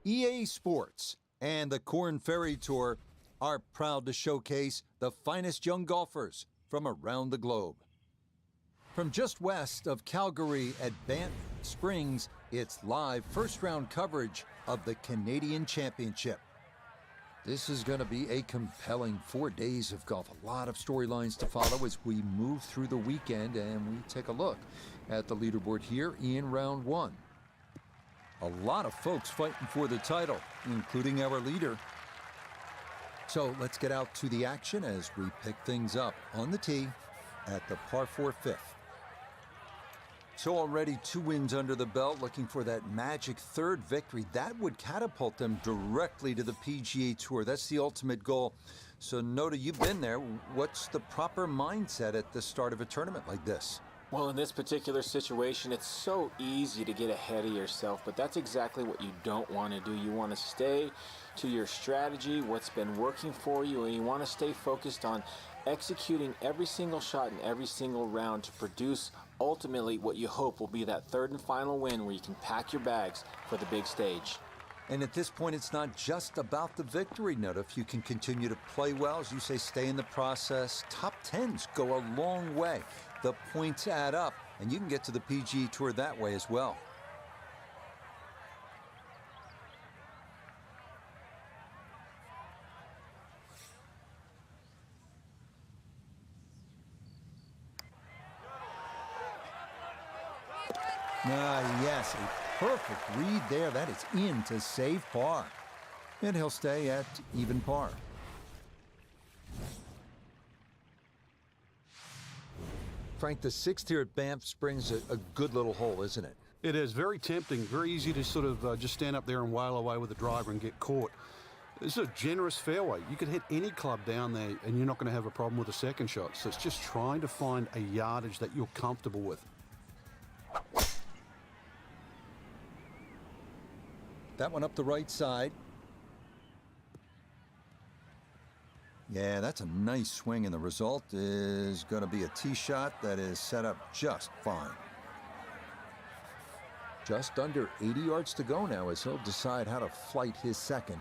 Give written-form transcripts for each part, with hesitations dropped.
EA Sports and the Korn Ferry Tour are proud to showcase the finest young golfers from around the globe. From just west of Calgary at Banff Springs, it's live first-round coverage of the Canadian Championship. This is going to be a compelling 4 days of golf. A lot of storylines to follow as we move through the weekend, and we take a look at the leaderboard here in round one. A lot of folks fighting for the title, including our leader. So let's get out to the action as we pick things up on the tee at the par 4 fifth. So already 2 wins under the belt, looking for that magic third victory. That would catapult them directly to the PGA Tour. That's the ultimate goal. So Noda, you've been there. What's the proper mindset at the start of a tournament like this? Well, in this particular situation, it's so easy to get ahead of yourself, but that's exactly what you don't want to do. You want to stay to your strategy, what's been working for you, and you want to stay focused on executing every single shot in every single round to produce ultimately what you hope will be that third and final win where you can pack your bags for the big stage. And at this point, it's not just about the victory, Noda. If you can continue to play well, as you say, stay in the process, top 10s go a long way. The points add up, and you can get to the PGA Tour that way as well. Yes, a perfect read there. That is in to save par. And he'll stay at even par. Frank, the 6th here at Banff Springs, a good little hole, isn't it? It is very tempting, very easy to sort of just stand up there and wail away with the driver and get caught. This is a generous fairway. You could hit any club down there and you're not going to have a problem with a second shot. So it's just trying to find a yardage that you're comfortable with. That one up the right side. Yeah, that's a nice swing, and the result is going to be a tee shot that is set up just fine. Just under 80 yards to go now as he'll decide how to flight his second.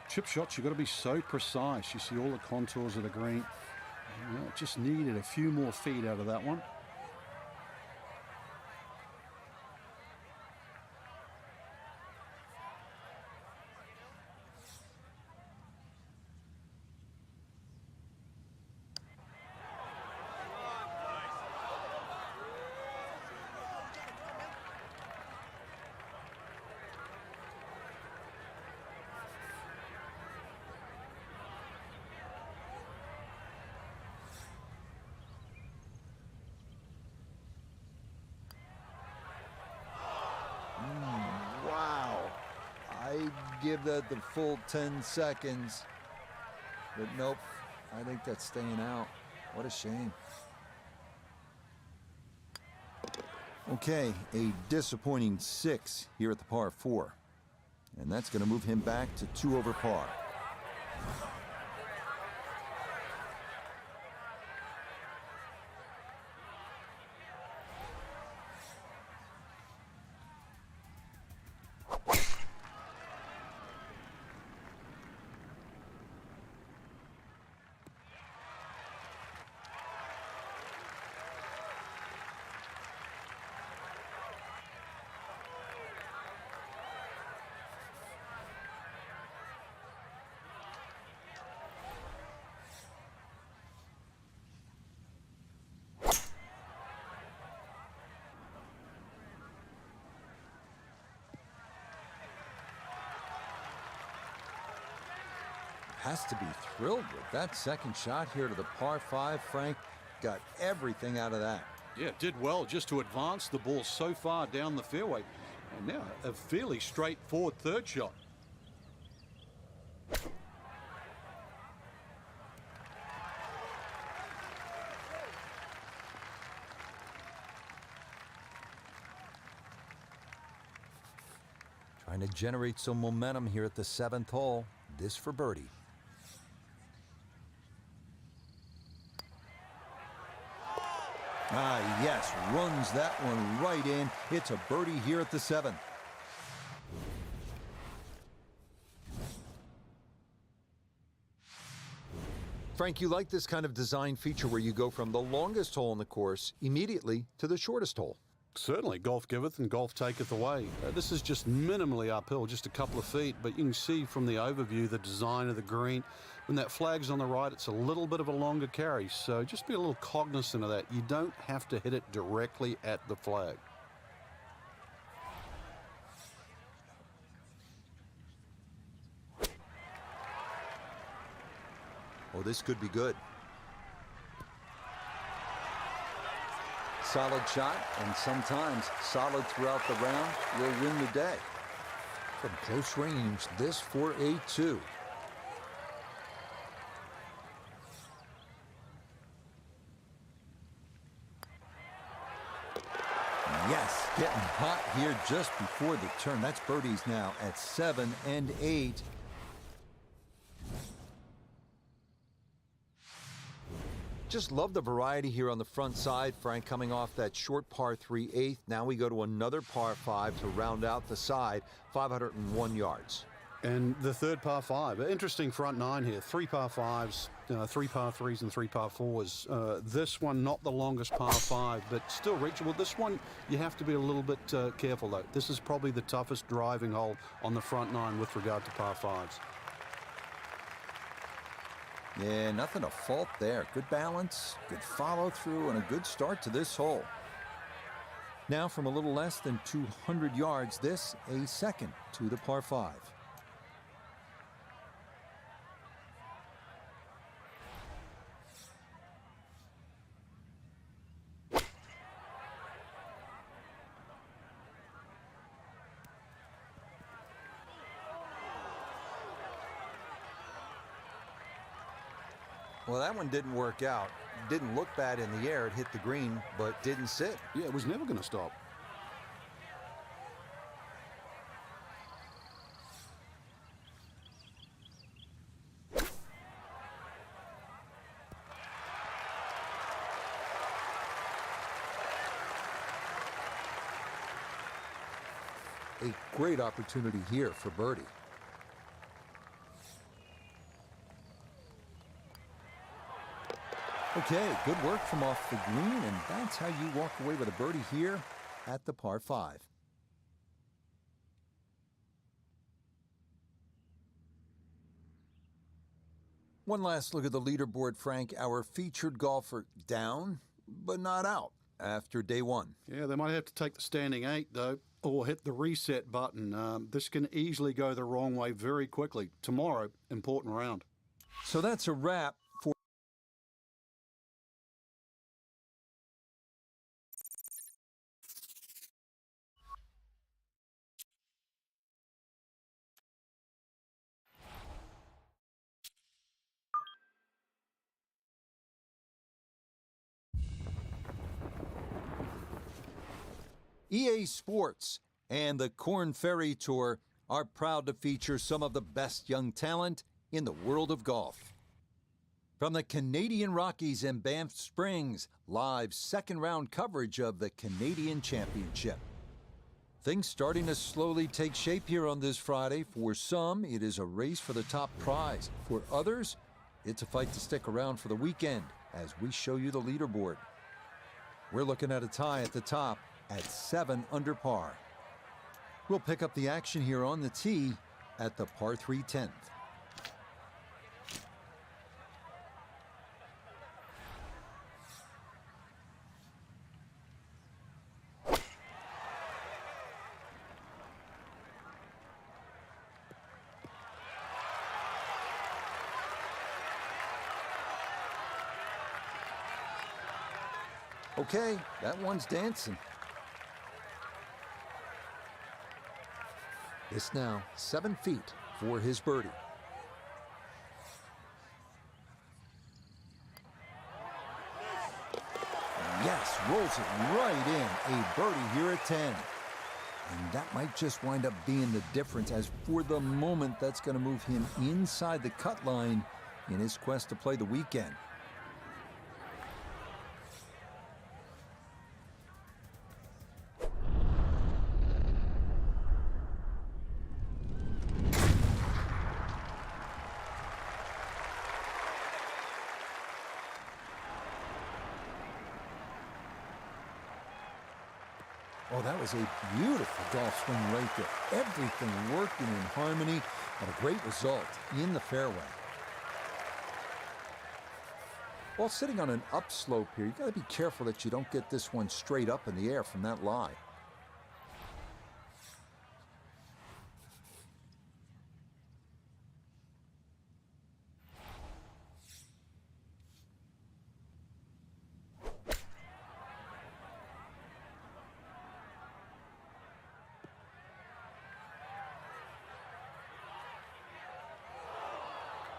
Chip shots, you've got to be so precise. You see all the contours of the green. Just needed a few more feet out of that one. Wow. I'd give that the full 10 seconds. But nope, I think that's staying out. What a shame. Okay, a disappointing 6 here at the par 4. And that's going to move him back to 2 over par. has to be thrilled with that second shot here to the par 5. Frank got everything out of that. Yeah, did well just to advance the ball so far down the fairway. And now a fairly straightforward third shot. Trying to generate some momentum here at the 7th hole. This for birdie. Ah, yes, runs that one right in. It's a birdie here at the 7th. Frank, you like this kind of design feature where you go from the longest hole in the course immediately to the shortest hole. Certainly, golf giveth and golf taketh away. This is just minimally uphill, just a couple of feet, but you can see from the overview the design of the green. When that flag's on the right, it's a little bit of a longer carry, so just be a little cognizant of that. You don't have to hit it directly at the flag. Oh, this could be good. Solid shot, and sometimes solid throughout the round will win the day. From close range, this for a 2. Yes, getting hot here just before the turn. That's birdies now at 7 and 8. Just love the variety here on the front side. Frank coming off that short par 3 8th. Now we go to another par 5 to round out the side, 501 yards. And the third par 5. Interesting front 9 here. 3 par 5s, 3 par 3s, and 3 par 4s. This one, not the longest par 5, but still reachable. This one, you have to be a little bit careful, though. This is probably the toughest driving hole on the front 9 with regard to par 5s. Yeah, nothing to fault there. Good balance, good follow through, and a good start to this hole. Now from a little less than 200 yards, this a second to the par 5. Well, that one didn't work out. Didn't look bad in the air. It hit the green, but didn't sit. Yeah, it was never going to stop. A great opportunity here for birdie. Okay, good work from off the green, and that's how you walk away with a birdie here at the par 5. One last look at the leaderboard, Frank. Our featured golfer down, but not out after day 1. Yeah, they might have to take the standing 8, though, or hit the reset button. This can easily go the wrong way very quickly. Tomorrow, important round. So that's a wrap for EA Sports and the Korn Ferry Tour are proud to feature some of the best young talent in the world of golf. From the Canadian Rockies and Banff Springs, live second-round coverage of the Canadian Championship. Things starting to slowly take shape here on this Friday. For some, it is a race for the top prize. For others, it's a fight to stick around for the weekend as we show you the leaderboard. We're looking at a tie at the top at 7 under par. We'll pick up the action here on the tee at the par 3 10th. Okay, that one's dancing. This now 7 feet for his birdie. Yes, rolls it right in. A birdie here at 10. And that might just wind up being the difference, as for the moment, that's going to move him inside the cut line in his quest to play the weekend. Oh, that was a beautiful golf swing right there. Everything working in harmony and a great result in the fairway. While sitting on an upslope here, you got to be careful that you don't get this one straight up in the air from that lie.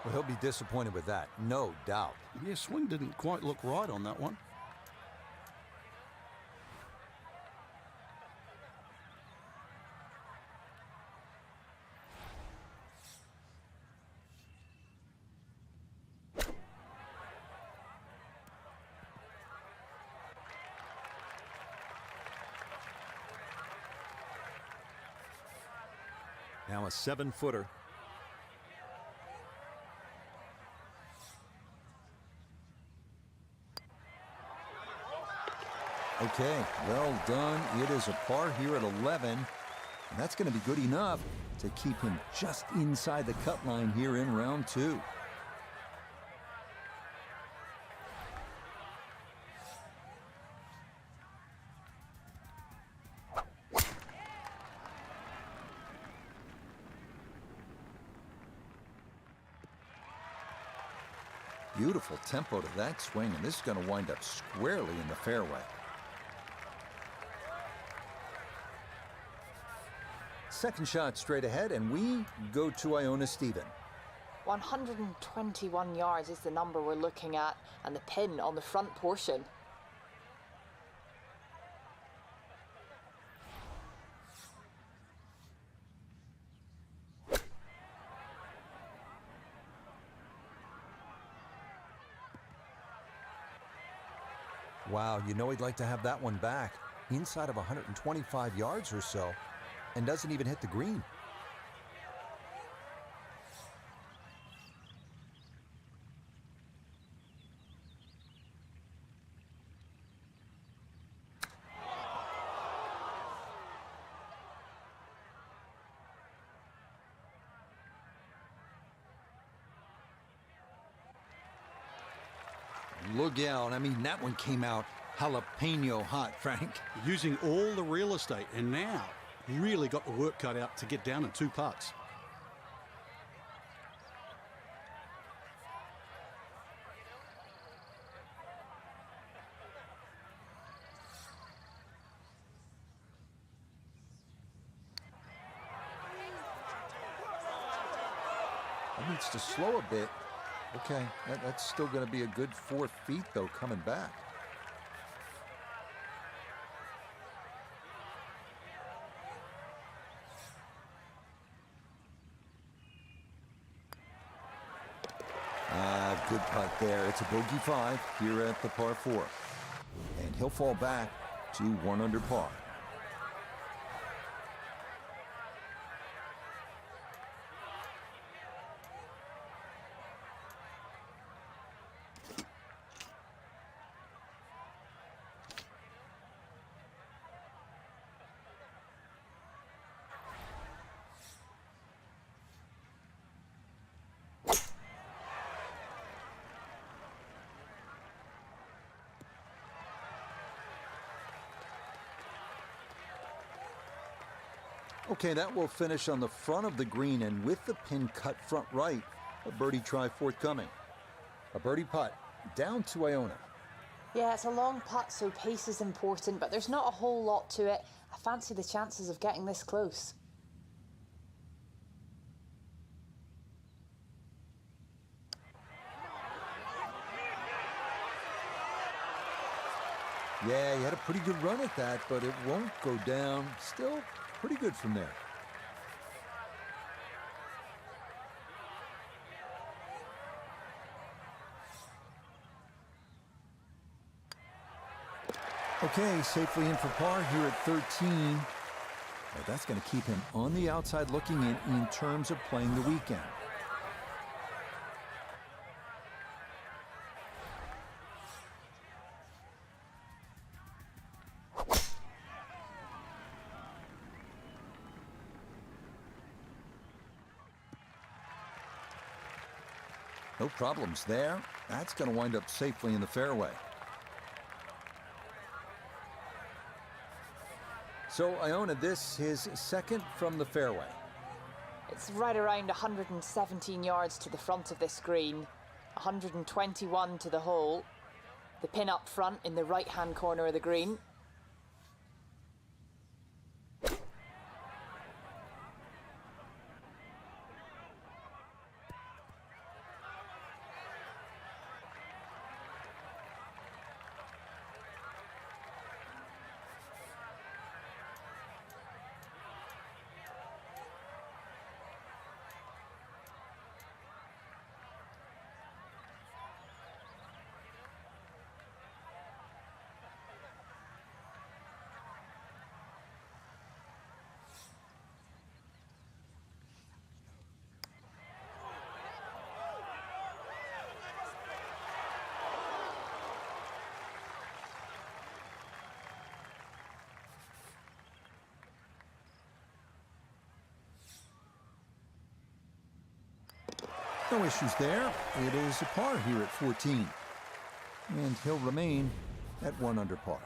Well, he'll be disappointed with that, no doubt. Yeah, swing didn't quite look right on that one. Now a 7-footer. Okay, well done. It is a par here at 11. And that's going to be good enough to keep him just inside the cut line here in round 2. Beautiful tempo to that swing, and this is going to wind up squarely in the fairway. Second shot straight ahead, and we go to Iona Stephen. 121 yards is the number we're looking at, and the pin on the front portion. Wow, you know he'd like to have that one back. Inside of 125 yards or so, and doesn't even hit the green. Look out. I mean, that one came out jalapeno hot, Frank. Using all the real estate, and now really got the work cut out to get down in 2 putts. It needs to slow a bit. Okay, that's still going to be a good 4 feet, though, coming back. Good putt there. It's a bogey 5 here at the par 4. And he'll fall back to 1 under par. Okay, that will finish on the front of the green, and with the pin cut front right, a birdie try forthcoming. A birdie putt down to Iona. Yeah, it's a long putt, so pace is important, but there's not a whole lot to it. I fancy the chances of getting this close. Yeah, he had a pretty good run at that, but it won't go down. Still pretty good from there. Okay, safely in for par here at 13. Well, that's going to keep him on the outside looking in terms of playing the weekend. No problems there. That's going to wind up safely in the fairway. So Iona, this his second from the fairway. It's right around 117 yards to the front of this green, 121 to the hole. The pin up front in the right-hand corner of the green. No issues there. It is a par here at 14. And he'll remain at 1 under par.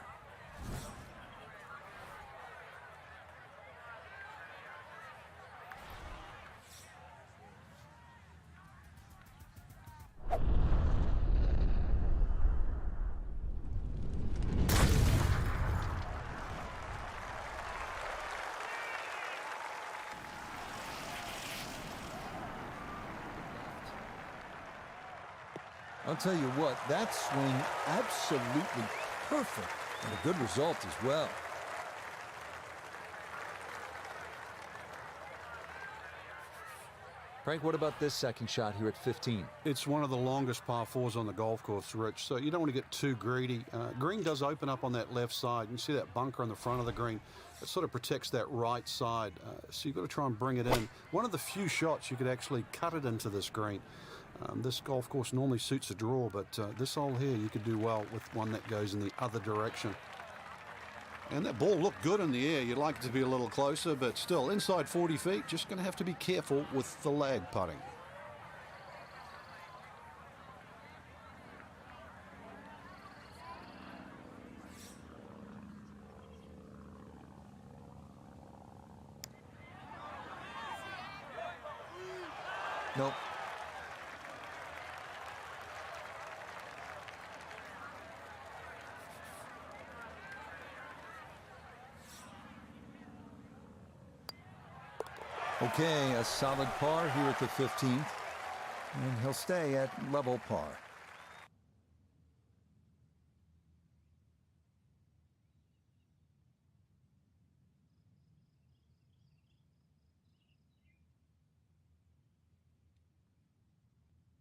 I'll tell you what, that swing absolutely perfect and a good result as well. Frank, what about this second shot here at 15? It's one of the longest par fours on the golf course, Rich, so you don't want to get too greedy. Green does open up on that left side. You see that bunker on the front of the green. It sort of protects that right side, so you've got to try and bring it in. One of the few shots you could actually cut it into this green. This golf course normally suits a draw, but this hole here you could do well with one that goes in the other direction. And that ball looked good in the air. You'd like it to be a little closer, but still inside 40 feet, just going to have to be careful with the lag putting. Nope. Okay, a solid par here at the 15th, and he'll stay at level par.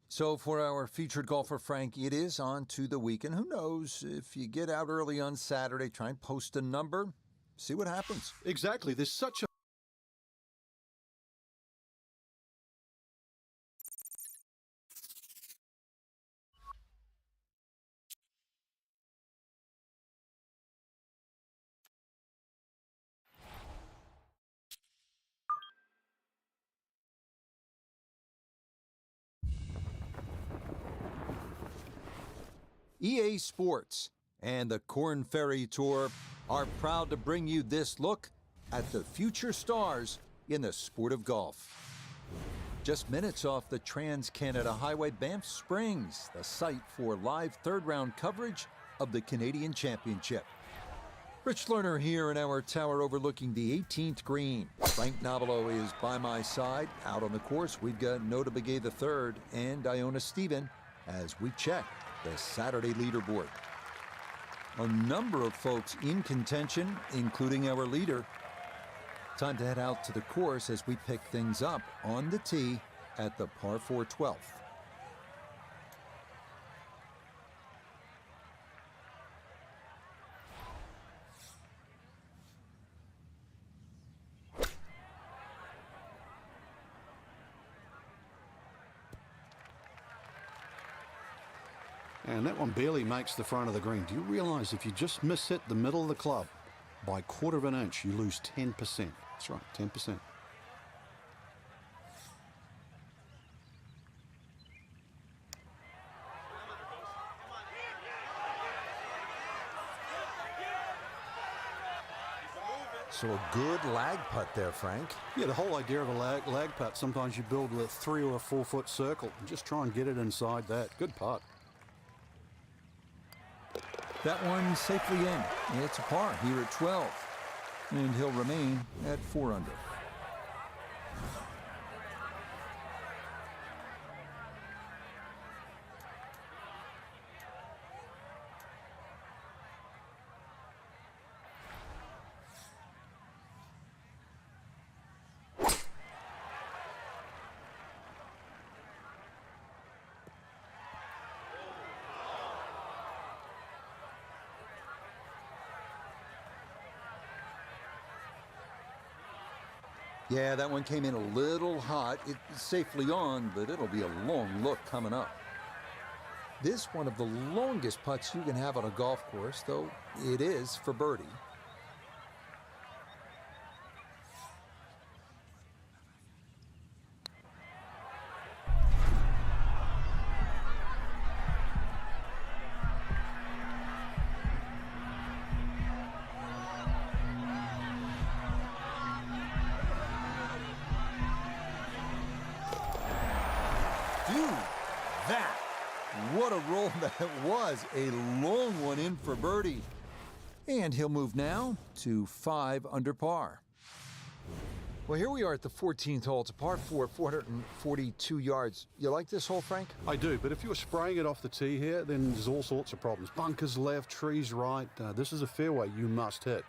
So for our featured golfer, Frank, it is on to the weekend. Who knows, if you get out early on Saturday, try and post a number, see what happens. Exactly. There's such a EA Sports and the Korn Ferry Tour are proud to bring you this look at the future stars in the sport of golf. Just minutes off the Trans-Canada Highway, Banff Springs, the site for live third-round coverage of the Canadian Championship. Rich Lerner here in our tower overlooking the 18th green. Frank Nobilo is by my side. Out on the course, we've got Nota Begay III and Iona Stephen as we check the Saturday leaderboard. A number of folks in contention, including our leader. Time to head out to the course as we pick things up on the tee at the par 4 12th. And that one barely makes the front of the green. Do you realize if you just miss hit the middle of the club by 1/4 of an inch, you lose 10%? That's right, 10%. So a good lag putt there, Frank. Yeah, the whole idea of a lag putt, sometimes you build with a 3 or a 4 foot circle and just try and get it inside that. Good putt. That one safely in. It's a par here at 12. And he'll remain at 4 under. Yeah, that one came in a little hot. It's safely on, but it'll be a long look coming up. This one of the longest putts you can have on a golf course, though it is for birdie. That, what a roll that was. A long one in for birdie. And he'll move now to 5 under par. Well, here we are at the 14th hole. It's a par 4, 442 yards. You like this hole, Frank? I do, but if you were spraying it off the tee here, then there's all sorts of problems. Bunkers left, trees right. This is a fairway you must hit.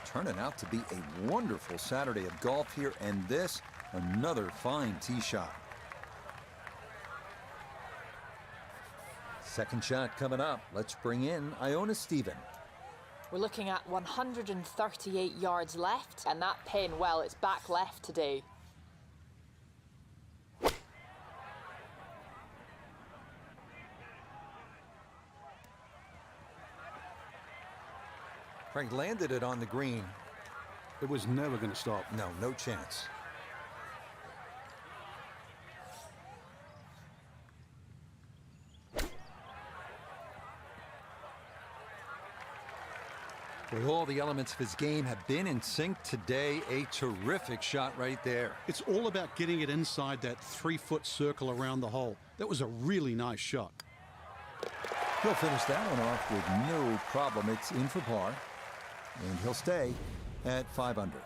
Turning out to be a wonderful Saturday of golf here, and this, another fine tee shot. Second shot coming up. Let's bring in Iona Stephen. We're looking at 138 yards left, and that pin, well, it's back left today. Frank landed it on the green. It was never going to stop. No, no chance. With all the elements of his game have been in sync today, a terrific shot right there. It's all about getting it inside that 3 foot circle around the hole. That was a really nice shot. He'll finish that one off with no problem. It's in for par. And he'll stay at 5 under.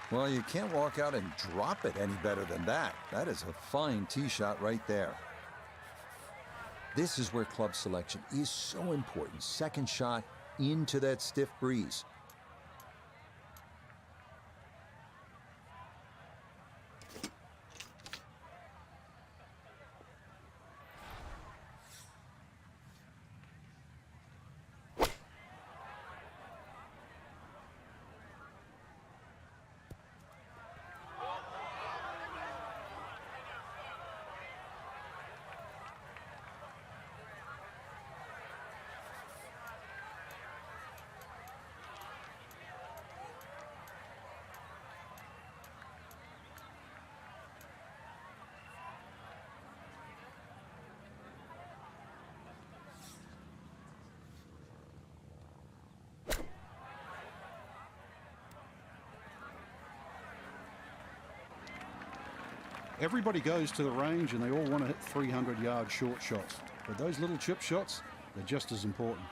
Well, you can't walk out and drop it any better than that. That is a fine tee shot right there. This is where club selection is so important. Second shot into that stiff breeze. Everybody goes to the range and they all want to hit 300-yard short shots. But those little chip shots, they're just as important.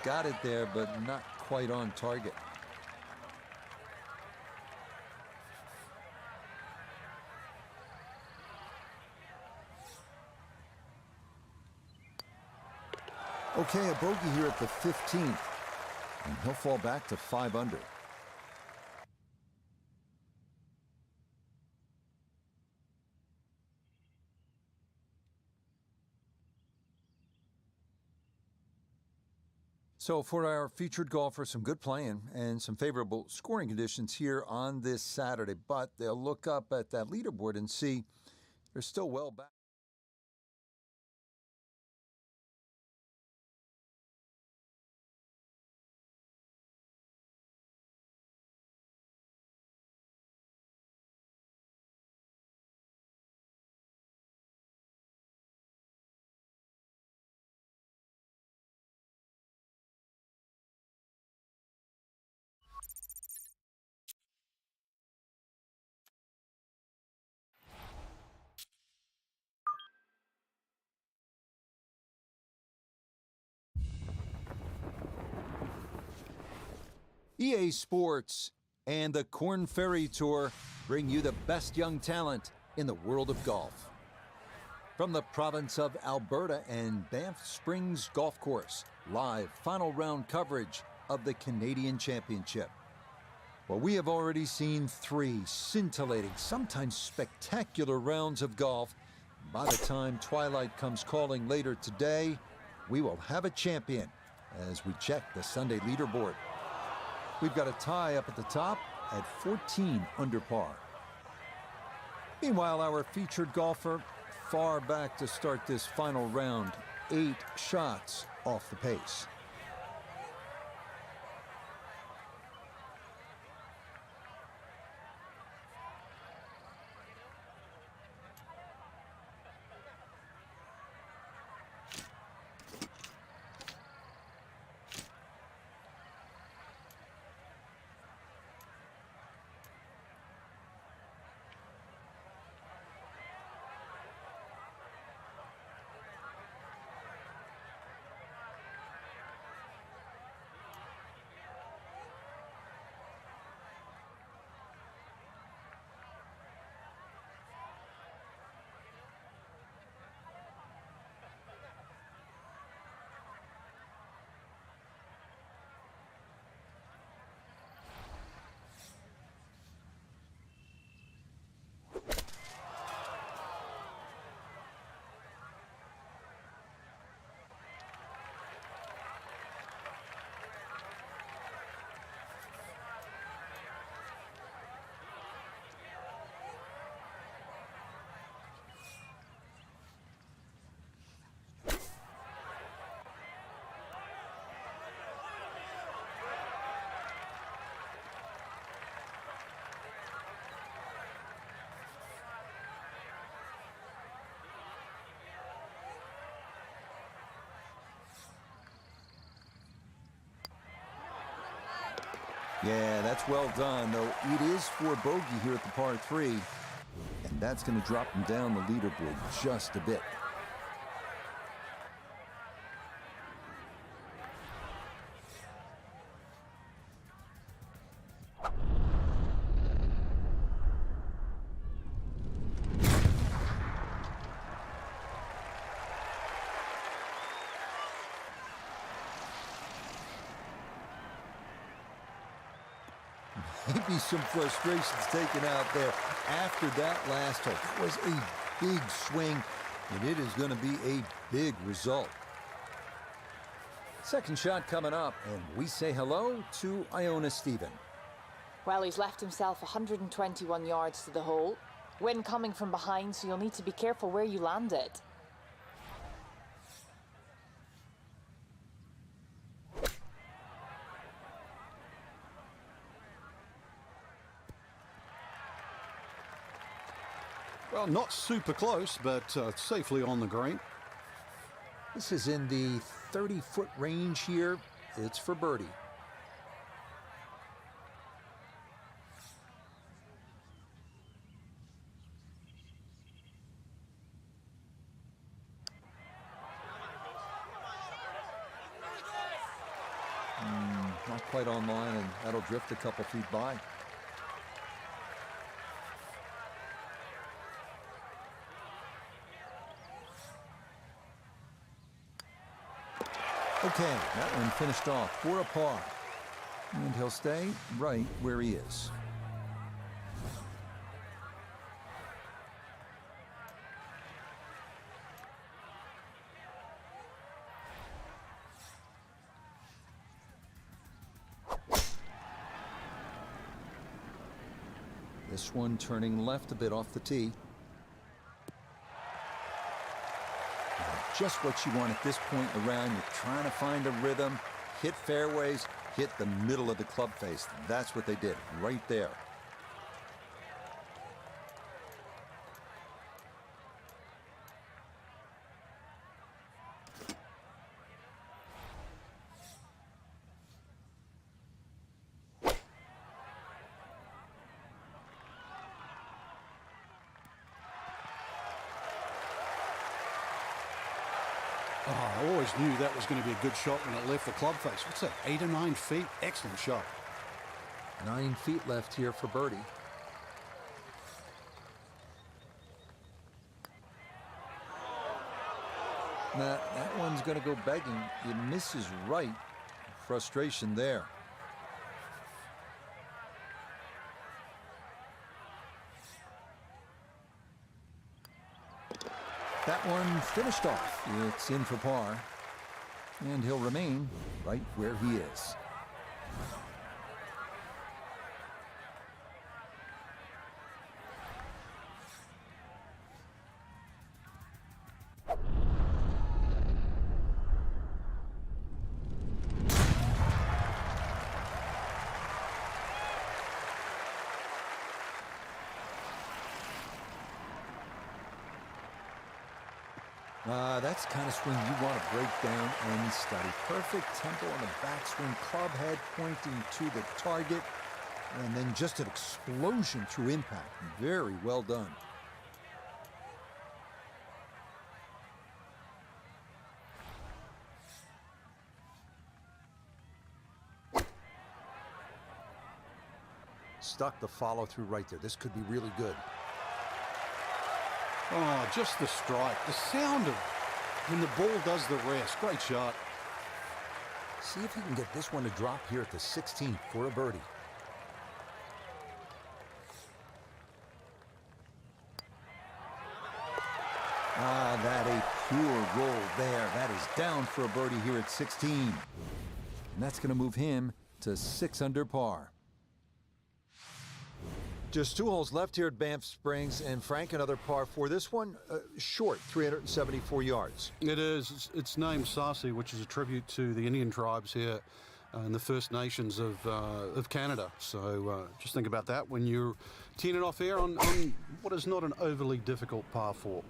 Got it there, but not quite on target. Okay, a bogey here at the 15th, and he'll fall back to 5 under. So for our featured golfer, some good playing and some favorable scoring conditions here on this Saturday, but they'll look up at that leaderboard and see they're still well back. EA Sports and the Korn Ferry Tour bring you the best young talent in the world of golf. From the province of Alberta and Banff Springs Golf Course, live final round coverage of the Canadian Championship. Well, we have already seen 3 scintillating, sometimes spectacular rounds of golf. By the time twilight comes calling later today, we will have a champion as we check the Sunday leaderboard. We've got a tie up at the top at 14 under par. Meanwhile, our featured golfer far back to start this final round, 8 shots off the pace. Yeah, that's well done, though it is for bogey here at the par 3, and that's going to drop him down the leaderboard just a bit. Maybe some frustrations taken out there after that last hole. It was a big swing, and it is going to be a big result. Second shot coming up, and we say hello to Iona Stephen. Well, he's left himself 121 yards to the hole. Wind coming from behind, so you'll need to be careful where you land it. Well, not super close, but safely on the green. This is in the 30-foot range here. It's for birdie. Not quite on line, and that'll drift a couple feet by. Okay, that one finished off for a par. And he'll stay right where he is. This one turning left a bit off the tee. Just what you want at this point in the round. You're trying to find a rhythm, hit fairways, hit the middle of the club face. That's what they did right there. Oh, I always knew that was going to be a good shot when it left the club face. What's that, 8 or 9 feet? Excellent shot. 9 feet left here for birdie. Now, that one's going to go begging. It misses right. Frustration there. That one finished off. It's in for par. And he'll remain right where he is. That's the kind of swing you want to break down and study. Perfect tempo on the backswing, club head pointing to the target, and then just an explosion through impact. Very well done. Stuck the follow through right there. This could be really good. Oh, just the strike. The sound of when the ball does the rest. Great shot. See if you can get this one to drop here at the 16th for a birdie. That a pure roll there. That is down for a birdie here at 16. And that's going to move him to 6 under par. Just 2 holes left here at Banff Springs, and Frank, another par 4. This one, short, 374 yards. It is. It's named Sarsi, which is a tribute to the Indian tribes here and the First Nations of Canada. So just think about that when you're teeing it off here on what is not an overly difficult par 4.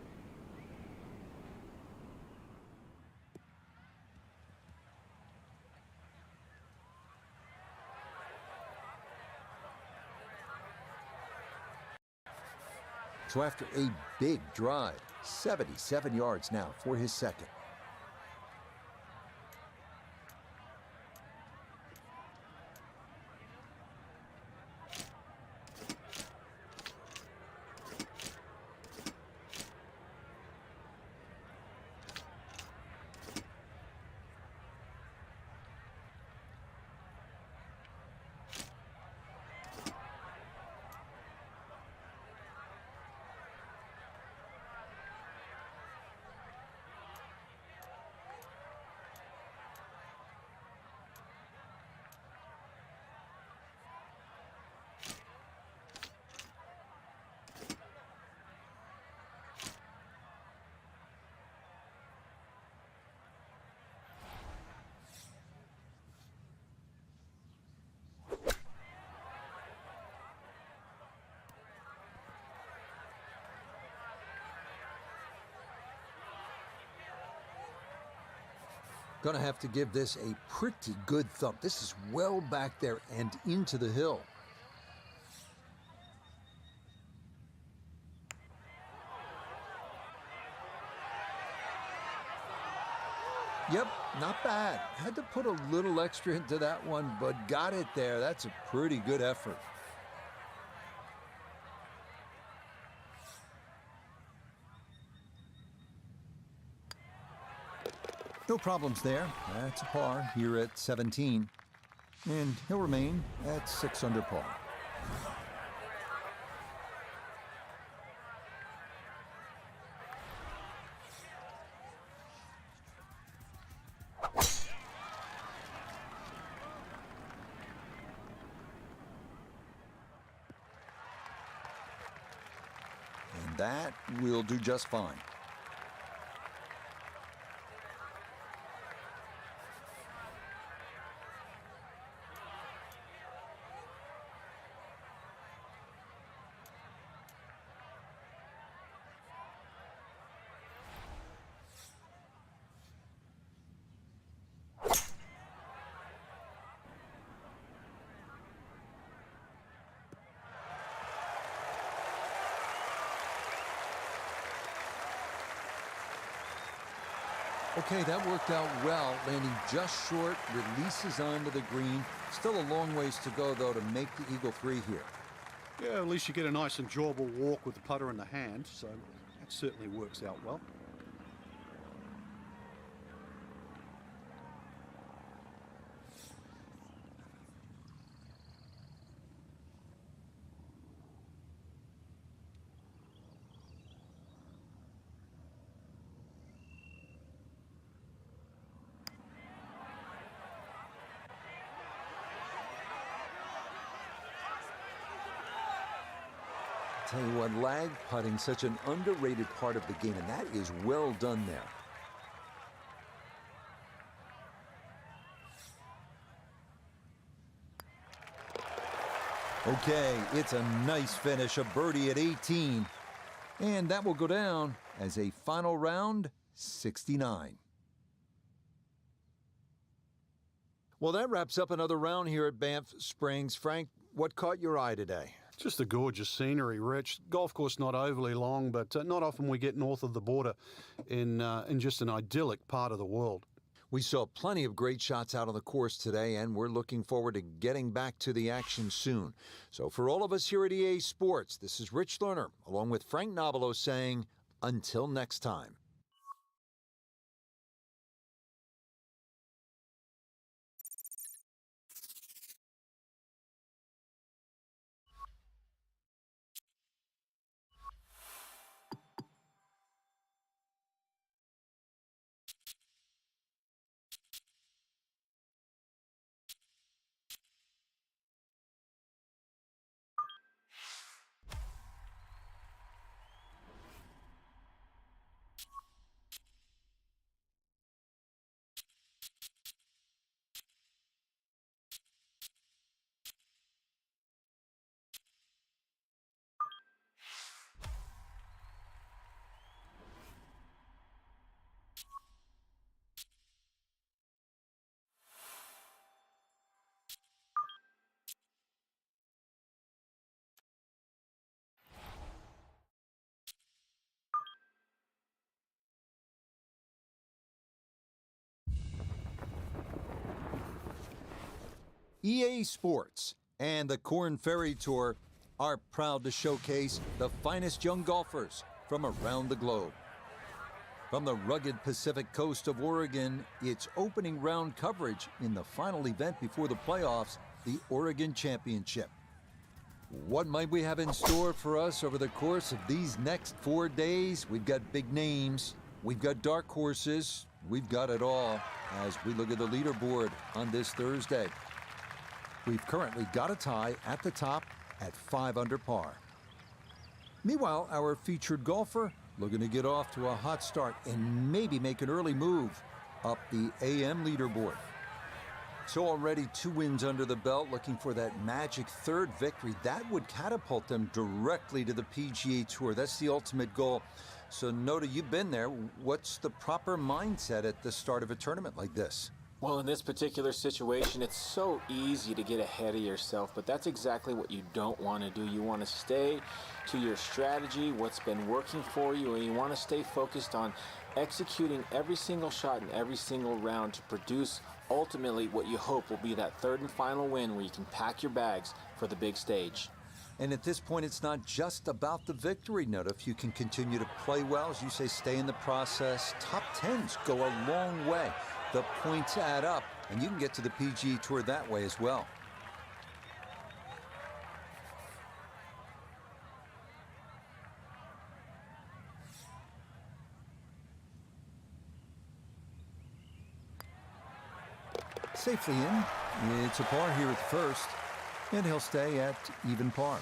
So after a big drive, 77 yards now for his second. Gonna have to give this a pretty good thump. This is well back there and into the hill. Yep, not bad. Had to put a little extra into that one, but got it there. That's a pretty good effort. No problems there. That's a par here at 17. And he'll remain at 6 under par. And that will do just fine. Okay, that worked out well, landing just short, releases onto the green. Still a long ways to go, though, to make the Eagle 3 here. Yeah, at least you get a nice enjoyable walk with the putter in the hand, so that certainly works out well. Tell you what, lag putting, such an underrated part of the game, and that is well done there. Okay, it's a nice finish, a birdie at 18. And that will go down as a final round 69. Well, that wraps up another round here at Banff Springs. Frank, what caught your eye today? Just the gorgeous scenery, Rich. Golf course not overly long, but not often we get north of the border in just an idyllic part of the world. We saw plenty of great shots out on the course today, and we're looking forward to getting back to the action soon. So for all of us here at EA Sports, this is Rich Lerner, along with Frank Nobilo, saying, until next time. EA Sports and the Korn Ferry Tour are proud to showcase the finest young golfers from around the globe. From the rugged Pacific coast of Oregon, it's opening round coverage in the final event before the playoffs, the Oregon Championship. What might we have in store for us over the course of these next 4 days? We've got big names, we've got dark horses, we've got it all as we look at the leaderboard on this Thursday. We've currently got a tie at the top at 5 under par. Meanwhile, our featured golfer looking to get off to a hot start and maybe make an early move up the AM leaderboard. So already 2 wins under the belt, looking for that magic 3rd victory. That would catapult them directly to the PGA Tour. That's the ultimate goal. So, Noda, you've been there. What's the proper mindset at the start of a tournament like this? Well, in this particular situation, it's so easy to get ahead of yourself, but that's exactly what you don't want to do. You want to stay to your strategy, what's been working for you, and you want to stay focused on executing every single shot in every single round to produce ultimately what you hope will be that third and final win where you can pack your bags for the big stage. And at this point, it's not just about the victory, Noda. If you can continue to play well, as you say, stay in the process, top 10s go a long way. The points add up, and you can get to the PGA Tour that way as well. Safely in. It's a par here at the first, and he'll stay at even par.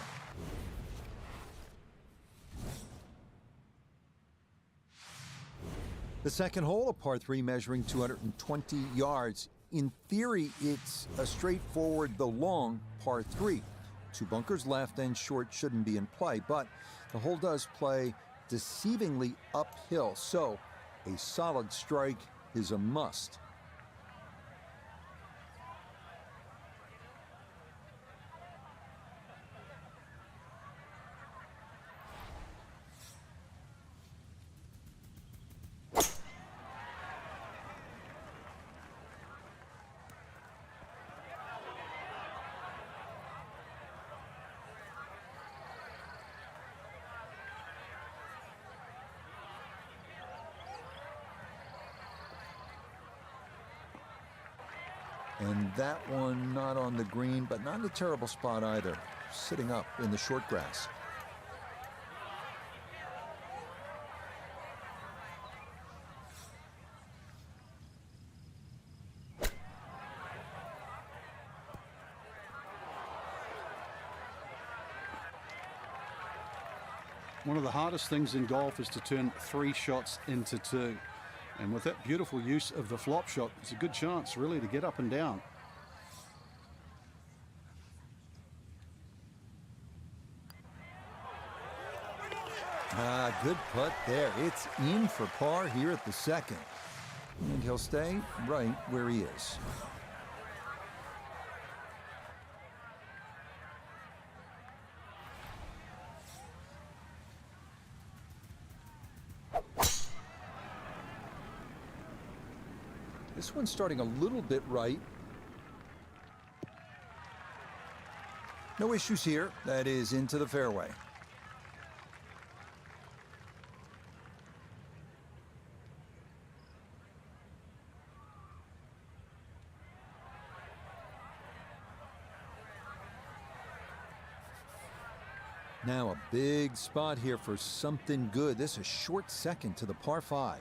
The second hole, a par 3 measuring 220 yards. In theory, it's a straightforward, though long, par 3. 2 bunkers left and short shouldn't be in play, but the hole does play deceivingly uphill, so a solid strike is a must. And that one not on the green, but not in a terrible spot either. Sitting up in the short grass. One of the hardest things in golf is to turn 3 shots into 2. And with that beautiful use of the flop shot, it's a good chance, really, to get up and down. Good putt there. It's in for par here at the second. And he'll stay right where he is. This one's starting a little bit right. No issues here. That is into the fairway. Now a big spot here for something good. This is a short second to the par 5.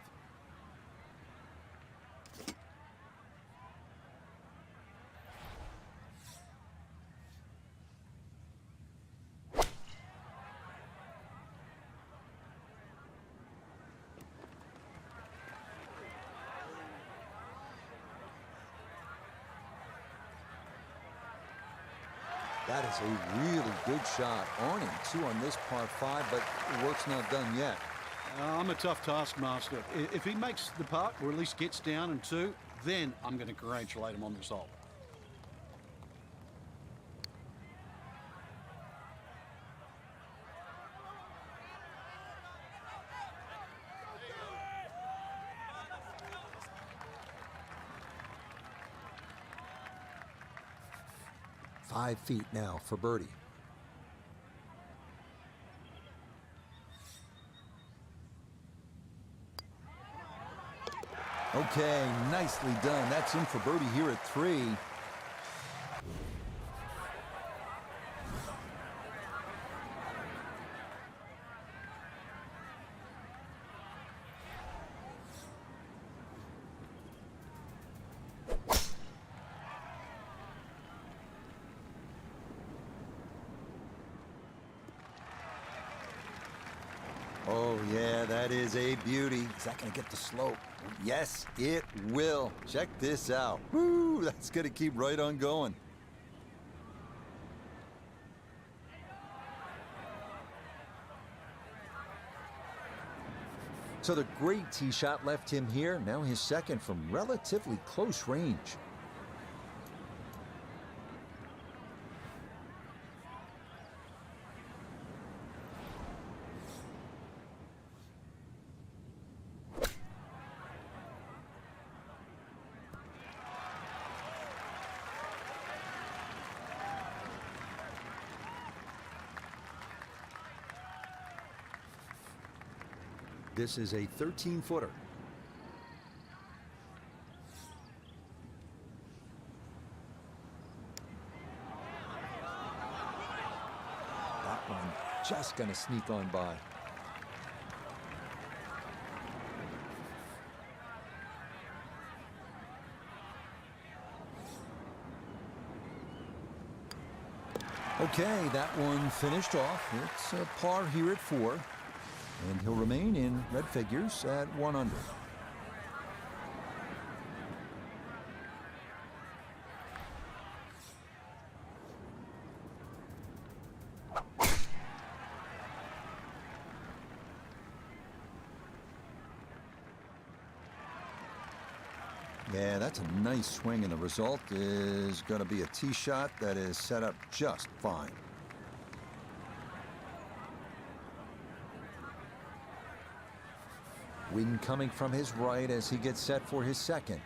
That is a really good shot. On and 2 on this par 5, but the work's not done yet. I'm a tough taskmaster. If he makes the putt, or at least gets down in 2, then I'm going to congratulate him on the result. Five feet now for birdie. Okay, nicely done. That's in for birdie here at 3. Oh, yeah, that is a beauty. Is that going to get the slope? Yes, it will. Check this out. Woo, that's going to keep right on going. So the great tee shot left him here. Now his second from relatively close range. This is a 13-footer. That one just gonna sneak on by. Okay, that one finished off. It's a par here at 4. And he'll remain in red figures at 1 under. Yeah, that's a nice swing, and the result is going to be a tee shot that is set up just fine. Wind coming from his right as he gets set for his second.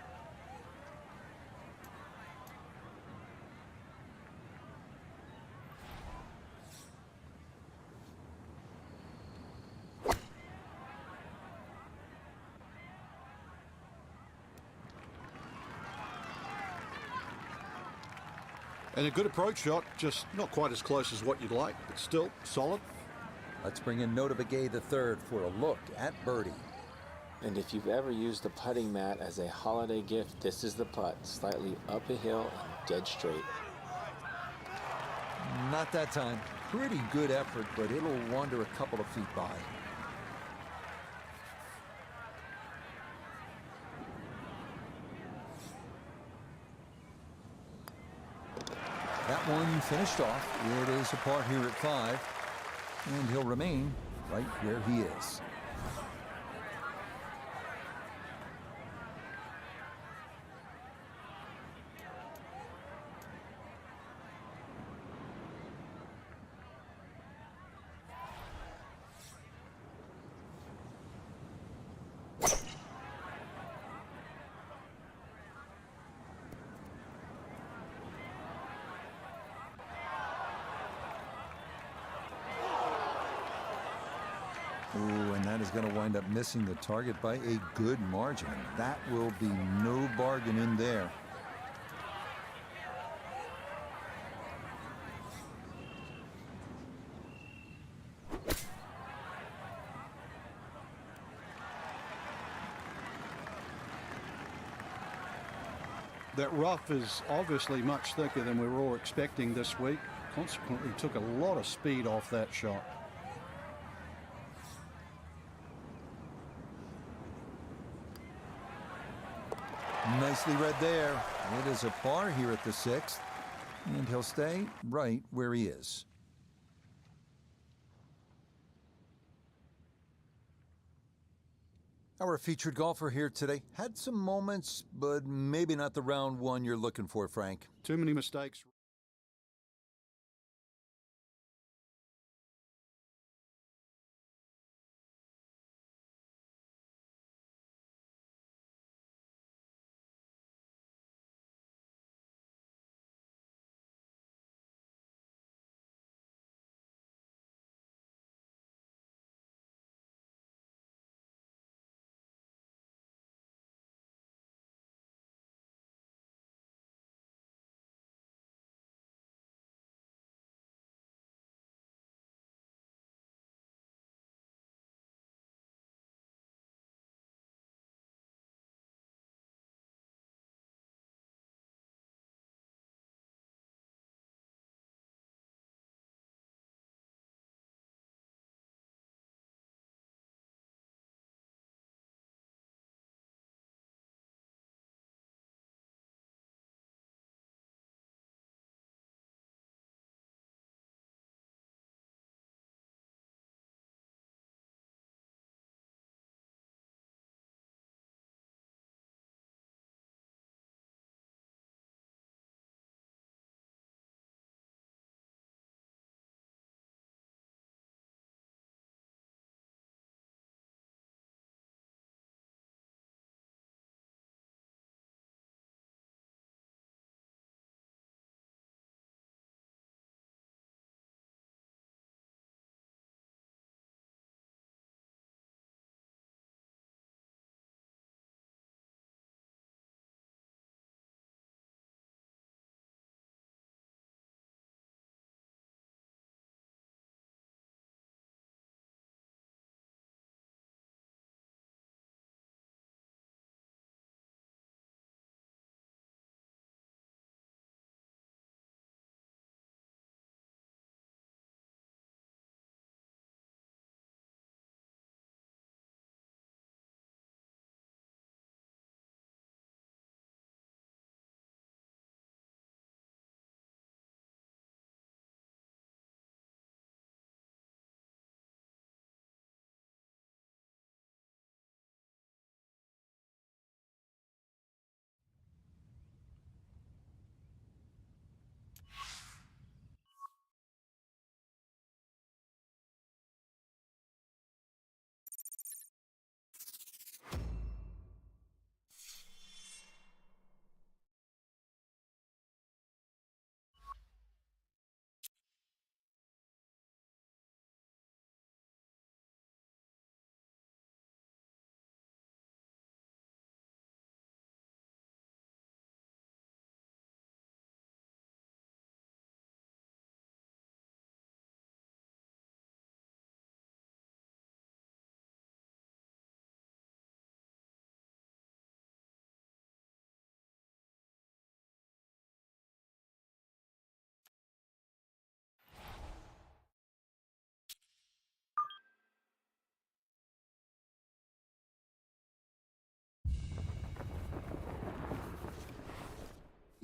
And a good approach shot, just not quite as close as what you'd like, but still solid. Let's bring in Nota Begay III for a look at birdie. And if you've ever used a putting mat as a holiday gift, this is the putt. Slightly up a hill and dead straight. Not that time. Pretty good effort, but it'll wander a couple of feet by. That one finished off. It is a par here at 5, and he'll remain right where he is. Ooh, and that is going to wind up missing the target by a good margin. That will be no bargain in there. That rough is obviously much thicker than we were all expecting this week. Consequently, took a lot of speed off that shot. Nicely read there. It is a par here at the 6th, and he'll stay right where he is. Our featured golfer here today had some moments, but maybe not the round one you're looking for, Frank. Too many mistakes.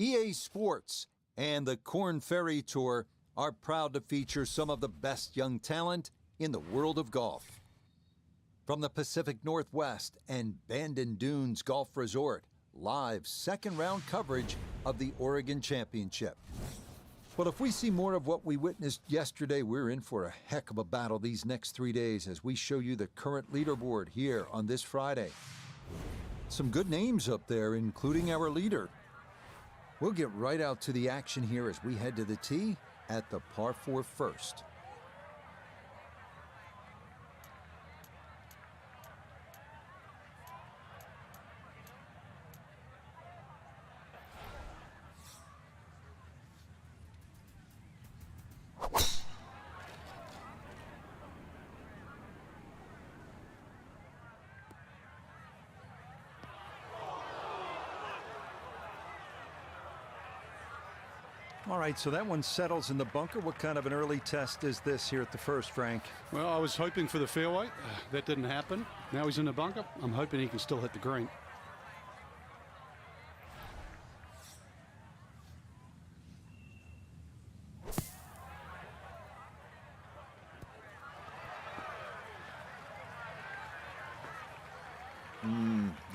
EA Sports and the Korn Ferry Tour are proud to feature some of the best young talent in the world of golf. From the Pacific Northwest and Bandon Dunes Golf Resort, live second-round coverage of the Oregon Championship. But if we see more of what we witnessed yesterday, we're in for a heck of a battle these next 3 days as we show you the current leaderboard here on this Friday. Some good names up there, including our leader. We'll get right out to the action here as we head to the tee at the par 4 first. All right, so that one settles in the bunker. What kind of an early test is this here at the first, Frank? Well, I was hoping for the fairway. That didn't happen. Now he's in the bunker. I'm hoping he can still hit the green.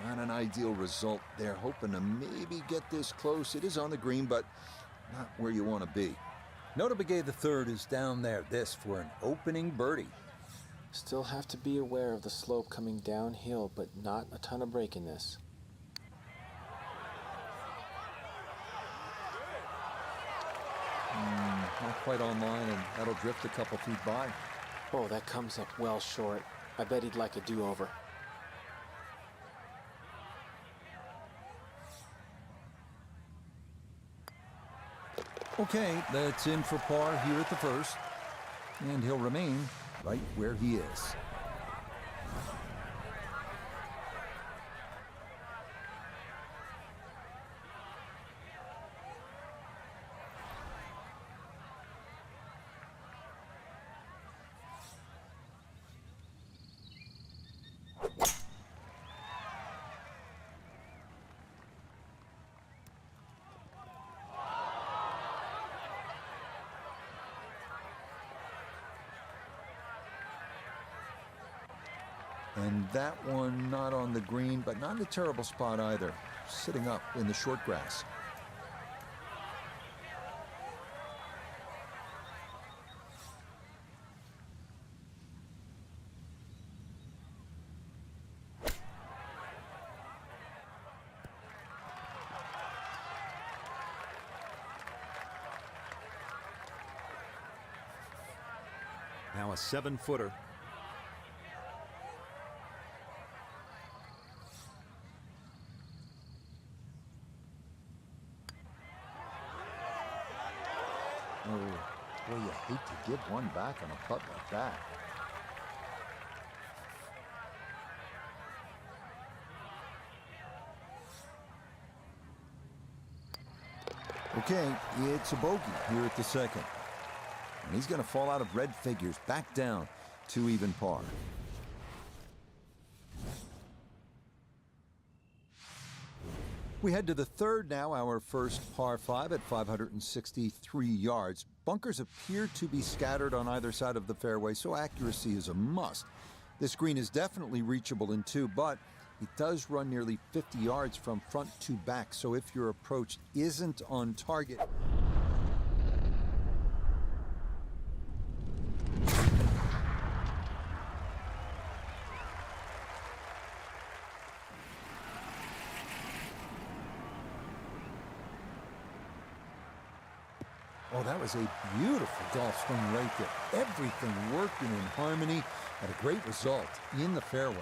Not an ideal result there. Hoping to maybe get this close. It is on the green, but not where you want to be. Nota Begay the third is down there. This for an opening birdie. Still have to be aware of the slope coming downhill, but not a ton of break in this. Not quite online, and that'll drift a couple feet by. Oh, that comes up well short. I bet he'd like a do-over. Okay, that's in for par here at the first, and he'll remain right where he is. And that one not on the green, but not in a terrible spot either. Sitting up in the short grass. Now a 7-footer. Oh, boy, you hate to give one back on a putt like that. Okay, it's a bogey here at the second. And he's going to fall out of red figures, back down to even par. We head to the third now, our first par 5 at 563 yards. Bunkers appear to be scattered on either side of the fairway, so accuracy is a must. This green is definitely reachable in two, but it does run nearly 50 yards from front to back, so if your approach isn't on target... Oh, that was a beautiful golf swing right there. Everything working in harmony, and a great result in the fairway.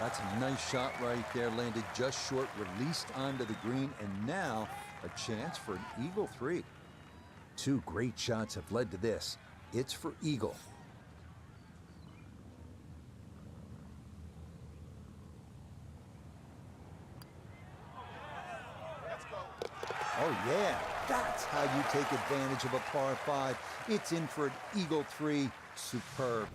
That's a nice shot right there. Landed just short, released onto the green, and now a chance for an eagle 3. 2 great shots have led to this. It's for eagle. Oh, yeah. That's how you take advantage of a par 5. It's in for an eagle 3. Superb.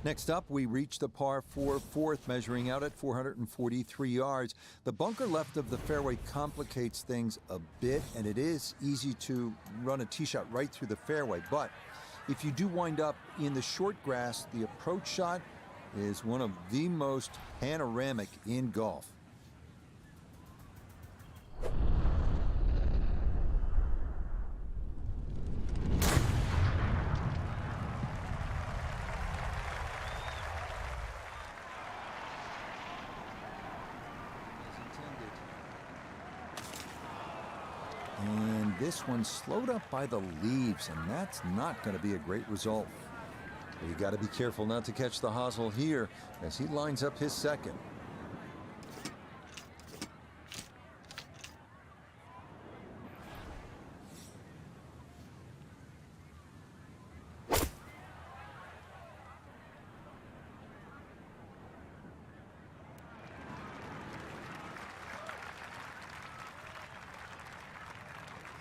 Next up, we reach the par 4 fourth, measuring out at 443 yards. The bunker left of the fairway complicates things a bit, and it is easy to run a tee shot right through the fairway. But if you do wind up in the short grass, the approach shot is one of the most panoramic in golf. And this one slowed up by the leaves, and that's not going to be a great result. You got to be careful not to catch the hosel here as he lines up his second.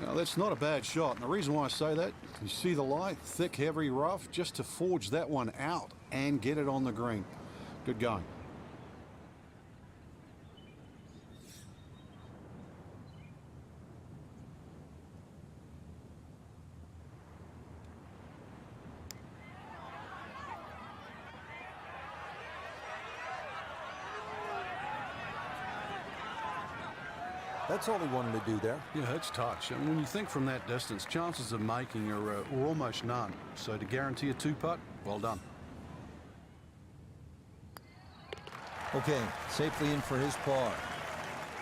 Now, that's not a bad shot, and the reason why I say that, you see the lie, thick, heavy, rough, just to forge that one out and get it on the green. Good going. That's all he wanted to do there. Yeah, it's touch. And when you think from that distance, chances of making are almost none. So to guarantee a 2-putt, well done. Okay, safely in for his par.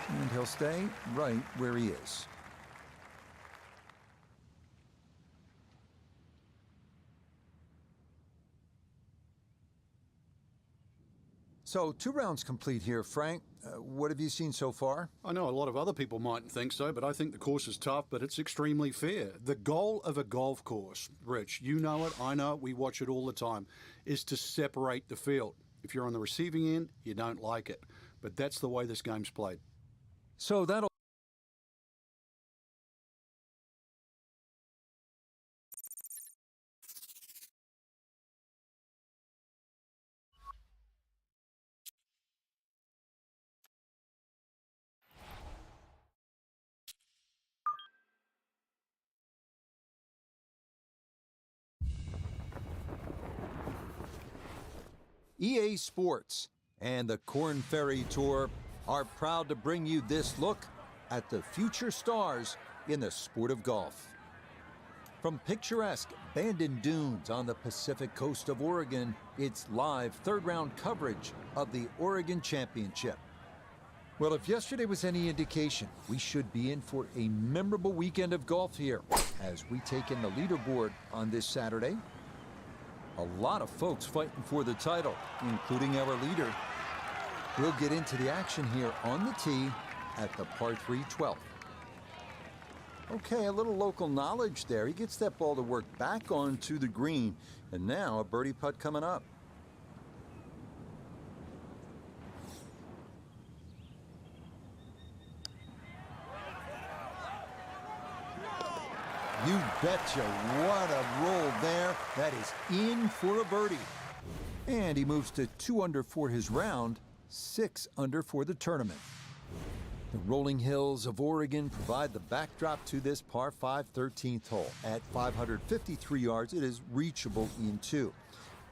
And he'll stay right where he is. So 2 rounds complete here, Frank. What have you seen so far? I know a lot of other people mightn't think so, but I think the course is tough, but it's extremely fair. The goal of a golf course, Rich, you know it, I know it, we watch it all the time, is to separate the field. If you're on the receiving end, you don't like it. But that's the way this game's played. So that'll... EA Sports and the Korn Ferry Tour are proud to bring you this look at the future stars in the sport of golf. From picturesque Bandon Dunes on the Pacific coast of Oregon, it's live third-round coverage of the Oregon Championship. Well, if yesterday was any indication, we should be in for a memorable weekend of golf here as we take in the leaderboard on this Saturday. A lot of folks fighting for the title, including our leader. We'll get into the action here on the tee at the par 3 12th. Okay, a little local knowledge there. He gets that ball to work back onto the green, and now a birdie putt coming up. You betcha, what a roll there. That is in for a birdie. And he moves to 2 under for his round, 6 under for the tournament. The rolling hills of Oregon provide the backdrop to this par 5 13th hole. At 553 yards, it is reachable in 2.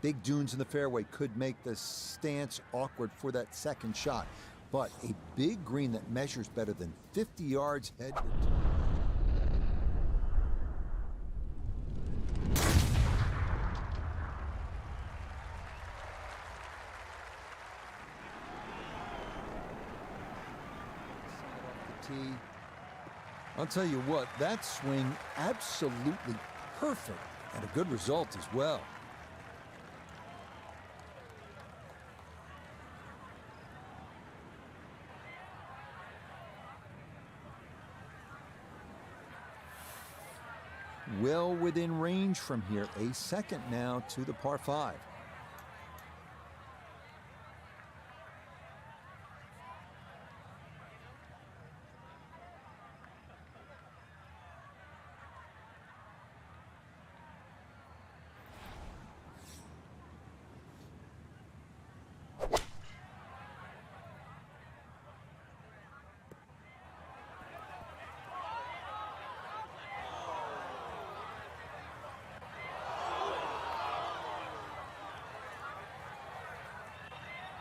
Big dunes in the fairway could make the stance awkward for that second shot, but a big green that measures better than 50 yards head to toe. I'll tell you what, that swing absolutely perfect And a good result as well. Well within range from here. A second now to the par 5.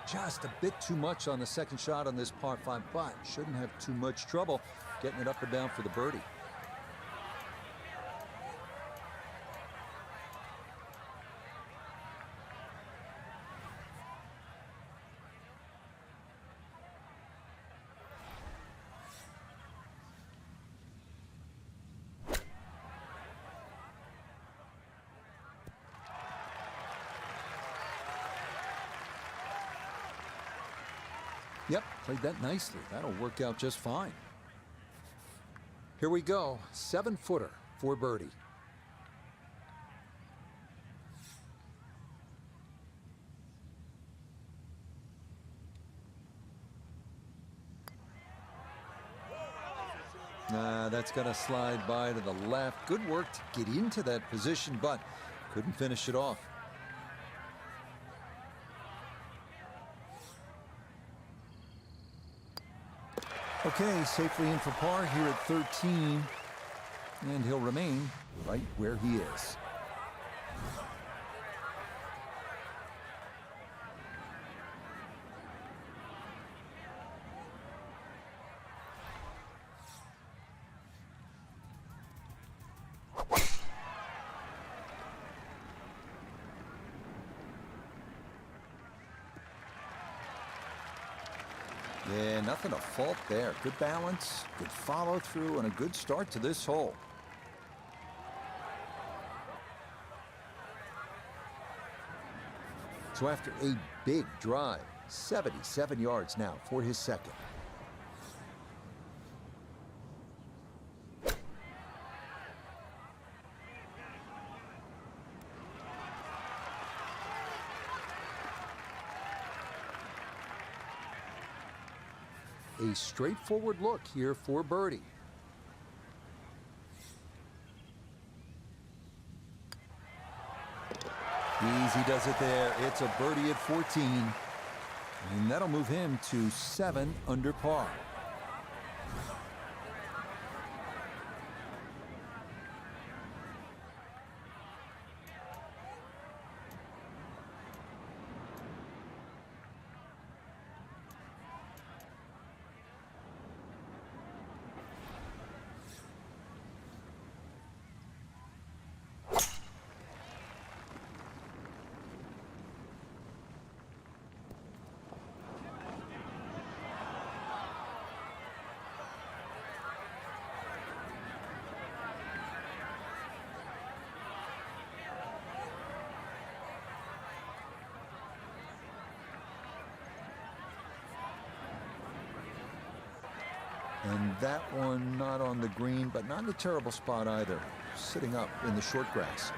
Just a bit too much on the second shot on this par 5, but shouldn't have too much trouble getting it up and down for the birdie. Yep, played that nicely. That'll work out just fine. Here we go. 7-footer for birdie. That's going to slide by to the left. Good work to get into that position, but couldn't finish it off. Okay, safely in for par here at 13, and he'll remain right where he is. Yeah, nothing to fault there. Good balance, good follow through, and a good start to this hole. So after a big drive, 77 yards now for his second. A straightforward look here for birdie. Easy does it there. It's a birdie at 14. And that'll move him to 7 under par. And that one not on the green, but not in a terrible spot either. Sitting up in the short grass.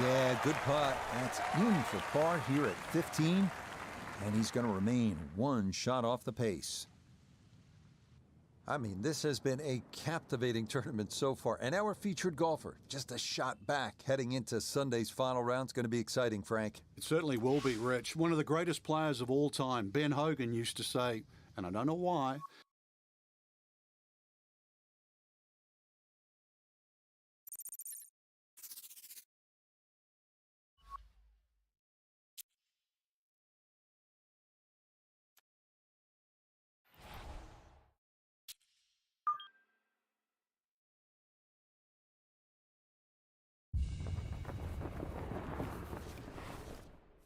Yeah, good putt. That's in for par here at 15. And he's going to remain one shot off the pace. I mean, this has been a captivating tournament so far. And our featured golfer, just a shot back heading into Sunday's final round. It's going to be exciting, Frank. It certainly will be, Rich. One of the greatest players of all time, Ben Hogan, used to say, and I don't know why,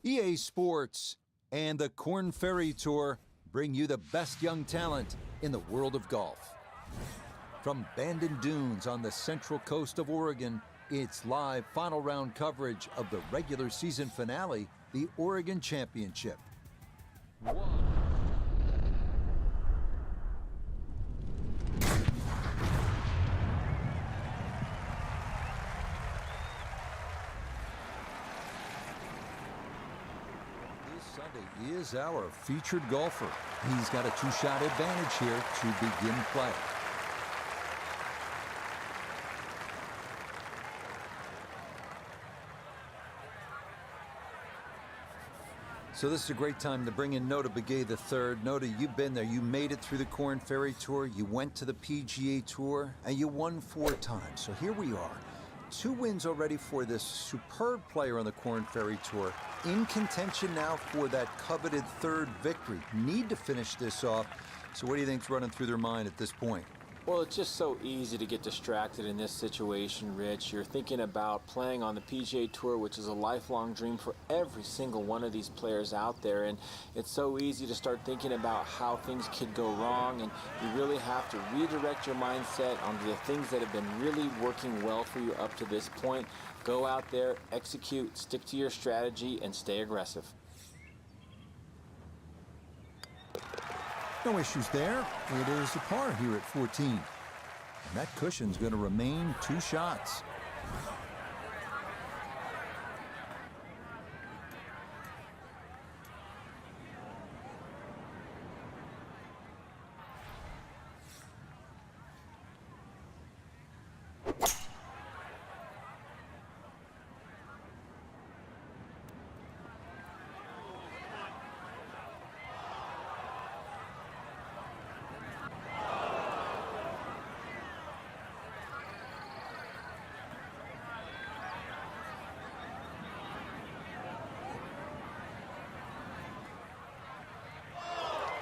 EA Sports and the Korn Ferry Tour bring you the best young talent in the world of golf. From Bandon Dunes on the central coast of Oregon, it's live final round coverage of the regular season finale, the Oregon Championship. Sunday is our featured golfer. He's got a two-shot advantage here to begin play. So this is a great time to bring in Nota Begay III. Nota, you've been there. You made it through the Korn Ferry Tour. You went to the PGA Tour, and you won 4 times. So here we are. 2 wins already for this superb player on the Korn Ferry Tour. In contention now for that coveted 3rd victory. Need to finish this off. So what do you think's running through their mind at this point? Well, it's just so easy to get distracted in this situation, Rich. You're thinking about playing on the PGA Tour, which is a lifelong dream for every single one of these players out there. And it's so easy to start thinking about how things could go wrong. And you really have to redirect your mindset onto the things that have been really working well for you up to this point. Go out there, execute, stick to your strategy, and stay aggressive. No issues there. It is a par here at 14. And that cushion's going to remain 2 shots.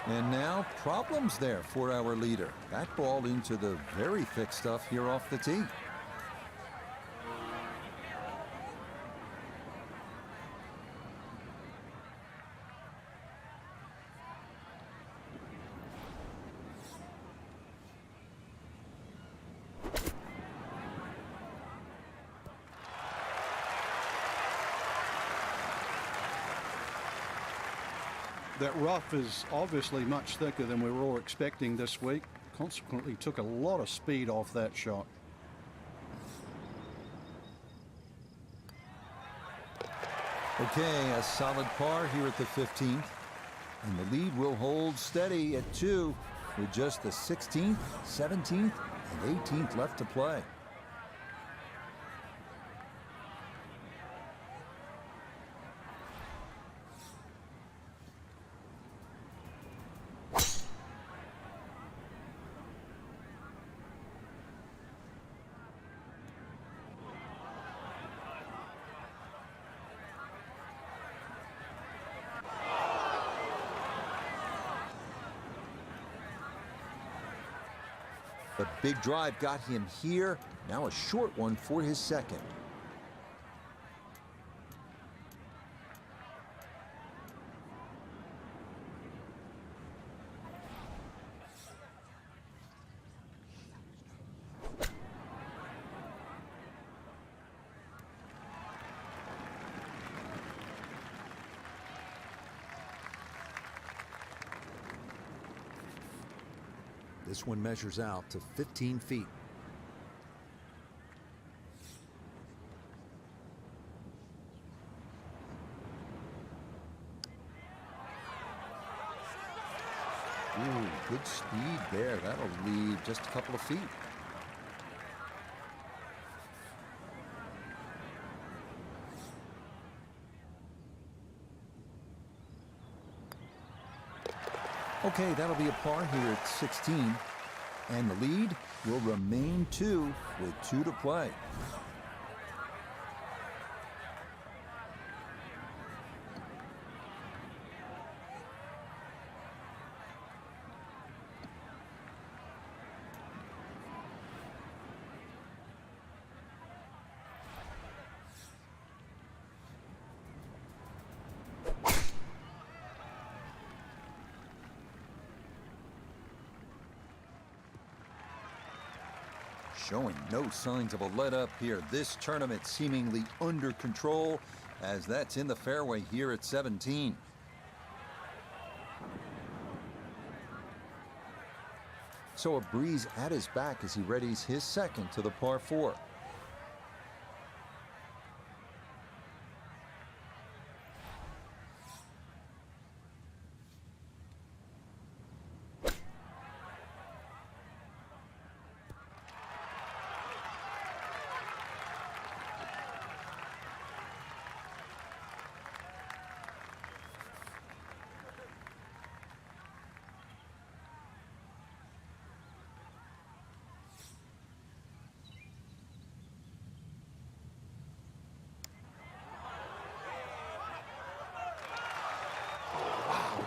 And now, problems there for our leader. That ball into the very thick stuff here off the tee. That rough is obviously much thicker than we were all expecting this week. Consequently, took a lot of speed off that shot. Okay, a solid par here at the 15th. And the lead will hold steady at 2 with just the 16th, 17th, and 18th left to play. The big drive got him here. Now a short one for his second. This one measures out to 15 feet. Ooh, good speed there. That'll leave just a couple of feet. Okay, that'll be a par here at 16. And the lead will remain 2 with 2 to play. showing no signs of a let-up here. This tournament seemingly under control, as that's in the fairway here at 17. So a breeze at his back as he readies his second to the par 4.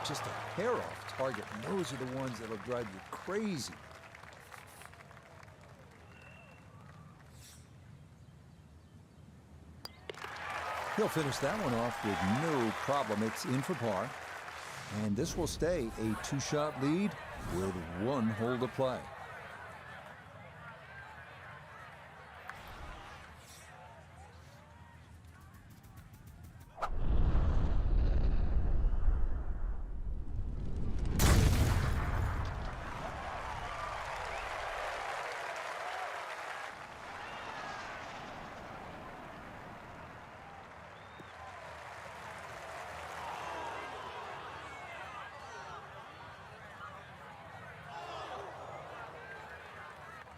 Just a hair off target, and those are the ones that'll drive you crazy. He'll finish that one off with no problem. It's in for par, and this will stay a 2-shot lead with 1 hole to play.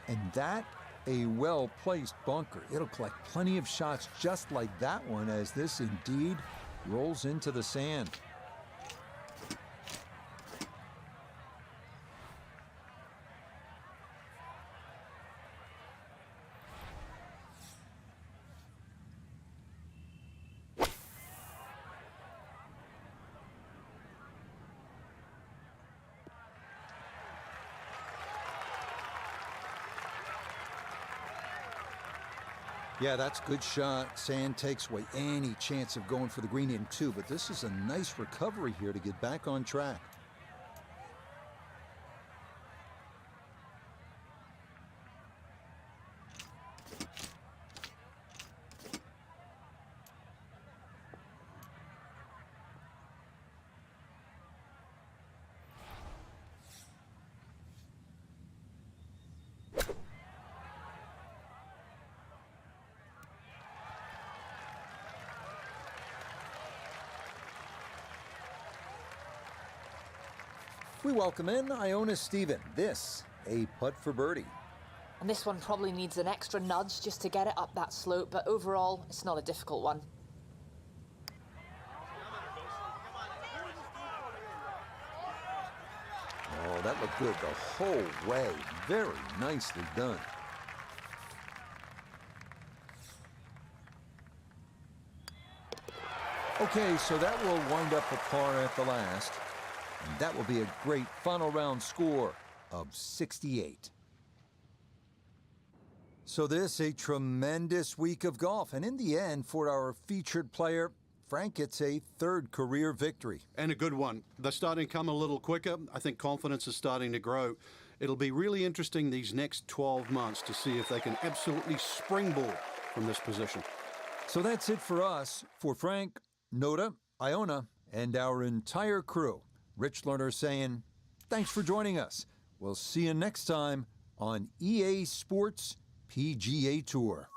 And that, a well-placed bunker. It'll collect plenty of shots just like that one as this indeed rolls into the sand. Yeah, that's a good shot. Sand takes away any chance of going for the green in 2, but this is a nice recovery here to get back on track. We welcome in Iona Stephen. This, a putt for birdie. And this one probably needs an extra nudge just to get it up that slope, but overall, it's not a difficult one. Oh, that looked good the whole way. Very nicely done. Okay, so that will wind up a par at the last. And that will be a great final round score of 68. So this, a tremendous week of golf. And in the end, for our featured player, Frank gets a 3rd career victory. And a good one. They're starting to come a little quicker. I think confidence is starting to grow. It'll be really interesting these next 12 months to see if they can absolutely springboard from this position. So that's it for us. For Frank, Noda, Iona, and our entire crew, Rich Lerner saying, thanks for joining us. We'll see you next time on EA Sports PGA Tour.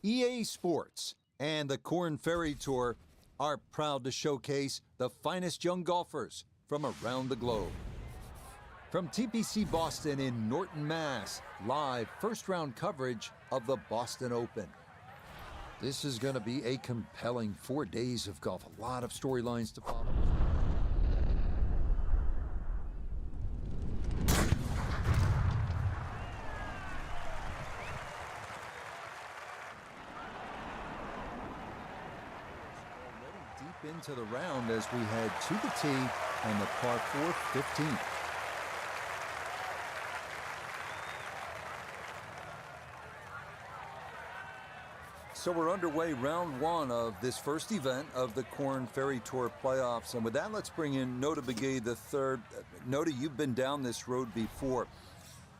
EA Sports and the Korn Ferry Tour are proud to showcase the finest young golfers from around the globe. From TPC Boston in Norton, Mass, live first-round coverage of the Boston Open. This is going to be a compelling 4 days of golf. A lot of storylines to follow. Deep into the round as we head to the tee on the par 4 15th. So we're underway, round one of this first event of the Korn Ferry Tour playoffs. And with that, let's bring in Nota Begay III. Nota, you've been down this road before.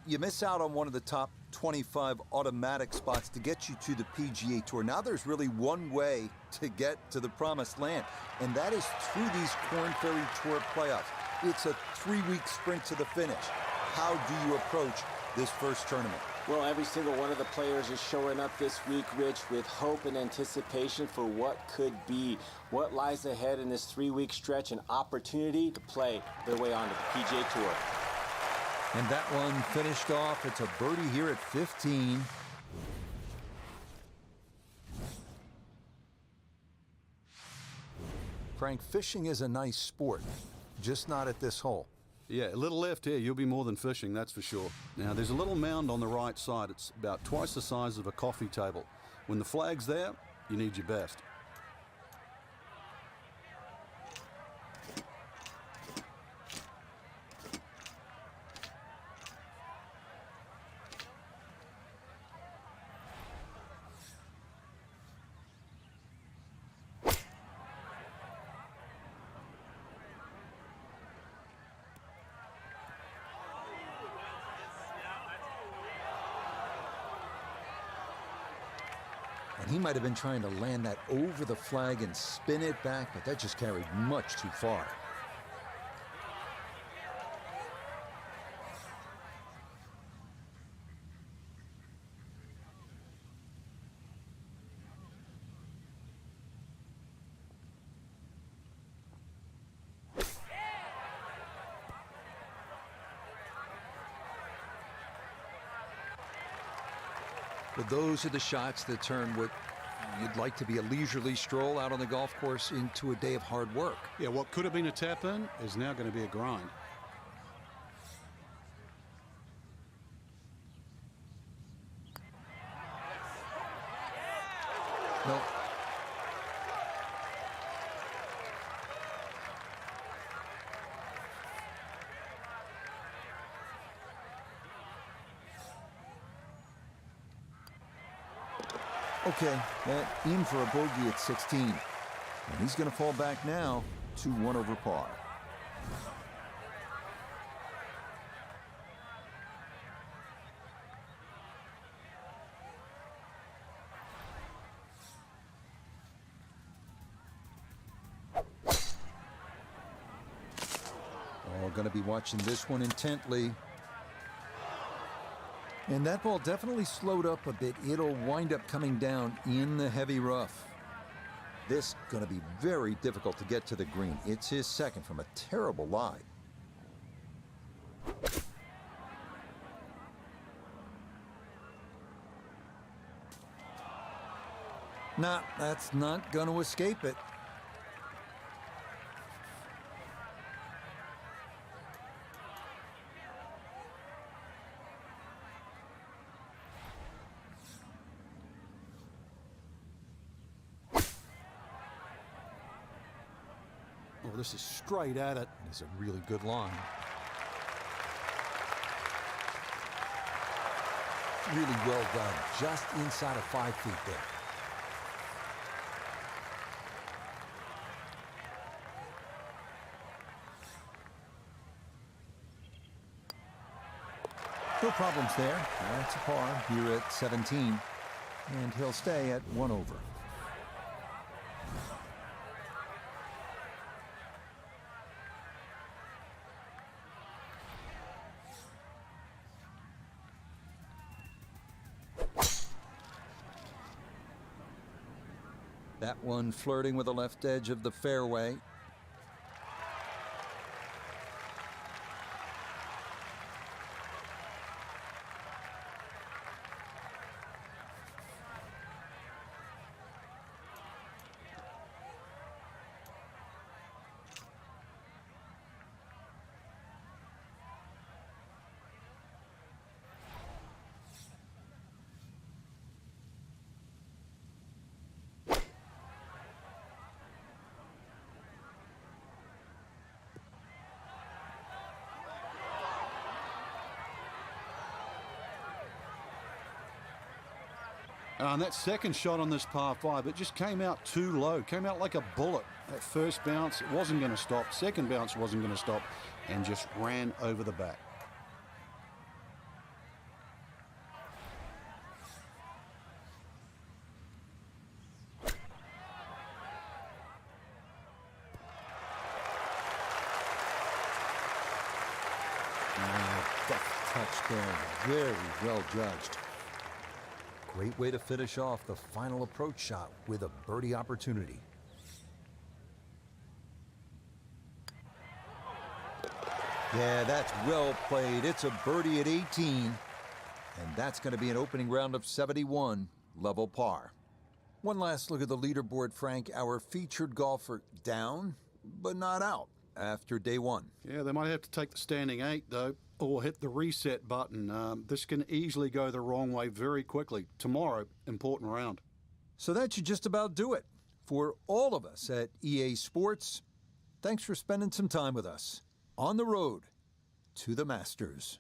You miss out on one of the top 25 automatic spots to get you to the PGA Tour. Now there's really one way to get to the promised land, and that is through these Korn Ferry Tour playoffs. It's a 3-week sprint to the finish. How do you approach this first tournament? Well, every single one of the players is showing up this week, Rich, with hope and anticipation for what could be, what lies ahead in this 3-week stretch, an opportunity to play their way onto the PGA Tour. And that one finished off. It's a birdie here at 15. Frank, fishing is a nice sport, just not at this hole. Yeah, a little left here, you'll be more than fishing, that's for sure. Now, there's a little mound on the right side. It's about twice the size of a coffee table. When the flag's there, you need your best. And he might have been trying to land that over the flag and spin it back, but that just carried much too far. But those are the shots that turn what you'd like to be a leisurely stroll out on the golf course into a day of hard work. Yeah, what could have been a tap-in is now going to be a grind. No. Okay, in for a bogey at 16. And he's going to fall back now to 1 over par. Oh, going to be watching this one intently. And that ball definitely slowed up a bit. It'll wind up coming down in the heavy rough. This going to be very difficult to get to the green. It's his second from a terrible lie. Nah, that's not going to escape it. Oh, this is straight at it. It's a really good line. Really well done, just inside of 5 feet there. No problems there. That's a par here at 17. And he'll stay at 1 over. That one flirting with the left edge of the fairway. And that second shot on this par 5, it just came out too low, came out like a bullet. That first bounce, it wasn't going to stop. Second bounce wasn't going to stop, and just ran over the back. Deft touch there, very well judged. Great way to finish off the final approach shot with a birdie opportunity. Yeah, that's well played. It's a birdie at 18. And that's going to be an opening round of 71, level par. One last look at the leaderboard, Frank. Our featured golfer down, but not out after day one. Yeah, they might have to take the standing 8, though, or hit the reset button. This can easily go the wrong way very quickly. Tomorrow, important round. So that should just about do it. For all of us at EA Sports, thanks for spending some time with us on the road to the Masters.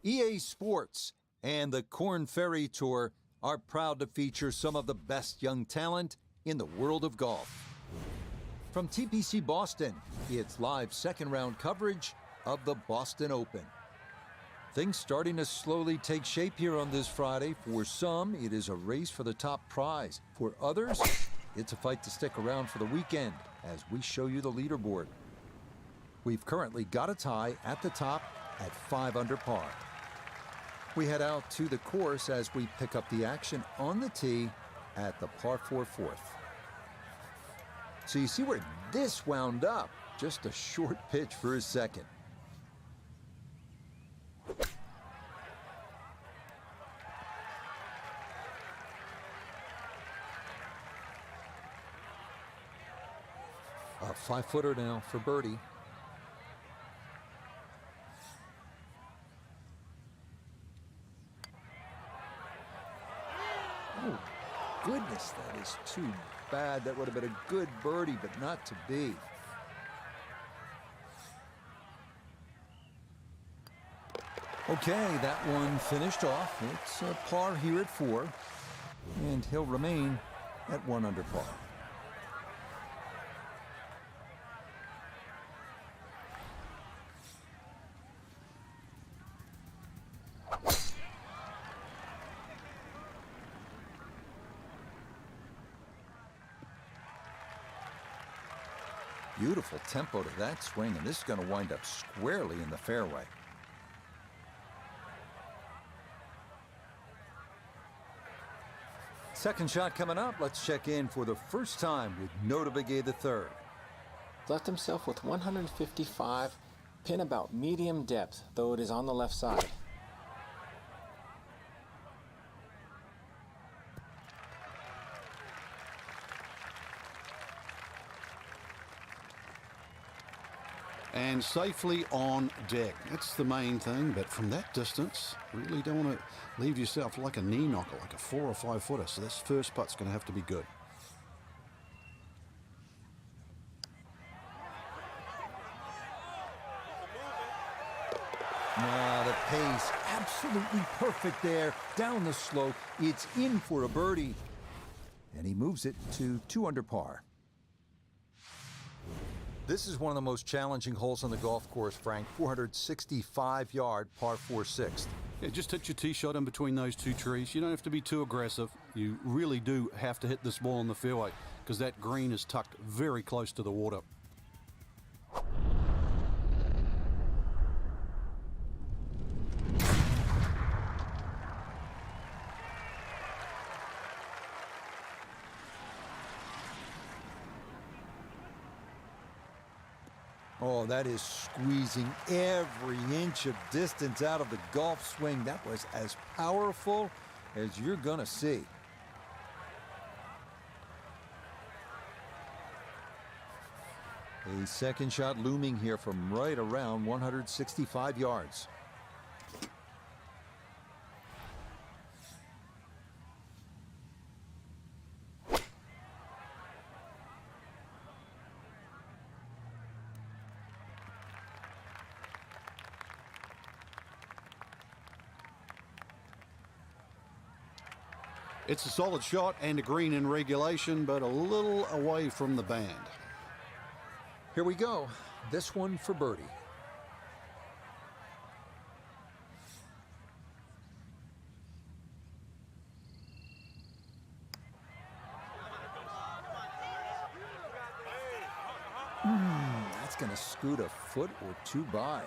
EA Sports and the Korn Ferry Tour are proud to feature some of the best young talent in the world of golf. From TPC Boston, it's live second-round coverage of the Boston Open. Things starting to slowly take shape here on this Friday. For some, it is a race for the top prize. For others, it's a fight to stick around for the weekend as we show you the leaderboard. We've currently got a tie at the top at 5 under par. We head out to the course as we pick up the action on the tee at the par 4 fourth. So you see where this wound up. Just a short pitch for a second. A 5-footer now for birdie. Oh, goodness, that is too bad. That would have been a good birdie, but not to be. Okay, that one finished off. It's a par here at 4, and he'll remain at 1 under par. Beautiful tempo to that swing, and this is going to wind up squarely in the fairway. Second shot coming up. Let's check in for the first time with Notavigay III. Left himself with 155, pin about medium depth, though it is on the left side. And safely on deck. That's the main thing, but from that distance, really don't want to leave yourself like a knee knocker, like a 4 or 5 footer. So this first putt's going to have to be good. Now the pace, absolutely perfect there. Down the slope, it's in for a birdie. And he moves it to 2 under par. This is one of the most challenging holes on the golf course, Frank. 465-yard par 4/6. Yeah, just hit your tee shot in between those 2 trees. You don't have to be too aggressive. You really do have to hit this ball in the fairway because that green is tucked very close to the water. Oh, that is squeezing every inch of distance out of the golf swing. That was as powerful as you're going to see. A second shot looming here from right around 165 yards. It's a solid shot and a green in regulation, but a little away from the band. Here we go. This one for birdie. That's going to scoot a foot or 2 by.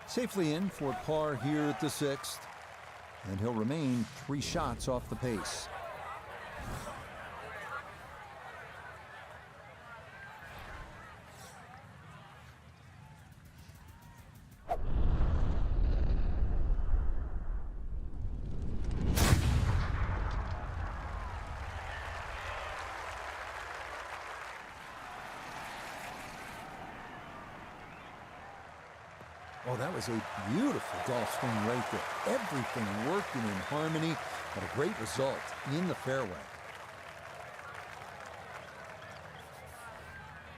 Safely in for par here at the 6th, and he'll remain 3 shots off the pace. Oh, that was a beautiful golf swing right there. Everything working in harmony, and a great result in the fairway.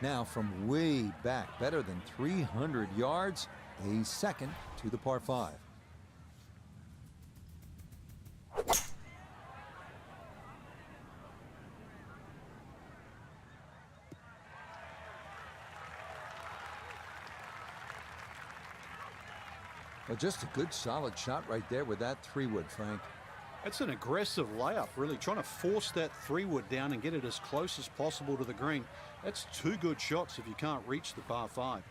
Now from way back, better than 300 yards, a second to the par 5. Well, just a good solid shot right there with that 3-wood, Frank. It's an aggressive layup, really trying to force that 3-wood down and get it as close as possible to the green. That's 2 good shots if you can't reach the par 5.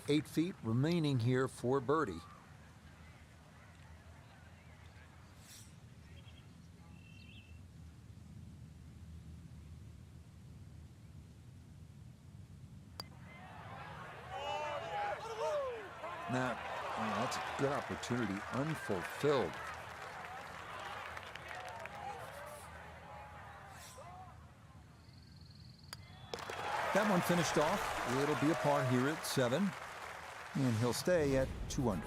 Eight feet remaining here for birdie. Now, that's a good opportunity unfulfilled. That one finished off. It'll be a par here at 7. And he'll stay at 2 under.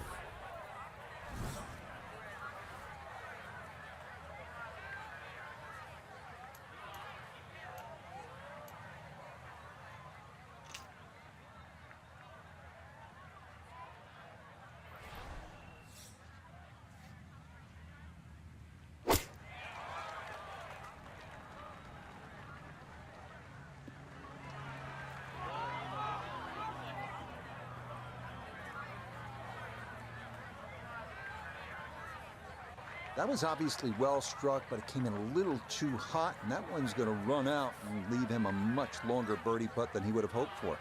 That was obviously well struck, but it came in a little too hot, and that one's going to run out and leave him a much longer birdie putt than he would have hoped for.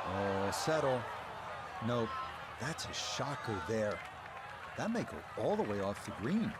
Oh, settle. Nope, that's a shocker there. That may go all the way off the green.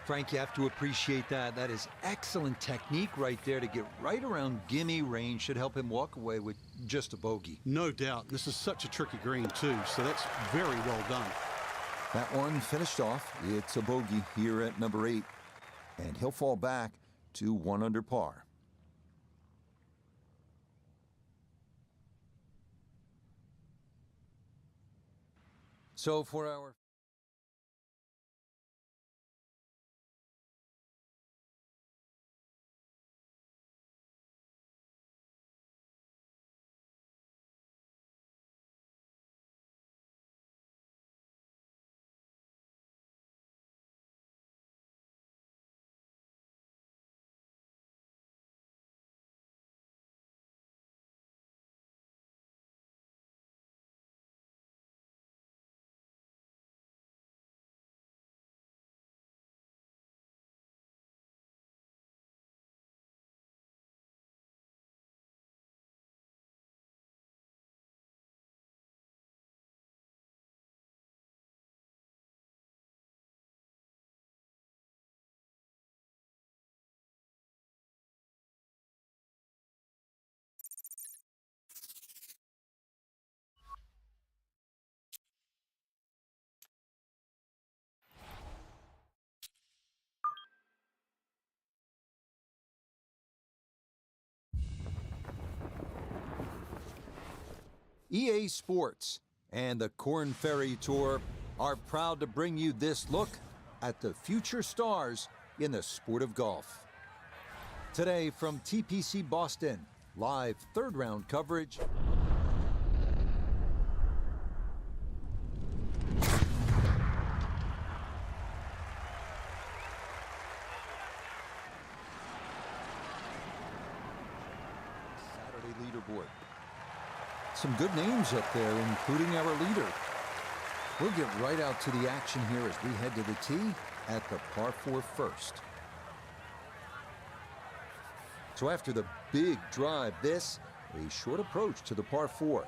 Frank, you have to appreciate that. That is excellent technique right there to get right around gimme range. Should help him walk away with just a bogey. No doubt. This is such a tricky green, too, so that's very well done. That one finished off. It's a bogey here at number 8. And he'll fall back to 1 under par. So for our EA Sports and the Korn Ferry Tour are proud to bring you this look at the future stars in the sport of golf. Today from TPC Boston, live third round coverage. Saturday leaderboard. Some good names up there, including our leader. We'll get right out to the action here as we head to the tee at the par 4 first. So after the big drive, this, a short approach to the par 4.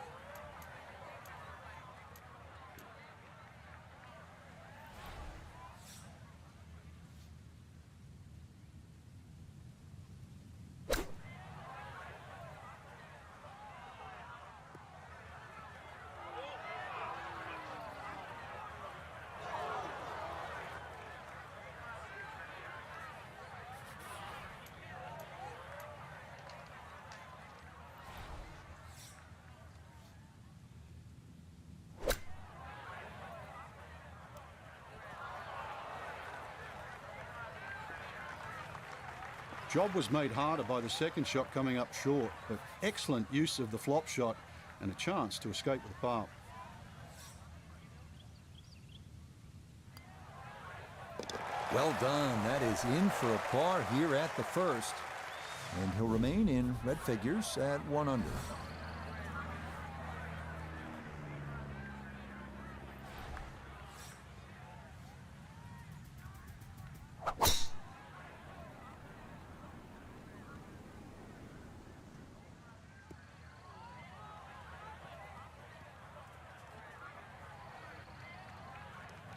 Job was made harder by the second shot coming up short, but excellent use of the flop shot and a chance to escape with par. Well done. That is in for a par here at the first. And he'll remain in red figures at 1 under.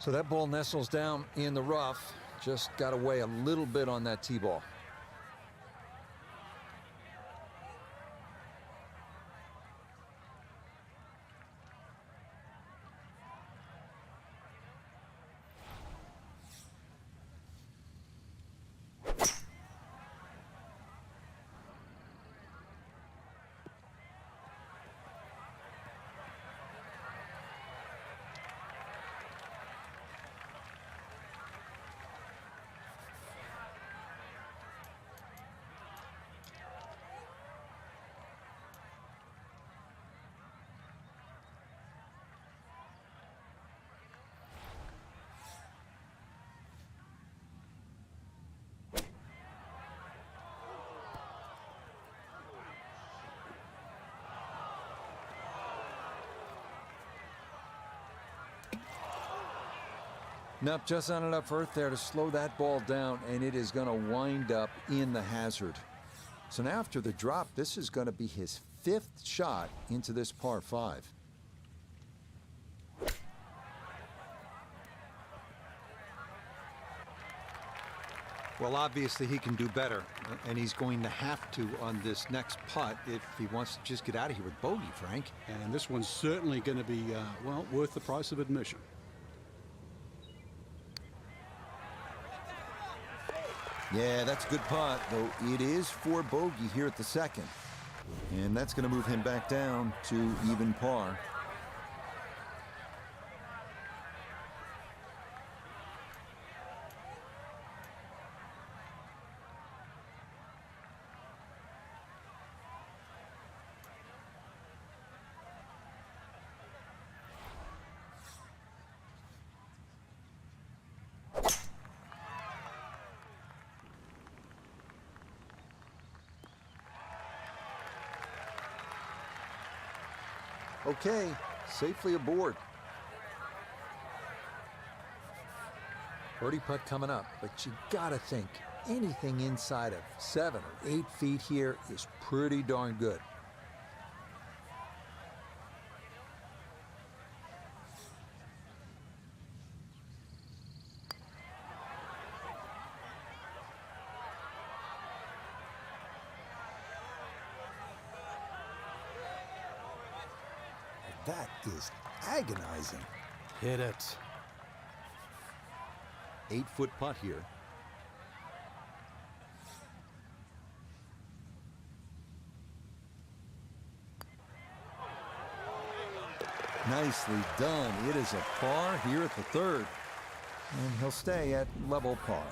So that ball nestles down in the rough. Just got away a little bit on that tee ball. Nope, just on enough earth there to slow that ball down, and it is going to wind up in the hazard. So now after the drop, this is going to be his 5th shot into this par 5. Well, obviously he can do better, and he's going to have to on this next putt if he wants to just get out of here with bogey, Frank. And this one's certainly going to be, well, worth the price of admission. Yeah, that's a good putt, though it is for bogey here at the second. And that's going to move him back down to even par. Okay, safely aboard. Birdie putt coming up, but you gotta think anything inside of 7 or 8 feet here is pretty darn good. That is agonizing. Hit it. 8-foot putt here. Nicely done. It is a par here at the third. And he'll stay at level par.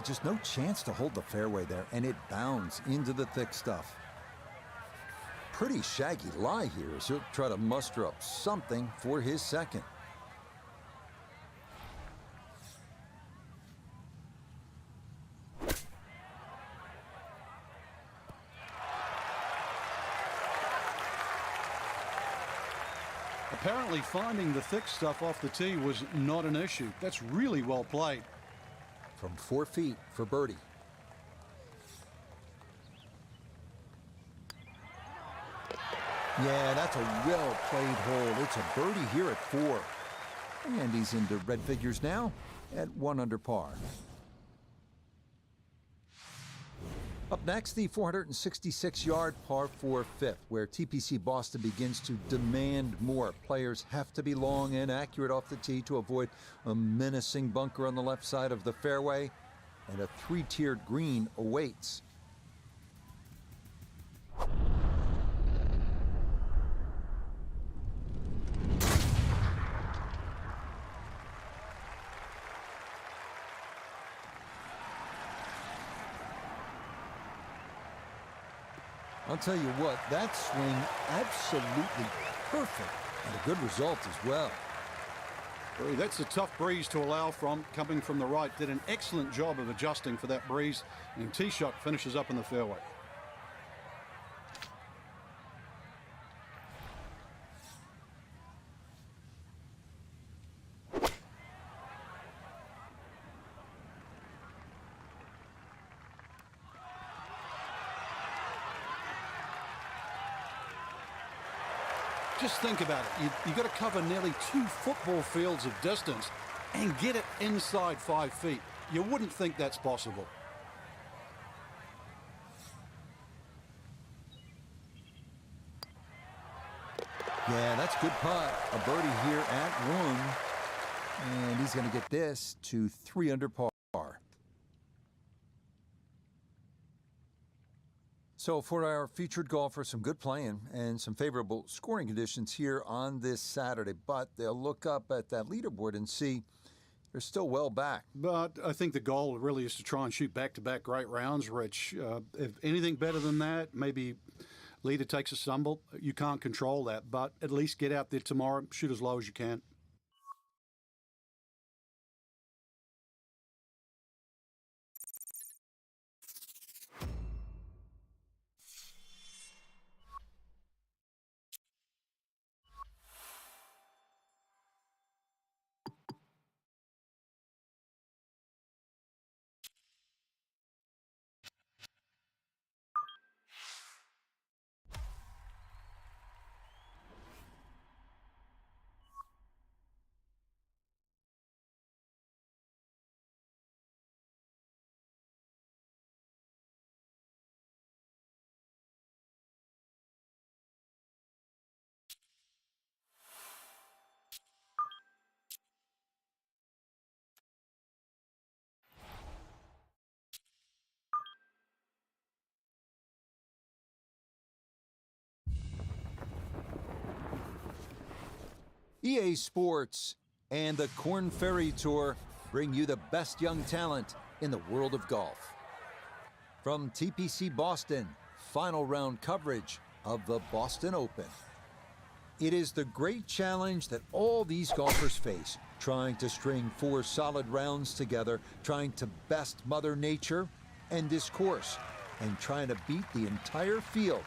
Just no chance to hold the fairway there, and it bounds into the thick stuff. Pretty shaggy lie here as he'll try to muster up something for his second. Apparently finding the thick stuff off the tee was not an issue. That's really well played. From 4 feet for birdie. Yeah, that's a well-played hole. It's a birdie here at 4. And he's into red figures now at 1 under par. Up next, the 466-yard par 4 fifth, where TPC Boston begins to demand more. Players have to be long and accurate off the tee to avoid a menacing bunker on the left side of the fairway, and a 3-tiered green awaits. I'll tell you what, that swing absolutely perfect, and a good result as well. That's a tough breeze to allow from, coming from the right. Did an excellent job of adjusting for that breeze, and tee shot finishes up in the fairway. Just think about it. You've got to cover nearly 2 football fields of distance and get it inside 5 feet. You wouldn't think that's possible. Yeah, that's a good putt. A birdie here at 1. And he's going to get this to 3 under par. So for our featured golfer, some good playing and some favorable scoring conditions here on this Saturday. But they'll look up at that leaderboard and see they're still well back. But I think the goal really is to try and shoot back-to-back great rounds, Rich. If anything better than that, maybe leader takes a stumble. You can't control that, but at least get out there tomorrow, shoot as low as you can. EA Sports and the Korn Ferry Tour bring you the best young talent in the world of golf. From TPC Boston, final round coverage of the Boston Open. It is the great challenge that all these golfers face, trying to string 4 solid rounds together, trying to best Mother Nature and this course, and trying to beat the entire field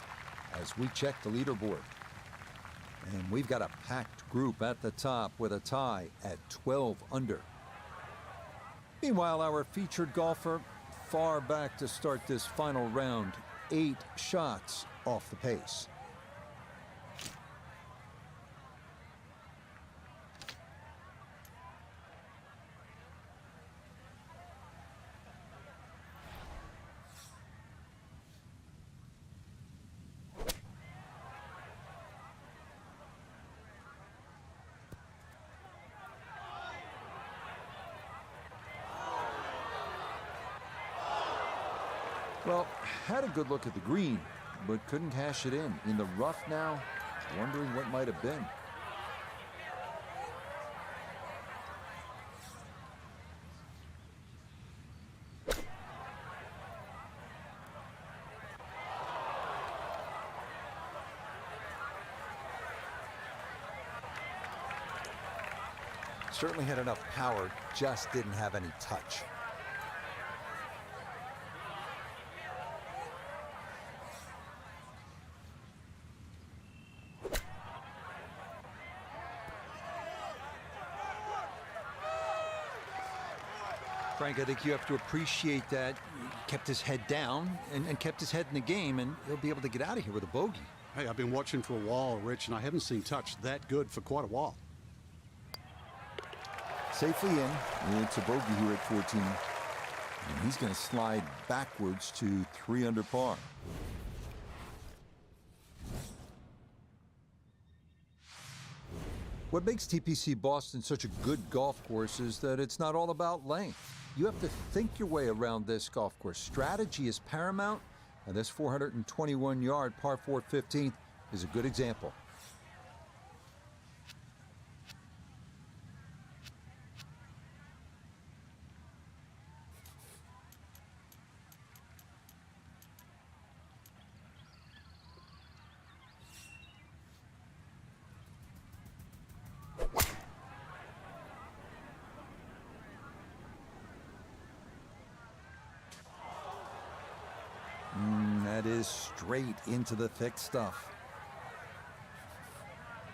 as we check the leaderboard. And we've got a packed group at the top with a tie at 12 under. Meanwhile, our featured golfer far back to start this final round, 8 shots off the pace. Well, had a good look at the green, but couldn't cash it in. In the rough now, wondering what might have been. certainly had enough power, just didn't have any touch. Frank, I think you have to appreciate that he kept his head down and kept his head in the game, and he'll be able to get out of here with a bogey. Hey, I've been watching for a while, Rich, and I haven't seen touch that good for quite a while. Safely in. It's a bogey here at 14. And he's going to slide backwards to 3 under par. What makes TPC Boston such a good golf course is that it's not all about length. You have to think your way around this golf course. Strategy is paramount, and this 421-yard par 4 15th is a good example. That is straight into the thick stuff.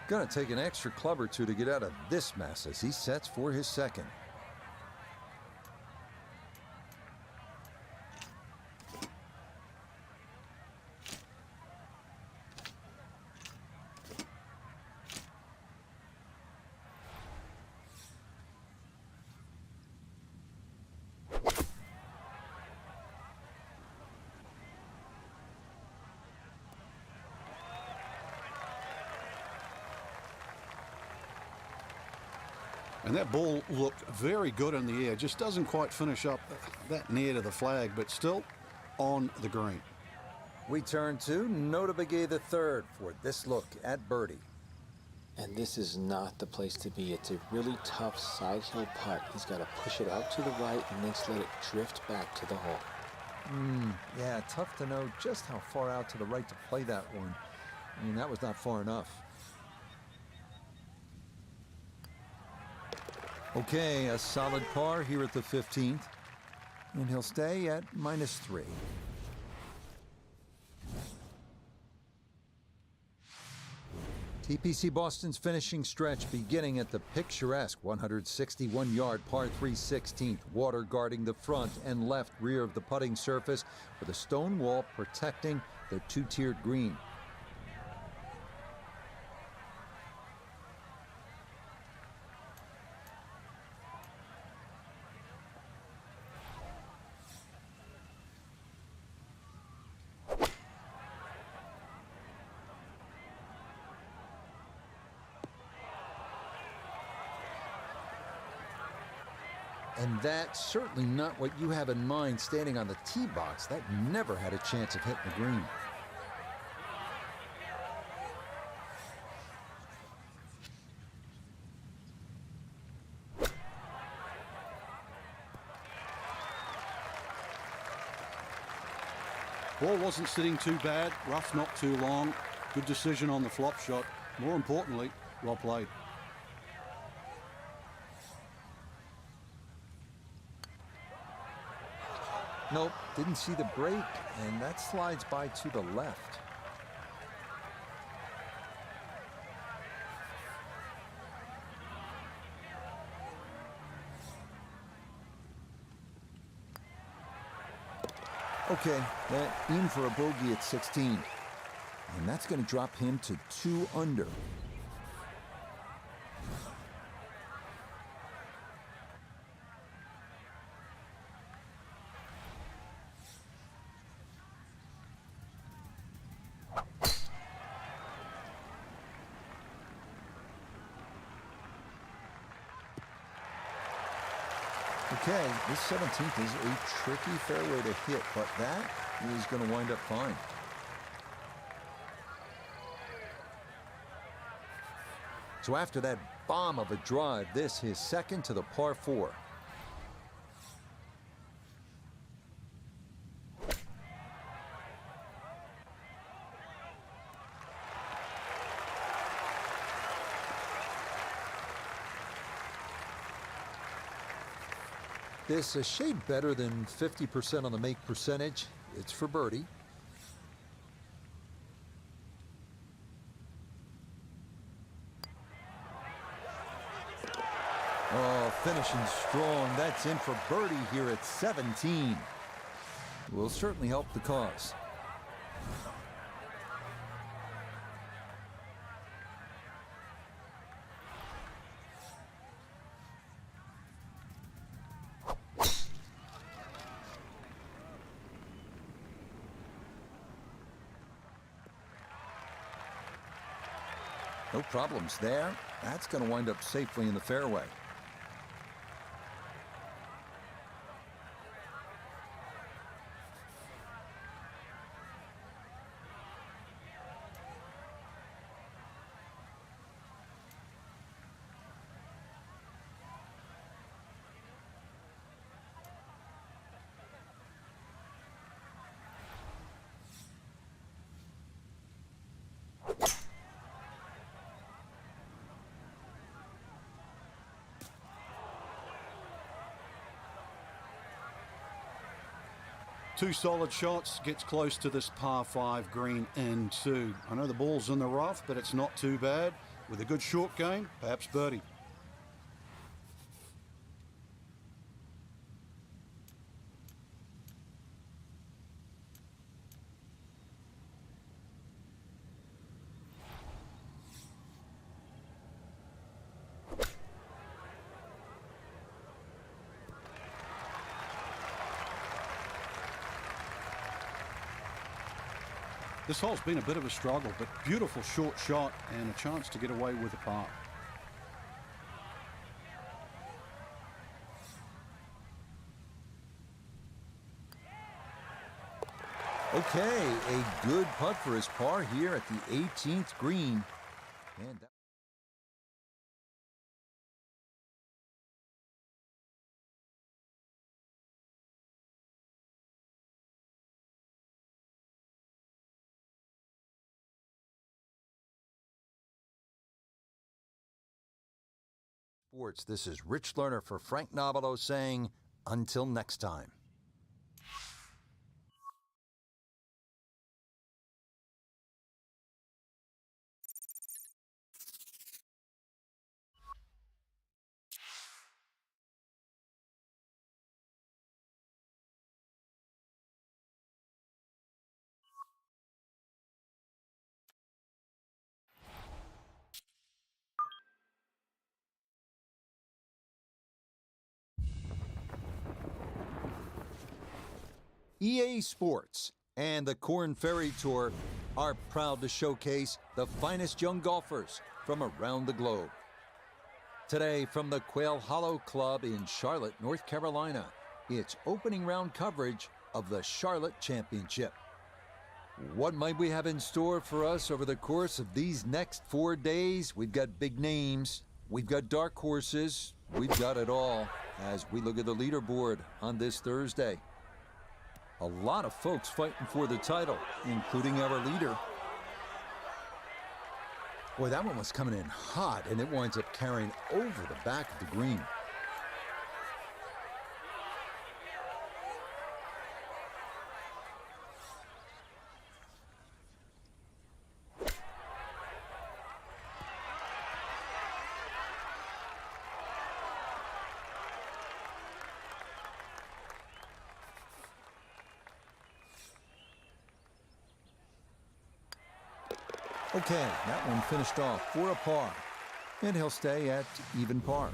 Gonna take an extra club or two to get out of this mess as he sets for his second. And that ball looked very good in the air. Just doesn't quite finish up that near to the flag, but still on the green. We turn to Nota Begay III for this look at birdie. And this is not the place to be. It's a really tough side hill putt. He's got to push it out to the right and then just let it drift back to the hole. Yeah, tough to know just how far out to the right to play that one. I mean, that was not far enough. Okay, a solid par here at the 15th. And he'll stay at -3. TPC Boston's finishing stretch beginning at the picturesque 161-yard par 3 16th, water guarding the front and left rear of the putting surface with a stone wall protecting the two-tiered green. And that's certainly not what you have in mind standing on the tee box. That never had a chance of hitting the green. Ball wasn't sitting too bad, rough not too long. Good decision on the flop shot. More importantly, well played. Nope, didn't see the break, and that slides by to the left. Okay, that in for a bogey at 16. And that's going to drop him to 2 under. Okay, this 17th is a tricky fairway to hit, but that is going to wind up fine. So after that bomb of a drive, this his second to the par 4. this a shade better than 50% on the make percentage. It's for birdie. Oh, finishing strong. That's in for birdie here at 17. Will certainly help the cause. No problems there. That's going to wind up safely in the fairway. Two solid shots, gets close to this par 5 green and 2. I know the ball's in the rough, but it's not too bad. With a good short game, perhaps birdie. This hole's been a bit of a struggle, but beautiful short shot and a chance to get away with a par. Okay, a good putt for his par here at the 18th green. And Sports. This is Rich Lerner for Frank Nobilo saying, until next time. EA Sports and the Korn Ferry Tour are proud to showcase the finest young golfers from around the globe. Today, from the Quail Hollow Club in Charlotte, North Carolina, it's opening round coverage of the Charlotte Championship. What might we have in store for us over the course of these next 4 days? We've got big names, we've got dark horses, we've got it all as we look at the leaderboard on this Thursday. A lot of folks fighting for the title, including our leader. Boy, that one was coming in hot, and it winds up carrying over the back of the green. Okay, that one finished off for a par, and he'll stay at even par.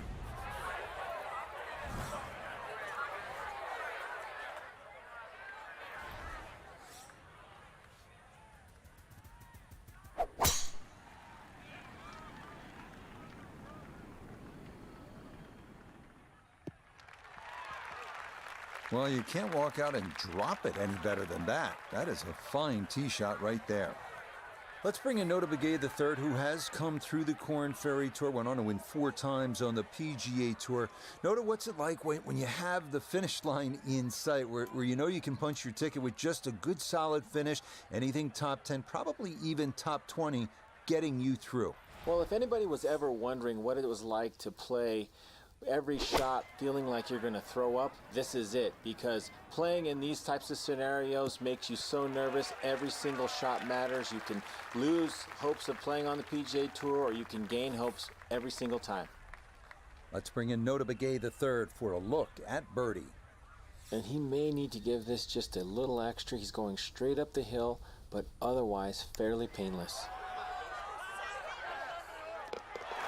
Well, you can't walk out and drop it any better than that. That is a fine tee shot right there. Let's bring in Nota Begay III, who has come through the Korn Ferry Tour, went on to win 4 times on the PGA Tour. Nota, what's it like when you have the finish line in sight, where you know you can punch your ticket with just a good solid finish, anything top 10, probably even top 20, getting you through? Well, if anybody was ever wondering what it was like to play every shot feeling like you're going to throw up, this is it, because playing in these types of scenarios makes you so nervous. Every single shot matters. You can lose hopes of playing on the PGA Tour, or you can gain hopes every single time. Let's bring in Nota Begay III for a look at birdie. And he may need to give this just a little extra. He's going straight up the hill, but otherwise fairly painless.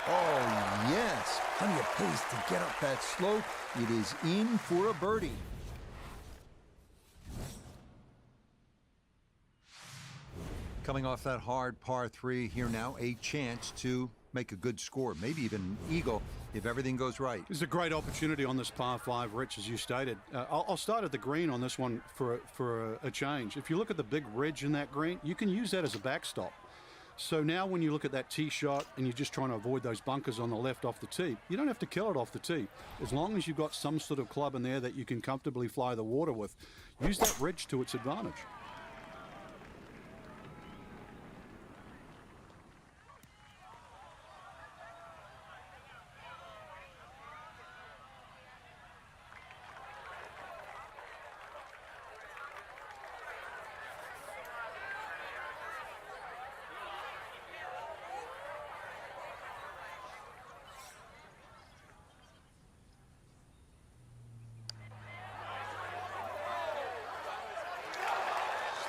Oh, yes. Plenty of pace to get up that slope. It is in for a birdie. Coming off that hard par 3 here now, a chance to make a good score, maybe even an eagle if everything goes right. It's a great opportunity on this par 5, Rich, as you stated. I'll start at the green on this one for a change. If you look at the big ridge in that green, you can use that as a backstop. So now when you look at that tee shot and you're just trying to avoid those bunkers on the left off the tee, you don't have to kill it off the tee. As long as you've got some sort of club in there that you can comfortably fly the water with, use that ridge to its advantage.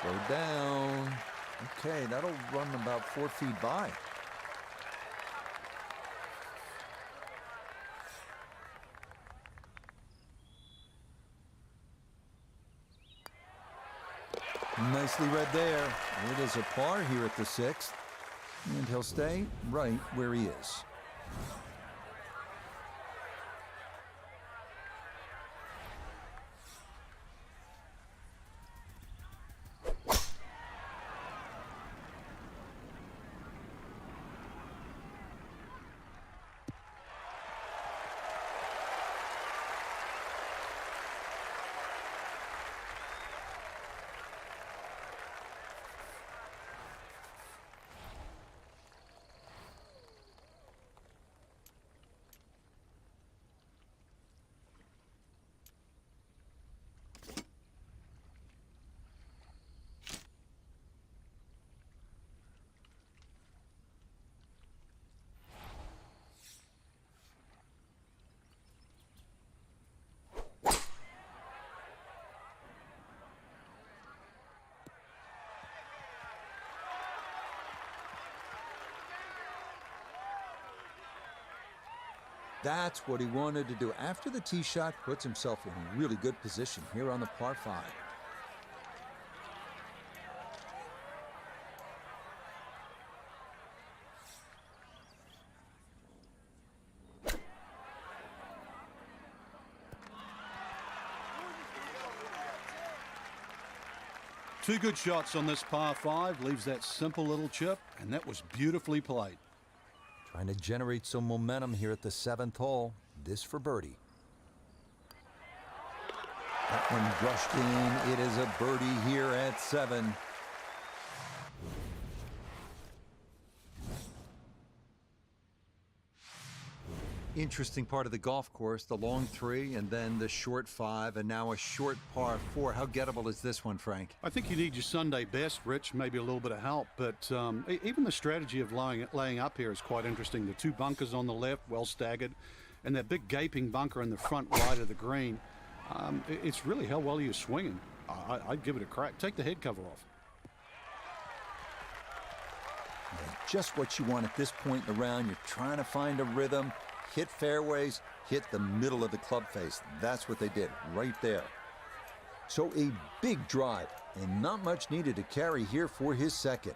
Slow down. Okay, that'll run about 4 feet by. Nicely read there. It is a par here at the 6th, and he'll stay right where he is. That's what he wanted to do. After the tee shot, puts himself in a really good position here on the par 5. Two good shots on this par 5, leaves that simple little chip, and that was beautifully played. Trying to generate some momentum here at the 7th hole. This for birdie. That one brushed in. It is a birdie here at 7. Interesting part of the golf course, the long 3 and then the short 5 and now a short par 4. How gettable is this one, Frank? I think you need your Sunday best, Rich, maybe a little bit of help, but even the strategy of laying up here is quite interesting. The 2 bunkers on the left, well staggered, and that big gaping bunker in the front right of the green. It's really how well you're swinging. I'd give it a crack. Take the head cover off. Yeah, just what you want at this point in the round. You're trying to find a rhythm. Hit fairways, hit the middle of the club face. That's what they did right there. So a big drive and not much needed to carry here for his second.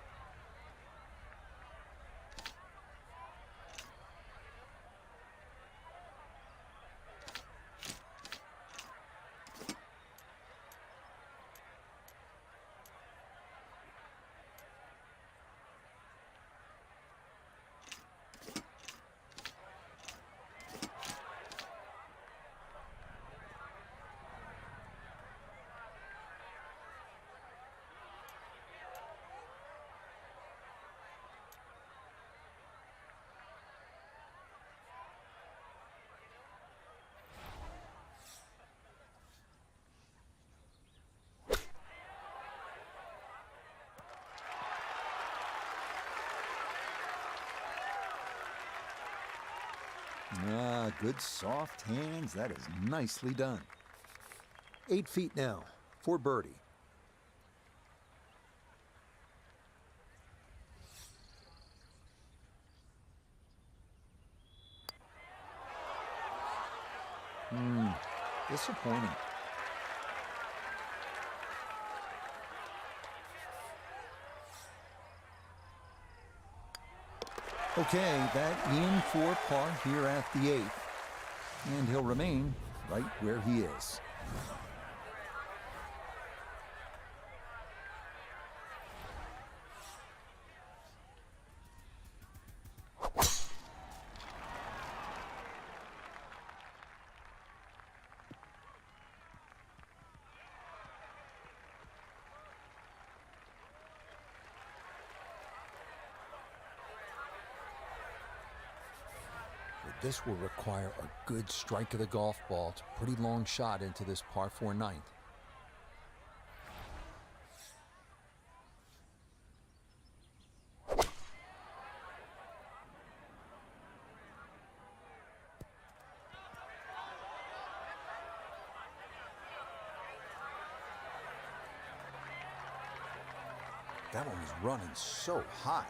Ah, good soft hands. That is nicely done. 8 feet now for birdie. Disappointing. Okay, that in for par here at the 8th. And he'll remain right where he is. This will require a good strike of the golf ball. It's a pretty long shot into this par 4 ninth. That one was running so hot.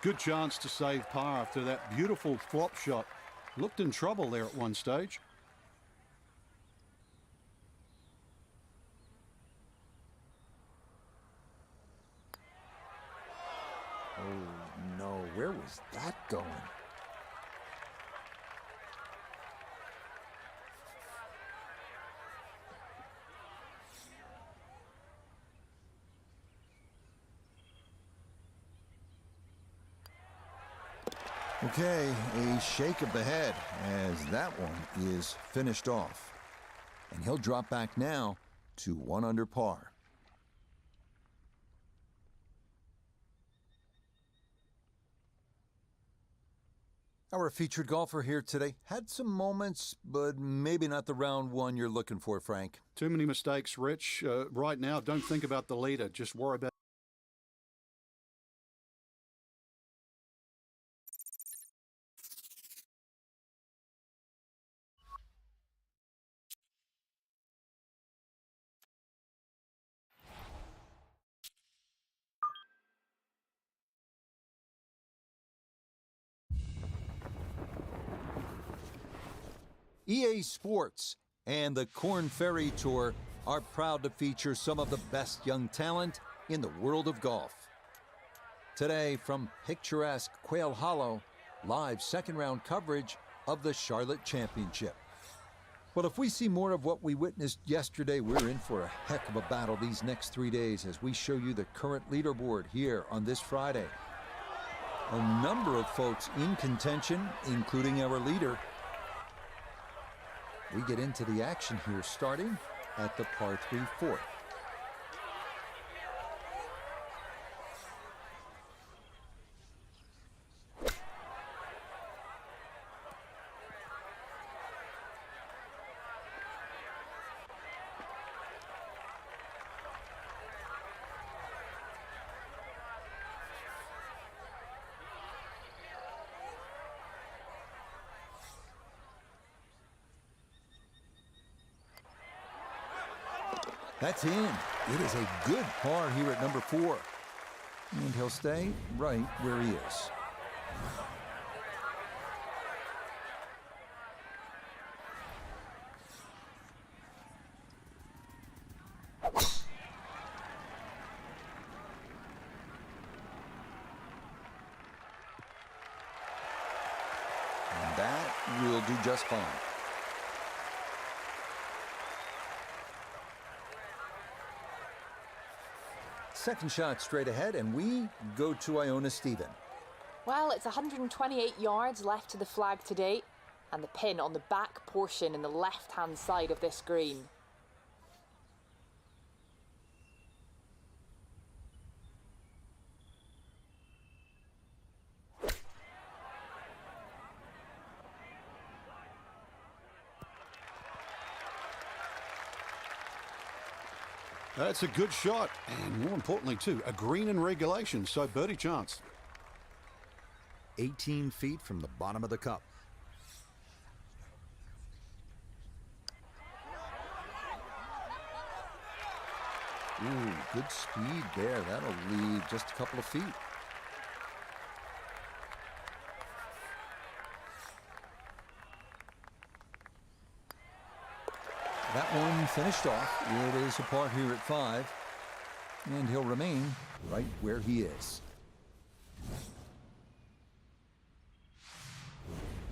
Good chance to save par after that beautiful flop shot. Looked in trouble there at one stage. Oh no, where was that going? Okay, a shake of the head as that one is finished off. And he'll drop back now to 1 under par. Our featured golfer here today had some moments, but maybe not the round one you're looking for, Frank. Too many mistakes, Rich. Right now, don't think about the leader. Just worry about EA Sports and the Korn Ferry Tour are proud to feature some of the best young talent in the world of golf. Today, from picturesque Quail Hollow, live second-round coverage of the Charlotte Championship. Well, if we see more of what we witnessed yesterday, we're in for a heck of a battle these next 3 days as we show you the current leaderboard here on this Friday. A number of folks in contention, including our leader. We get into the action here starting at the par 3 fourth. That's in. It is a good par here at number 4. And he'll stay right where he is. And that will do just fine. Second shot straight ahead, and we go to Iona Stephen. Well, it's 128 yards left to the flag today, and the pin on the back portion in the left-hand side of this green. That's a good shot, and more importantly, too, a green in regulation, so birdie chance. 18 feet from the bottom of the cup. Ooh, good speed there. That'll leave just a couple of feet. That one finished off. It is a par here at 5, and he'll remain right where he is.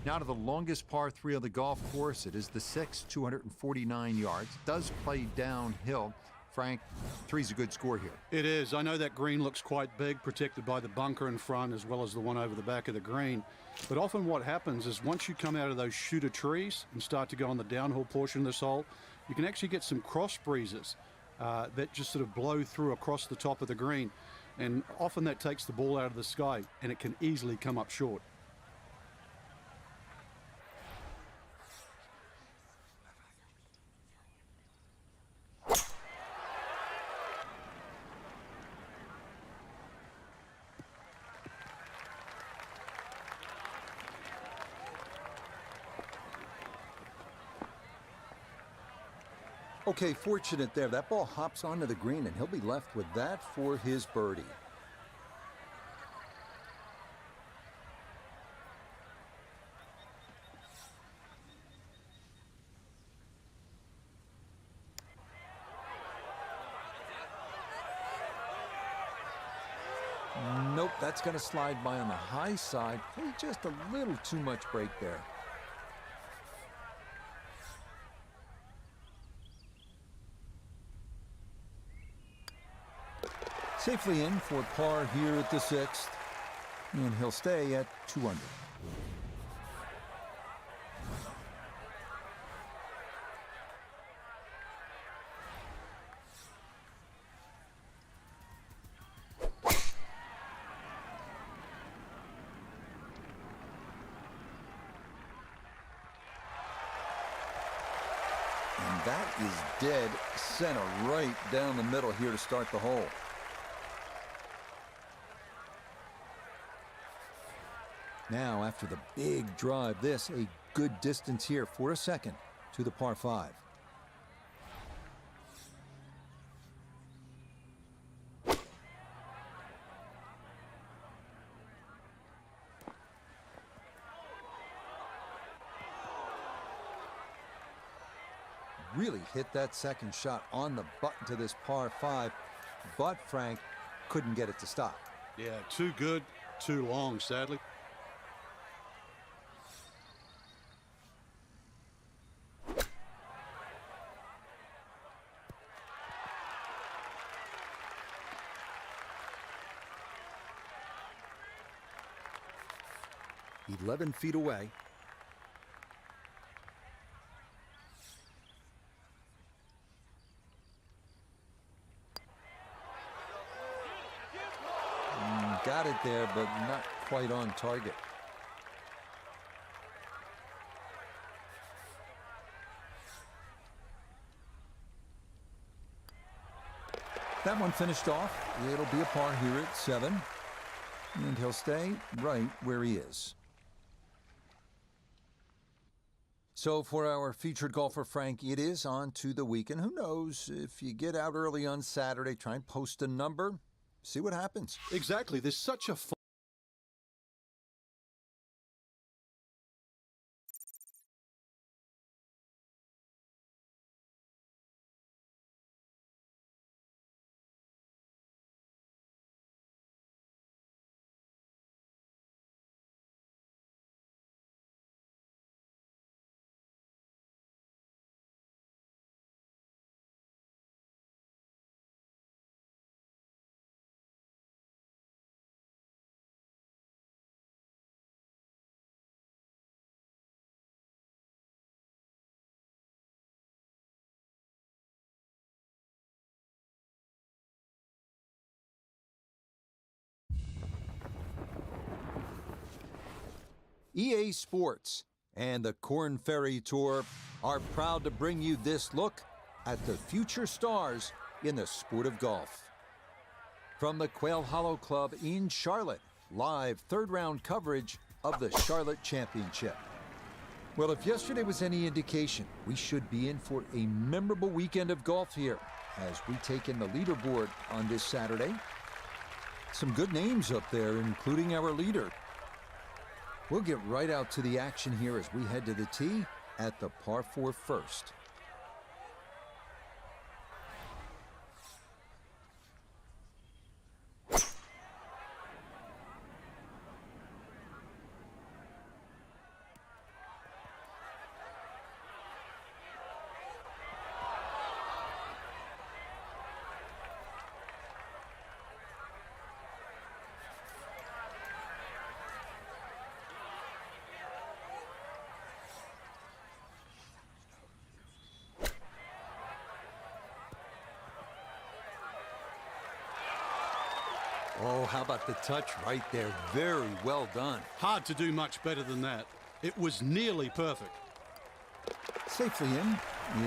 Now to the longest par 3 of the golf course. It is the 6th, 249 yards. Does play downhill. Frank, 3's a good score here. It is. I know that green looks quite big, protected by the bunker in front as well as the one over the back of the green. But often what happens is once you come out of those shooter trees and start to go on the downhill portion of this hole, you can actually get some cross breezes that just sort of blow through across the top of the green. And often that takes the ball out of the sky, and it can easily come up short. Okay, fortunate there. That ball hops onto the green, and he'll be left with that for his birdie. Nope, that's going to slide by on the high side. Hey, just a little too much break there. Safely in for par here at the 6th, and he'll stay at 2 under. And that is dead center, right down the middle here to start the hole. Now, after the big drive, this a good distance here for a second to the par 5. Really hit that second shot on the button to this par 5, but Frank couldn't get it to stop. Yeah, too good, too long, sadly. "11 feet away." Got it there, but not quite on target. That one finished off. It'll be a par here at 7, and he'll stay right where he is. So for our featured golfer, Frank, it is on to the weekend. Who knows, if you get out early on Saturday, try and post a number, see what happens. Exactly. There's such a fun EA Sports and the Korn Ferry Tour are proud to bring you this look at the future stars in the sport of golf. From the Quail Hollow Club in Charlotte, live third-round coverage of the Charlotte Championship. Well, if yesterday was any indication, we should be in for a memorable weekend of golf here as we take in the leaderboard on this Saturday. Some good names up there, including our leader. We'll get right out to the action here as we head to the tee at the par 4 first. Oh, how about the touch right there? Very well done. Hard to do much better than that. It was nearly perfect. Safely in.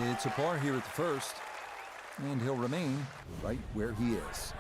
It's a par here at the first, and he'll remain right where he is.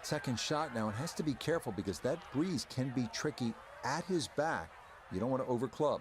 Second shot now, and has to be careful because that breeze can be tricky at his back. You don't want to overclub.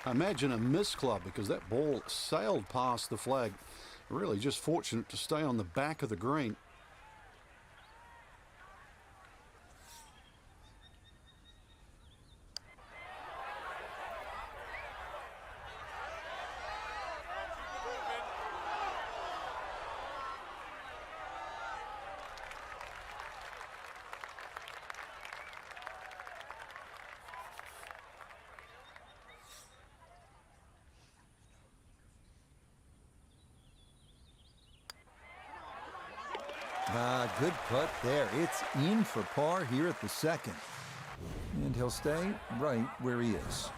Imagine a missed club because that ball sailed past the flag. Really just fortunate to stay on the back of the green. Good putt there. It's in for par here at the second. And he'll stay right where he is.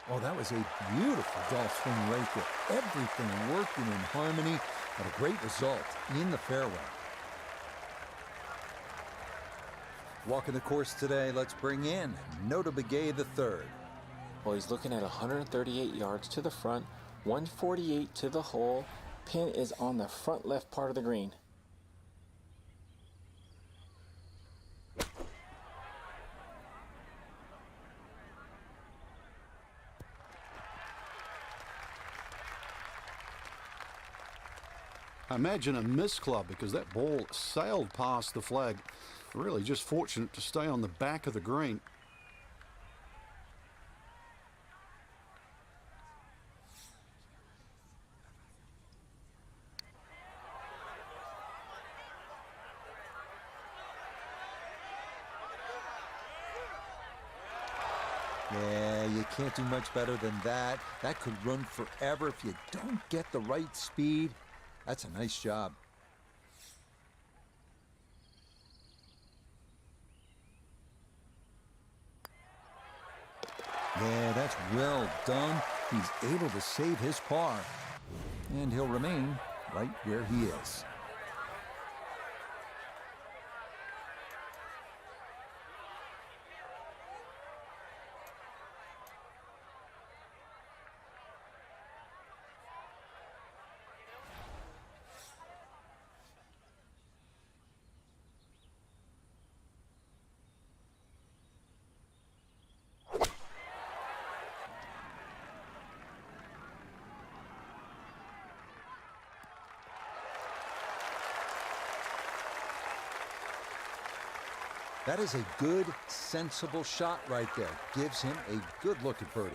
Oh, that was a beautiful golf swing right there. Everything working in harmony, and a great result in the fairway. Walking the course today, let's bring in Nota Begay III. Well, he's looking at 138 yards to the front, 148 to the hole. Pin is on the front left part of the green. Imagine a missed club because that ball sailed past the flag. Really just fortunate to stay on the back of the green. Yeah, you can't do much better than that. That could run forever if you don't get the right speed. That's a nice job. Yeah, that's well done. He's able to save his par. And he'll remain right where he is. That is a good, sensible shot right there. Gives him a good look at birdie.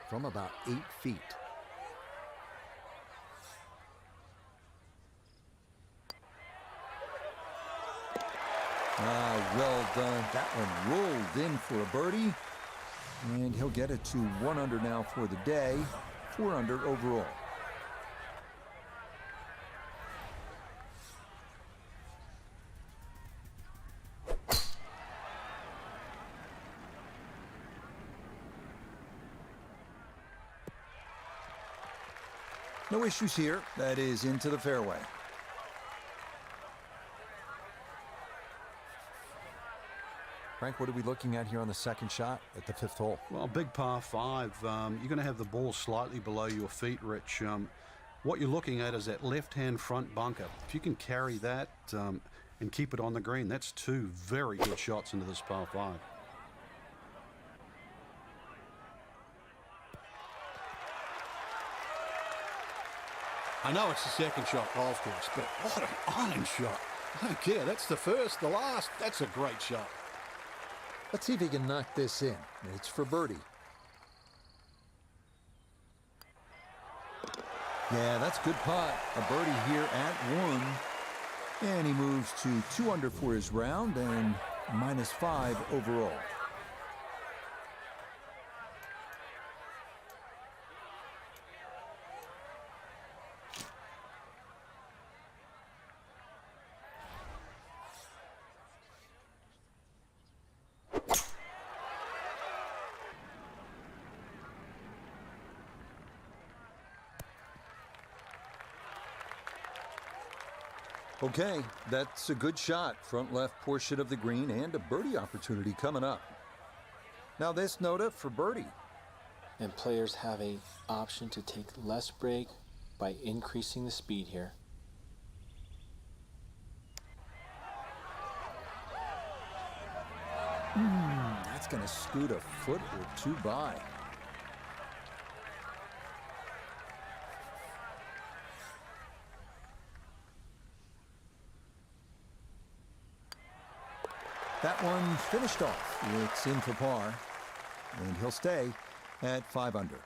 From about 8 feet. Well done. That one rolled in for a birdie. And he'll get it to 1 under now for the day. 4 under overall. No issues here. That is into the fairway. Frank, what are we looking at here on the second shot at the 5th hole? Well, big par 5. You're going to have the ball slightly below your feet, Rich. What you're looking at is that left-hand front bunker. If you can carry that and keep it on the green, that's 2 very good shots into this par 5. I know it's the second shot golf course, but what an iron shot. I don't care. That's the first, the last. That's a great shot. Let's see if he can knock this in. It's for birdie. Yeah, that's good putt. A birdie here at 1. And he moves to 2 under for his round and -5 overall. Okay, that's a good shot. Front left portion of the green and a birdie opportunity coming up. Now this nota for birdie. And players have an option to take less break by increasing the speed here. That's going to scoot a foot or 2 by. That one finished off. It's in for par, and he'll stay at 5 under.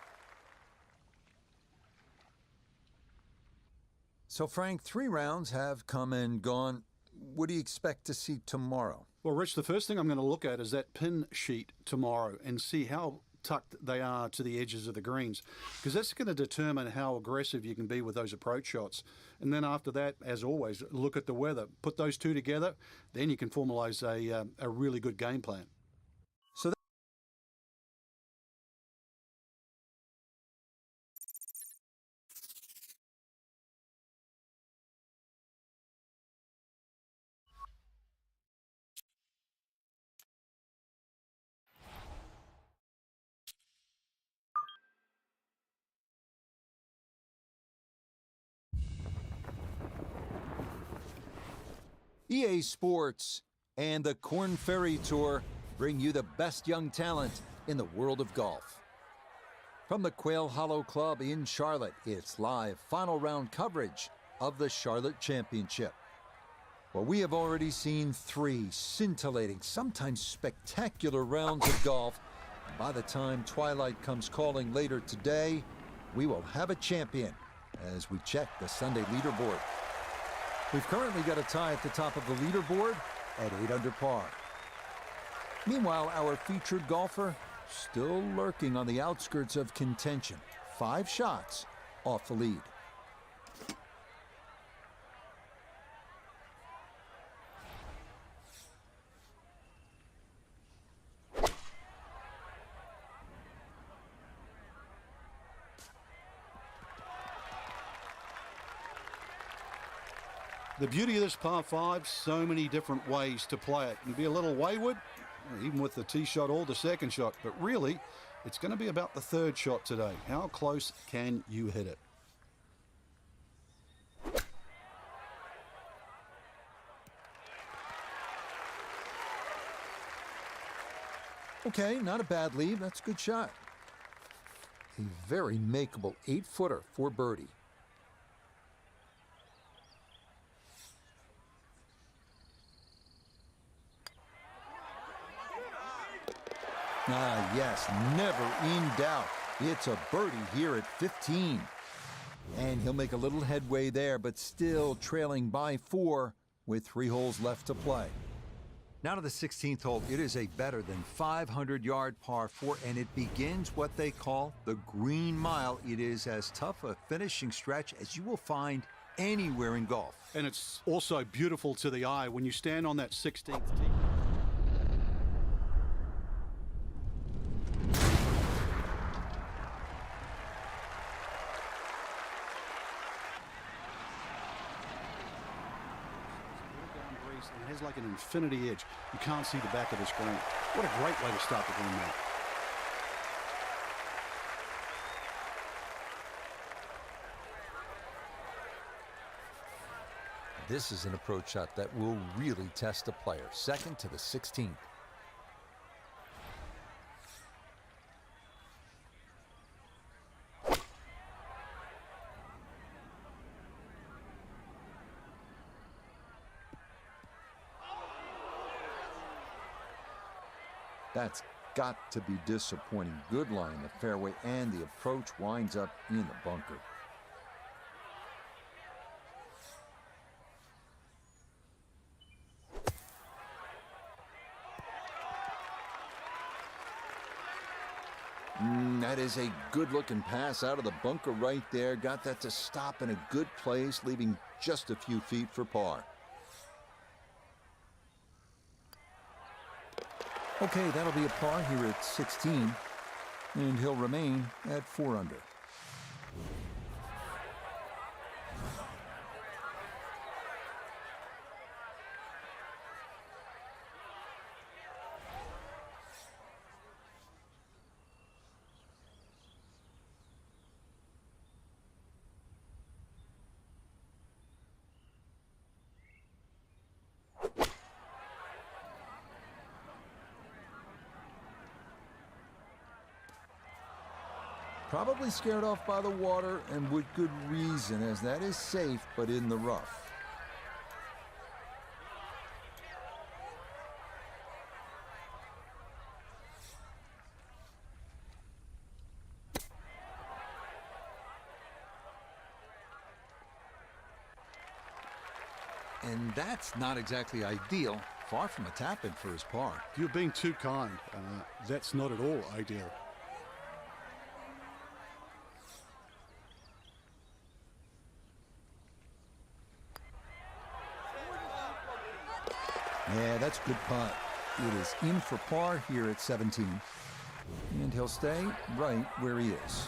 So, Frank, 3 rounds have come and gone. What do you expect to see tomorrow? Well, Rich, the first thing I'm going to look at is that pin sheet tomorrow and see how tucked they are to the edges of the greens, because that's going to determine how aggressive you can be with those approach shots. And then after that, as always, look at the weather. Put those 2 together, then you can formalize a really good game plan. So EA Sports and the Korn Ferry Tour bring you the best young talent in the world of golf. From the Quail Hollow Club in Charlotte, it's live final round coverage of the Charlotte Championship. Well, we have already seen 3 scintillating, sometimes spectacular rounds of golf. By the time twilight comes calling later today, we will have a champion as we check the Sunday leaderboard. We've currently got a tie at the top of the leaderboard at 8 under par. Meanwhile, our featured golfer still lurking on the outskirts of contention. 5 shots off the lead. The beauty of this par 5, so many different ways to play it. You can be a little wayward, even with the tee shot or the second shot, but really, it's going to be about the 3rd shot today. How close can you hit it? Okay, not a bad lead. That's a good shot. A very makeable 8-footer for birdie. Ah, yes, never in doubt. It's a birdie here at 15. And he'll make a little headway there, but still trailing by 4 with 3 holes left to play. Now to the 16th hole. It is a better than 500-yard par 4, and it begins what they call the Green Mile. It is as tough a finishing stretch as you will find anywhere in golf. And it's also beautiful to the eye when you stand on that 16th tee. And it has like an infinity edge. You can't see the back of the screen. What a great way to start the green mile. This is an approach shot that will really test a player. Second to the 16th. That's got to be disappointing. Good lie in the fairway, and the approach winds up in the bunker. That is a good-looking pass out of the bunker right there. Got that to stop in a good place, leaving just a few feet for par. Okay, that'll be a par here at 16, and he'll remain at 4 under. Probably scared off by the water, and with good reason, as that is safe but in the rough. And that's not exactly ideal. Far from a tap-in for his par. You're being too kind. That's not at all ideal. Yeah, that's a good putt. It is in for par here at 17. And he'll stay right where he is.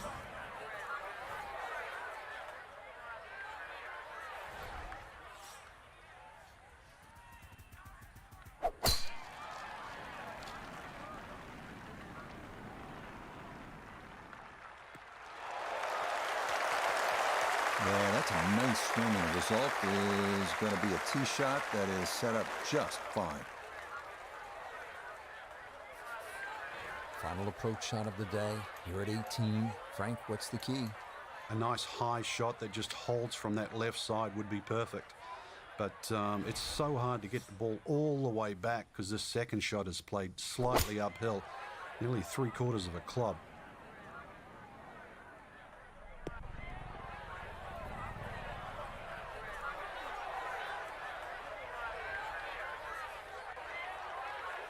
Yeah, that's a nice swing, and the result is going to be a tee shot that is set up just fine. Final approach shot of the day here at 18. Frank, what's the key? A nice high shot that just holds from that left side would be perfect. But it's so hard to get the ball all the way back because this second shot is played slightly uphill, nearly 3/4 of a club.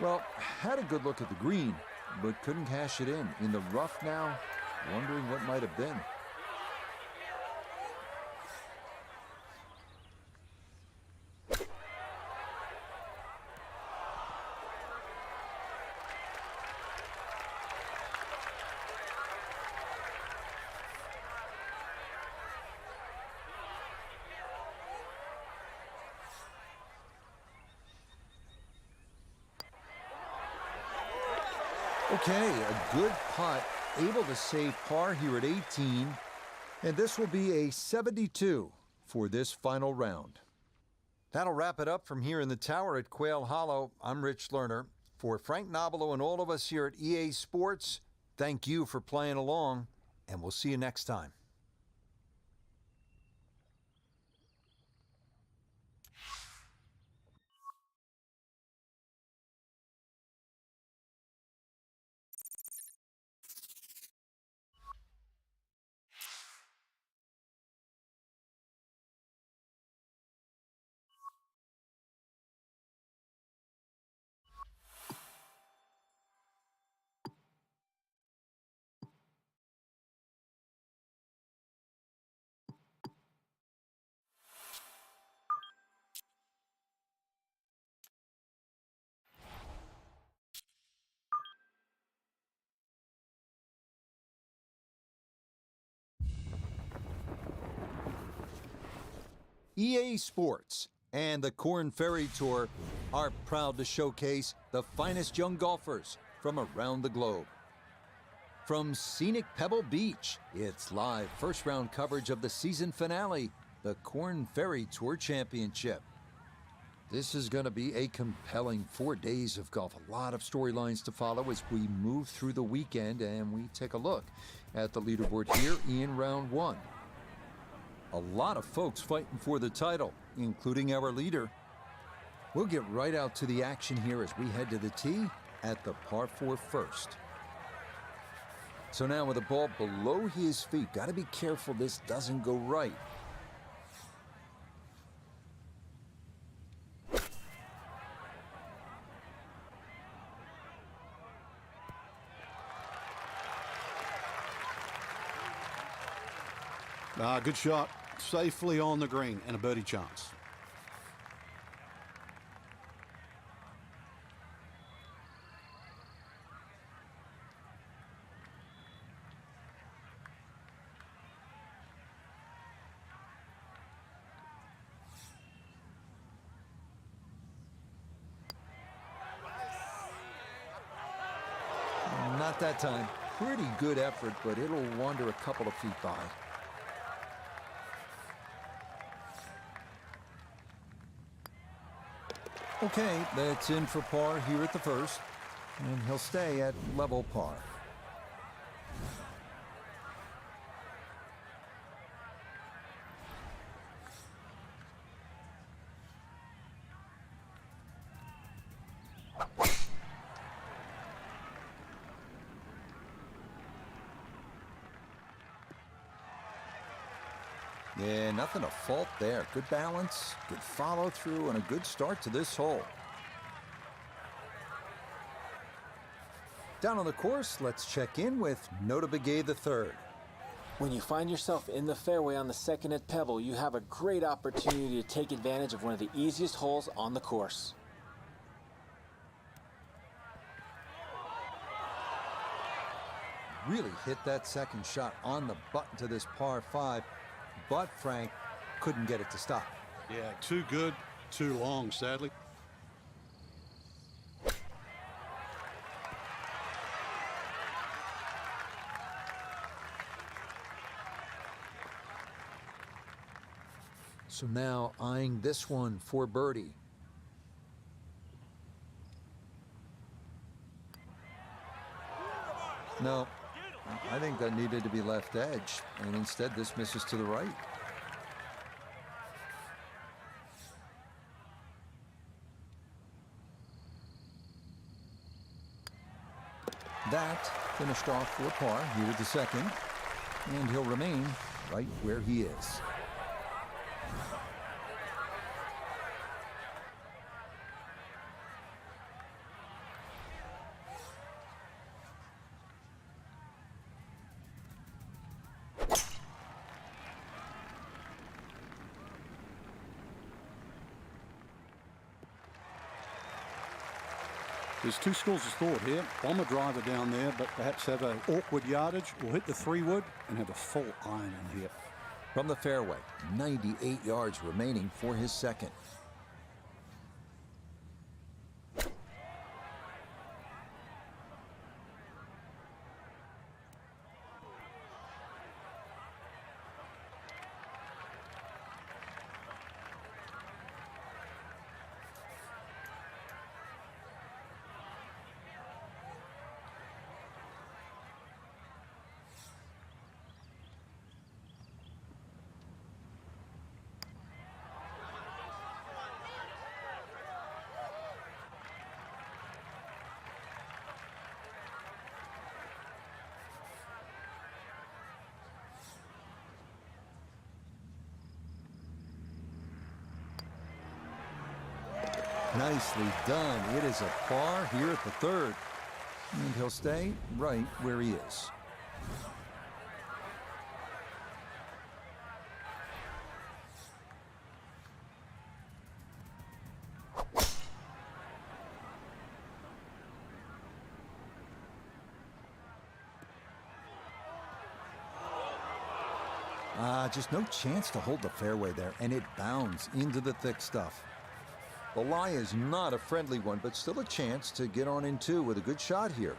Well, had a good look at the green, but couldn't cash it in. In the rough now, wondering what might have been. Okay, a good putt, able to save par here at 18, and this will be a 72 for this final round. That'll wrap it up from here in the tower at Quail Hollow. I'm Rich Lerner. For Frank Nobilo and all of us here at EA Sports, thank you for playing along, and we'll see you next time. EA Sports and the Korn Ferry Tour are proud to showcase the finest young golfers from around the globe. From scenic Pebble Beach, it's live first-round coverage of the season finale, the Korn Ferry Tour Championship. This is going to be a compelling 4 days of golf. A lot of storylines to follow as we move through the weekend and we take a look at the leaderboard here in round one. A lot of folks fighting for the title, including our leader. We'll get right out to the action here as we head to the tee at the par 4 first. So now with the ball below his feet, got to be careful this doesn't go right. Good shot. Safely on the green and a birdie chance. Not that time. Pretty good effort, but it'll wander a couple of feet by. Okay, that's in for par here at the first, and he'll stay at level par. Yeah, nothing to fault there. Good balance, good follow through, and a good start to this hole. Down on the course, let's check in with Nota Begay III. When you find yourself in the fairway on the second at Pebble, you have a great opportunity to take advantage of one of the easiest holes on the course. Really hit that second shot on the button to this par 5, but Frank couldn't get it to stop. Yeah, too good, too long, sadly. So now eyeing this one for birdie. No, I think that needed to be left edge, and instead this misses to the right. That finished off for par here at the second, and he'll remain right where he is. There's two schools of thought here. Bomb a driver down there, but perhaps have an awkward yardage, or hit the 3-wood and have a full iron in here. From the fairway, 98 yards remaining for his second. Nicely done. It is a par here at the third. And he'll stay right where he is. Just no chance to hold the fairway there, and it bounds into the thick stuff. The lie is not a friendly one, but still a chance to get on in two with a good shot here.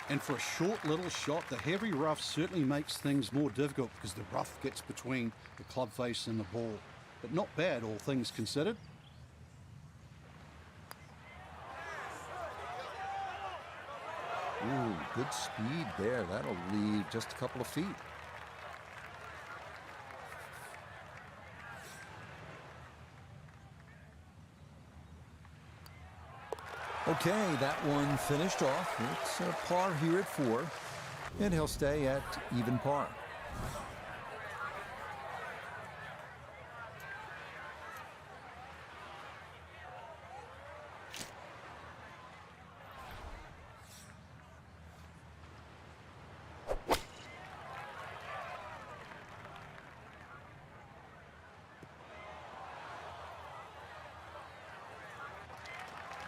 And for a short little shot, the heavy rough certainly makes things more difficult because the rough gets between the club face and the ball. But not bad, all things considered. Ooh, good speed there. That'll leave just a couple of feet. Okay, that one finished off. It's a par here at 4, and he'll stay at even par.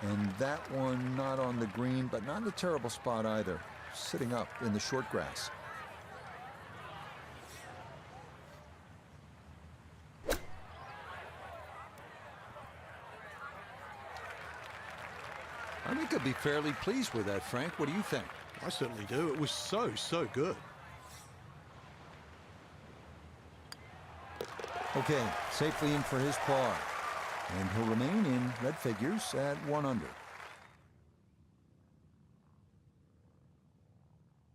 And that one not on the green, but not in a terrible spot either. Sitting up in the short grass. I think I'd be fairly pleased with that, Frank. What do you think? I certainly do. It was so good. Okay, safely in for his par. And he'll remain in red figures at 1 under.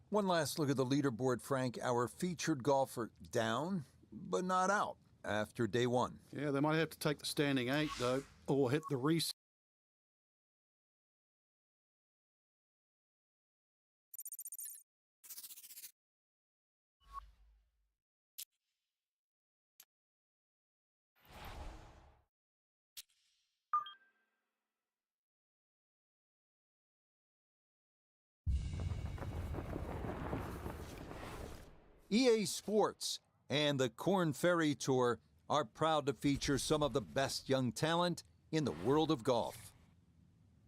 One last look at the leaderboard, Frank. Our featured golfer down, but not out after day 1. Yeah, they might have to take the standing 8, though, or hit the reset. EA Sports and the Korn Ferry Tour are proud to feature some of the best young talent in the world of golf.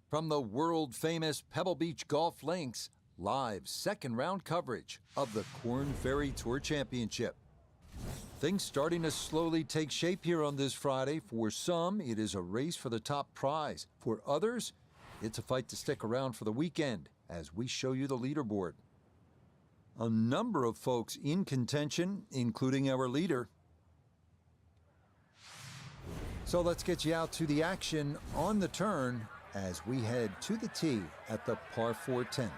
From the world-famous Pebble Beach Golf Links, live second-round coverage of the Korn Ferry Tour Championship. Things starting to slowly take shape here on this Friday. For some, it is a race for the top prize. For others, it's a fight to stick around for the weekend as we show you the leaderboard. A number of folks in contention, including our leader. So let's get you out to the action on the turn as we head to the tee at the par 4 10th.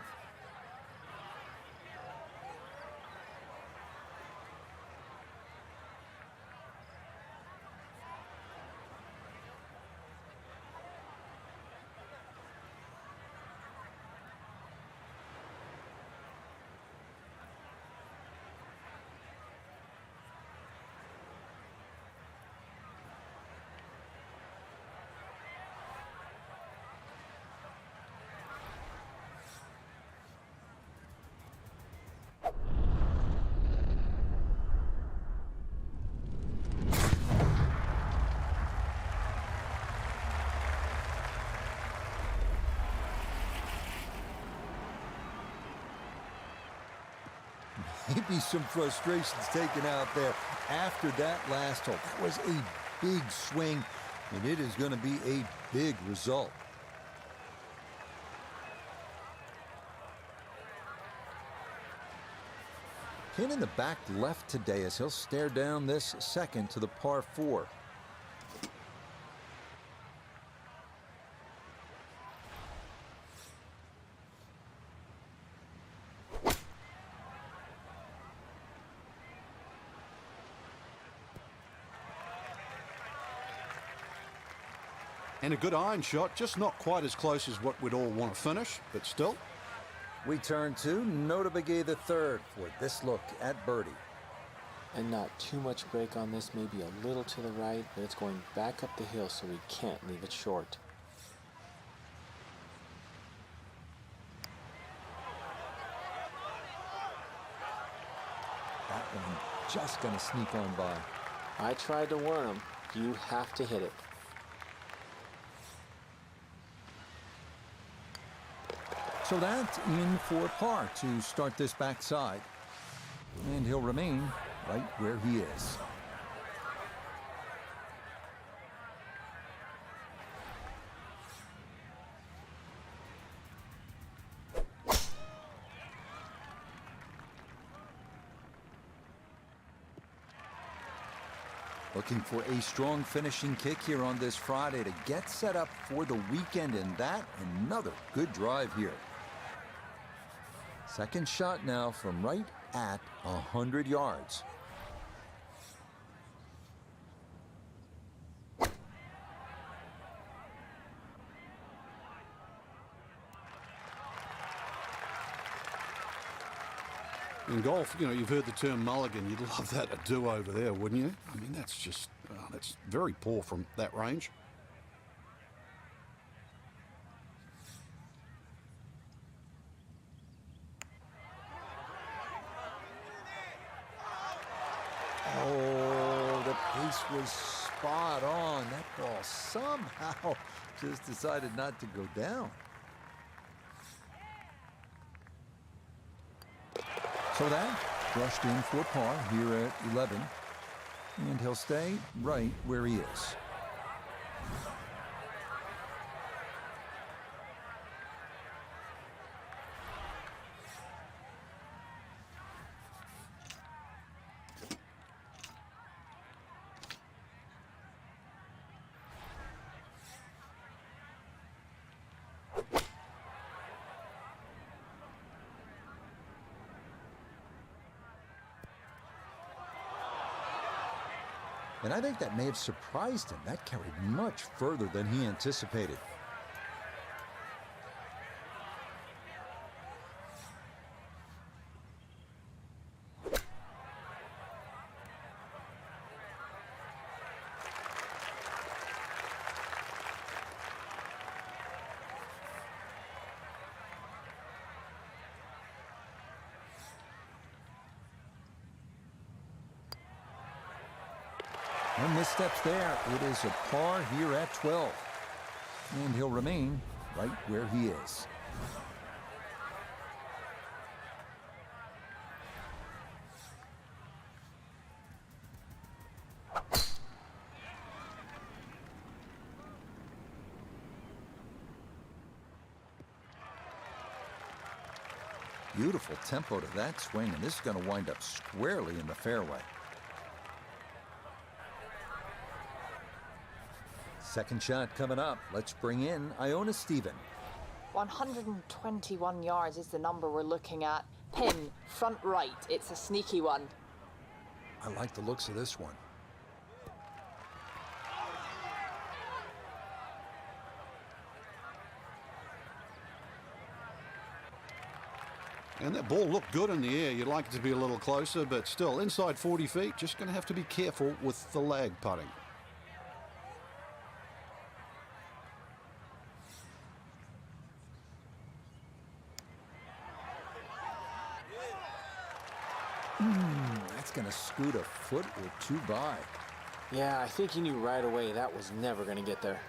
Maybe some frustrations taken out there after that last hole. That was a big swing, and it is going to be a big result. Pin in the back left today as he'll stare down this second to the par 4. And a good iron shot, just not quite as close as what we'd all want to finish, but still. We turn to Notabegay III for this look at birdie. And not too much break on this, maybe a little to the right, but it's going back up the hill, so we can't leave it short. That one just going to sneak on by. I tried to warn him. You have to hit it. So that's in for par to start this backside. And he'll remain right where he is. Looking for a strong finishing kick here on this Friday to get set up for the weekend, and that another good drive here. Second shot now from right at 100 yards. In golf, you know, you've heard the term mulligan. You'd love that a do-over there, wouldn't you? I mean, that's just, that's very poor from that range. Oh, the pace was spot on. That ball somehow just decided not to go down. So that brushed in for par here at 11. And he'll stay right where he is. And I think that may have surprised him. That carried much further than he anticipated. No missteps there. It is a par here at 12. And he'll remain right where he is. Beautiful tempo to that swing, and this is going to wind up squarely in the fairway. Second shot coming up. Let's bring in Iona Stephen. 121 yards is the number we're looking at. Pin, front right. It's a sneaky one. I like the looks of this one. And that ball looked good in the air. You'd like it to be a little closer, but still inside 40 feet. Just going to have to be careful with the lag putting. That's going to scoot a foot or two by. Yeah, I think he knew right away that was never going to get there.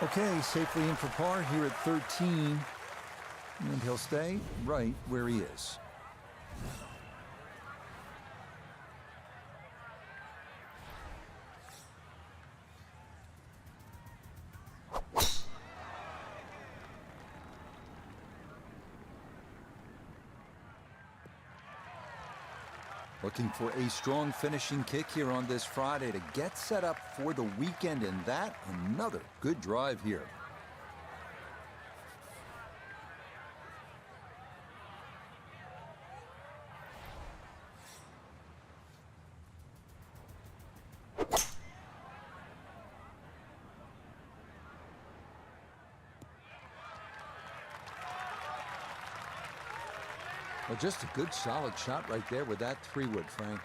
Okay, safely in for par here at 13. And he'll stay right where he is. Looking for a strong finishing kick here on this Friday to get set up for the weekend, and that another good drive here. Well, just a good solid shot right there with that 3-wood, Frank.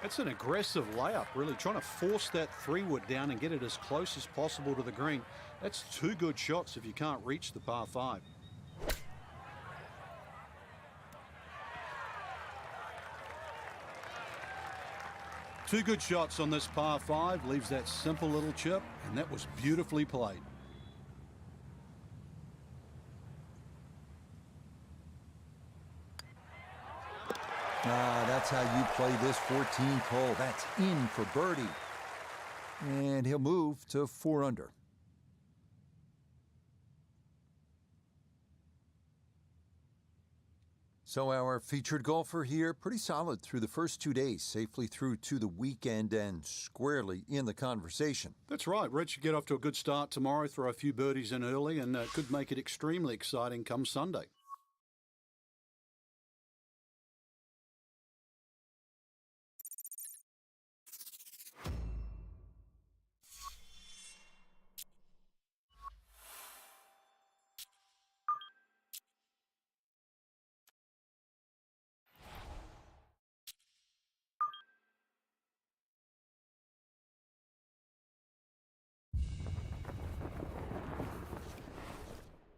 That's an aggressive layup, really trying to force that 3-wood down and get it as close as possible to the green. That's two good shots if you can't reach the par 5. Two good shots on this par 5, leaves that simple little chip, and that was beautifully played. That's how you play this 14th hole. That's in for birdie. And he'll move to 4 under. So our featured golfer here, pretty solid through the first 2 days, safely through to the weekend and squarely in the conversation. That's right. Rich should get off to a good start tomorrow, throw a few birdies in early, and could make it extremely exciting come Sunday.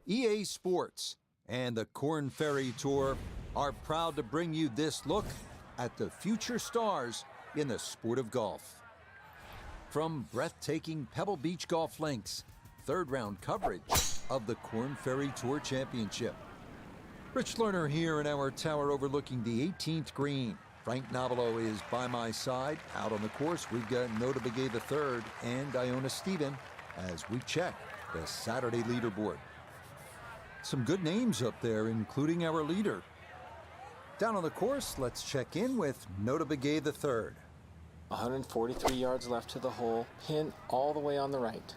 EA Sports and the Korn Ferry Tour are proud to bring you this look at the future stars in the sport of golf. From breathtaking Pebble Beach golf links, third-round coverage of the Korn Ferry Tour Championship. Rich Lerner here in our tower overlooking the 18th green. Frank Nobilo is by my side. Out on the course, we've got Nota Begay III and Iona Stephen as we check the Saturday leaderboard. Some good names up there, including our leader. Down on the course, let's check in with Nota Begay III. 143 yards left to the hole, pin all the way on the right.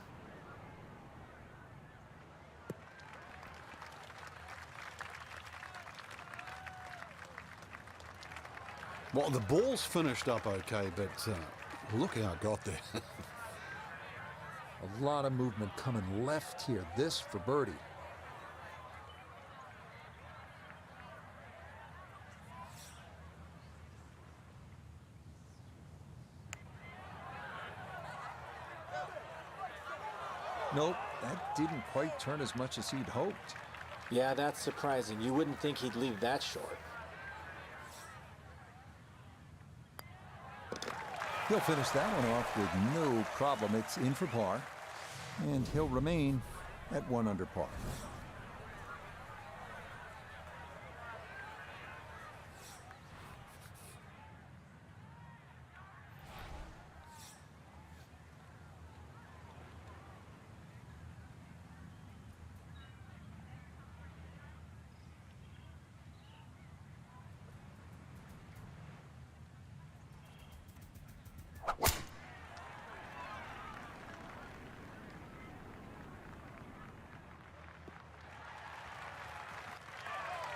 Well, the ball's finished up okay, but look how it got there. A lot of movement coming left here. This for birdie. Nope, that didn't quite turn as much as he'd hoped. Yeah, that's surprising. You wouldn't think he'd leave that short. He'll finish that one off with no problem. It's in for par, and he'll remain at 1 under par.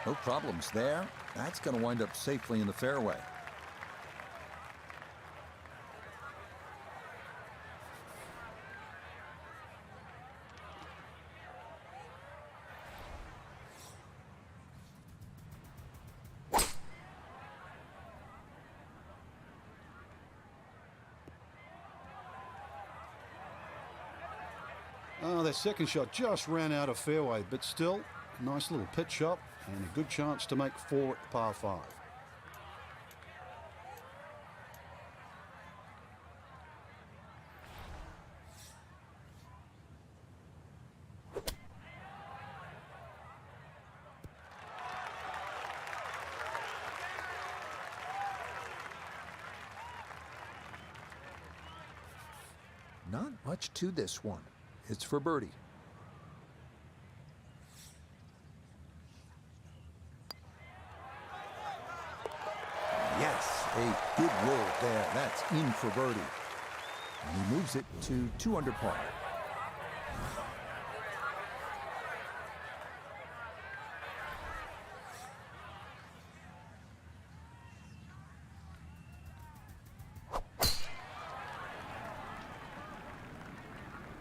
No problems there. That's going to wind up safely in the fairway. Oh, that second shot just ran out of fairway, but still, a nice little pitch shot and a good chance to make 4 at par 5. Not much to this one. It's for birdie. Yes, a good roll there. That's in for birdie. And he moves it to 2 under par.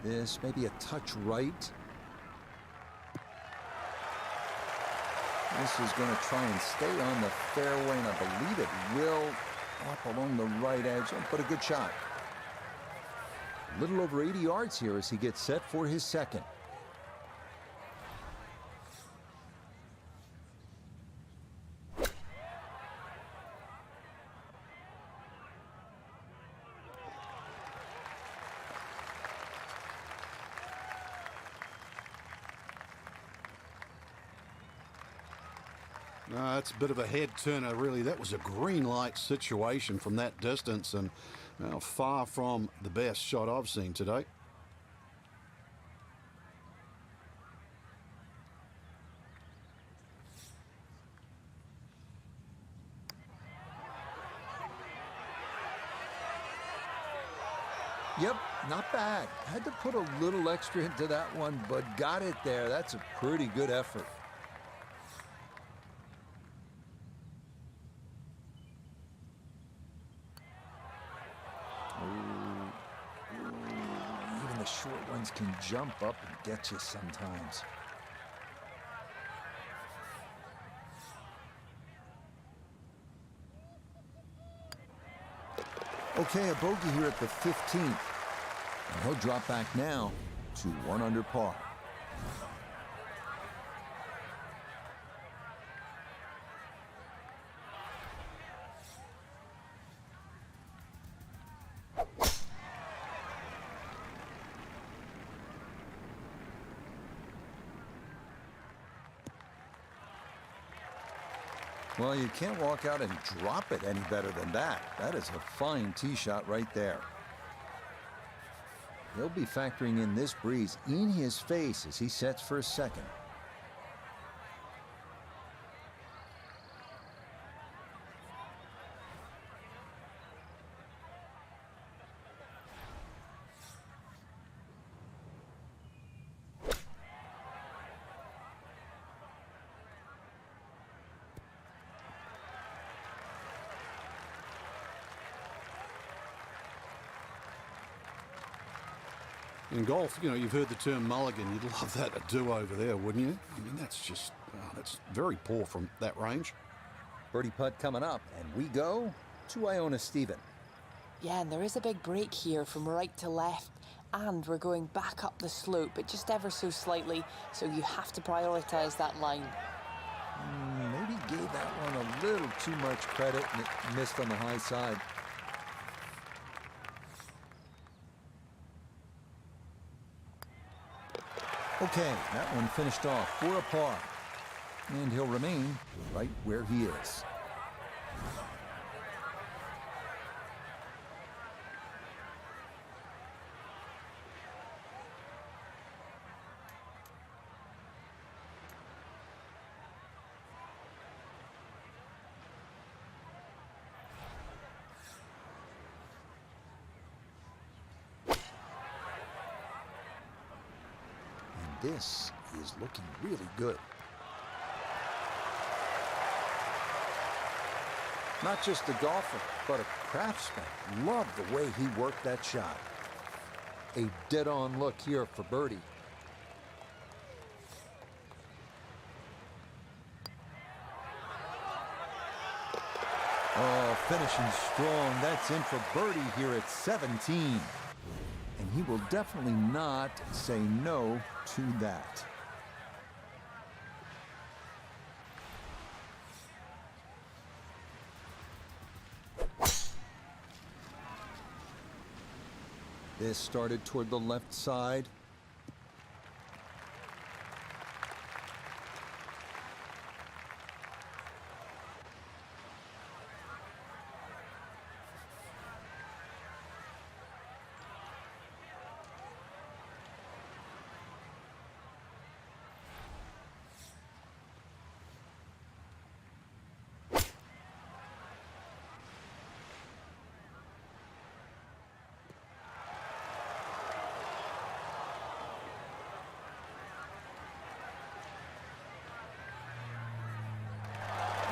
This may be a touch right. This is going to try and stay on the fairway, and I believe it will, up along the right edge, but a good shot. A little over 80 yards here as he gets set for his second. No, that's a bit of a head turner, really. That was a green light situation from that distance, and far from the best shot I've seen today. Yep, not bad. Had to put a little extra into that one, but got it there. That's a pretty good effort. Even the short ones can jump up and get you sometimes. Okay, a bogey here at the 15th. And he'll drop back now to 1 under par. Well, you can't walk out and drop it any better than that. That is a fine tee shot right there. He'll be factoring in this breeze in his face as he sets for a second. In golf, you've heard the term mulligan. You'd love that to do over there, wouldn't you? I mean, that's just, that's very poor from that range. Birdie putt coming up, and we go to Iona Stephen. Yeah, and there is a big break here from right to left, and we're going back up the slope, but just ever so slightly, so you have to prioritize that line. Maybe gave that one a little too much credit, and it missed on the high side. Okay, that one finished off for a par, and he'll remain right where he is. This is looking really good. Not just a golfer, but a craftsman. Love the way he worked that shot. A dead-on look here for birdie. Oh, finishing strong. That's in for birdie here at 17. And he will definitely not say no to that. This started toward the left side.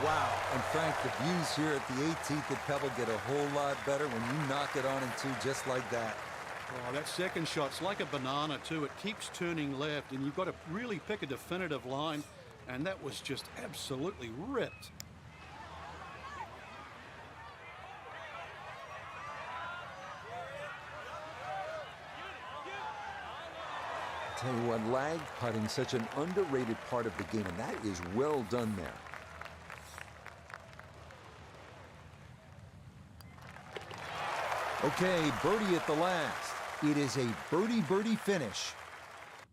Wow, and Frank, the views here at the 18th at Pebble get a whole lot better when you knock it on in two just like that. Oh, that second shot's like a banana, too. It keeps turning left, and you've got to really pick a definitive line, and that was just absolutely ripped. Tell you what, lag putting such an underrated part of the game, and that is well done there. Okay, birdie at the last. It is a birdie-birdie finish.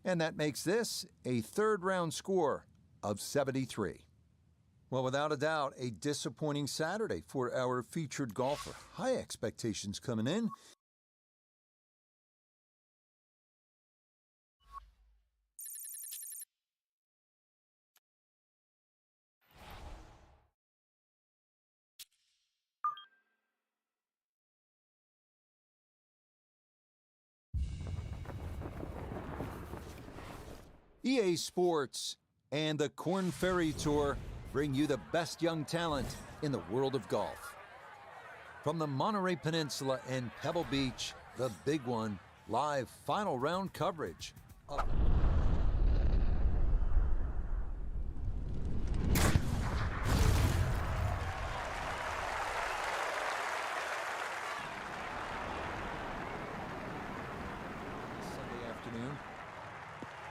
And that makes this a third-round score of 73. Well, without a doubt, a disappointing Saturday for our featured golfer. High expectations coming in. EA Sports and the Korn Ferry Tour bring you the best young talent in the world of golf. From the Monterey Peninsula and Pebble Beach, the big one, live final round coverage of Sunday afternoon.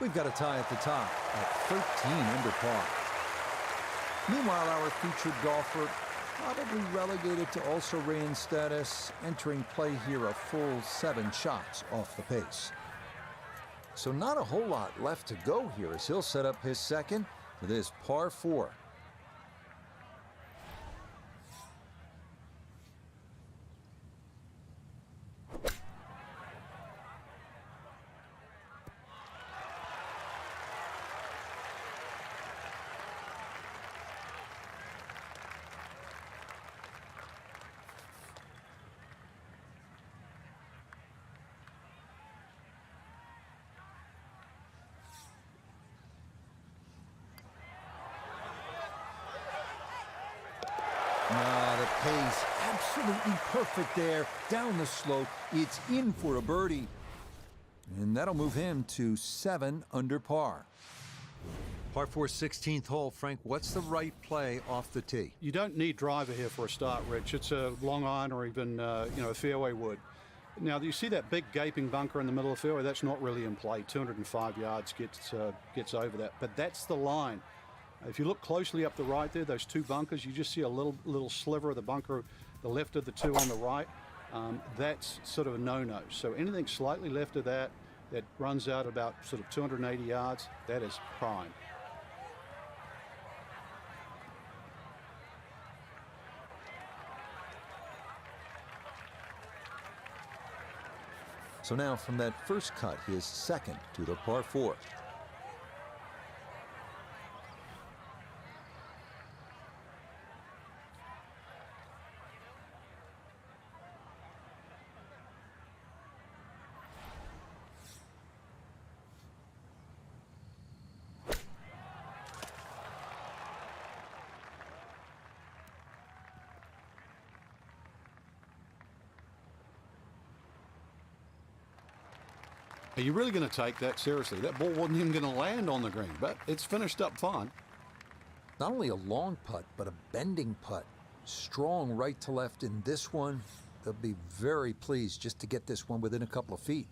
We've got a tie at the top at 13 under par. Meanwhile, our featured golfer, probably relegated to also-ran status, entering play here a full 7 shots off the pace. So not a whole lot left to go here as he'll set up his second for this par 4. The pace absolutely perfect there. Down the slope, it's in for a birdie. And that'll move him to 7 under par. Par 4, 16th hole. Frank, what's the right play off the tee? You don't need driver here for a start, Rich. It's a long iron or even, a fairway wood. Now, you see that big gaping bunker in the middle of the fairway? That's not really in play. 205 yards gets over that. But that's the line. If you look closely up the right there, those 2 bunkers, you just see a little sliver of the bunker, the left of the 2 on the right. That's sort of a no-no. So anything slightly left of that runs out about sort of 280 yards, that is prime. So now from that first cut, his second to the par 4. Are you really going to take that seriously? That ball wasn't even going to land on the green, but it's finished up fine. Not only a long putt, but a bending putt. Strong right to left in this one. They'll be very pleased just to get this one within a couple of feet.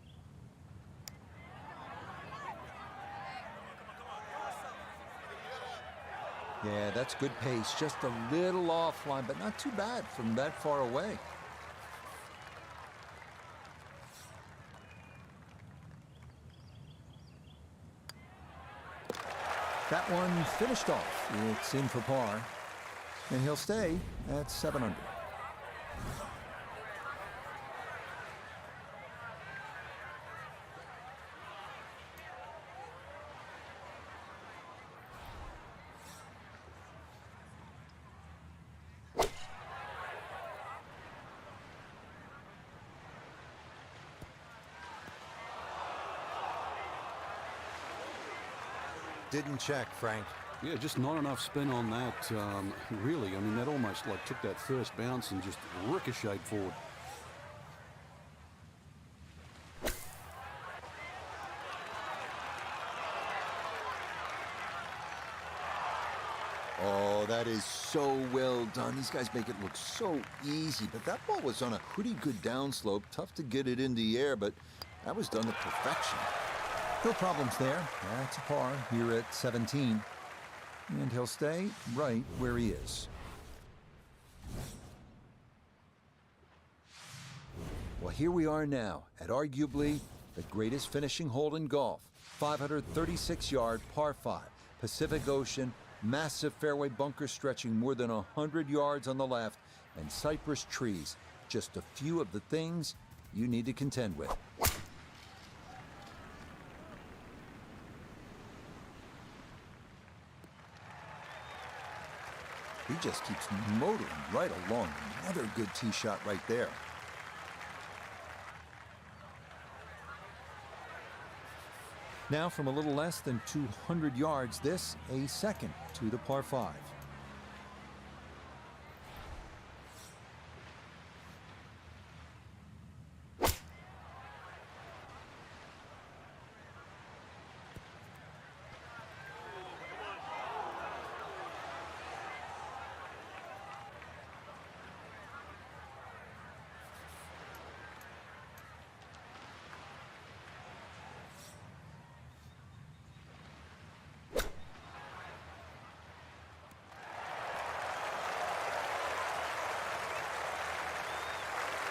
Yeah, that's good pace. Just a little offline, but not too bad from that far away. That one finished off. It's in for par, and he'll stay at 7 under. Didn't check, Frank. Yeah, just not enough spin on that, really. I mean, that almost like took that first bounce and just ricocheted forward. Oh, that is so well done. These guys make it look so easy, but that ball was on a pretty good downslope. Tough to get it in the air, but that was done to perfection. No problems there. That's a par here at 17. And he'll stay right where he is. Well, here we are now at arguably the greatest finishing hole in golf. 536-yard par 5, Pacific Ocean, Massive fairway bunkers stretching more than 100 yards on the left, and cypress trees, just a few of the things you need to contend with. He just keeps motoring right along. Another good tee shot right there. Now from a little less than 200 yards, this a second to the par 5.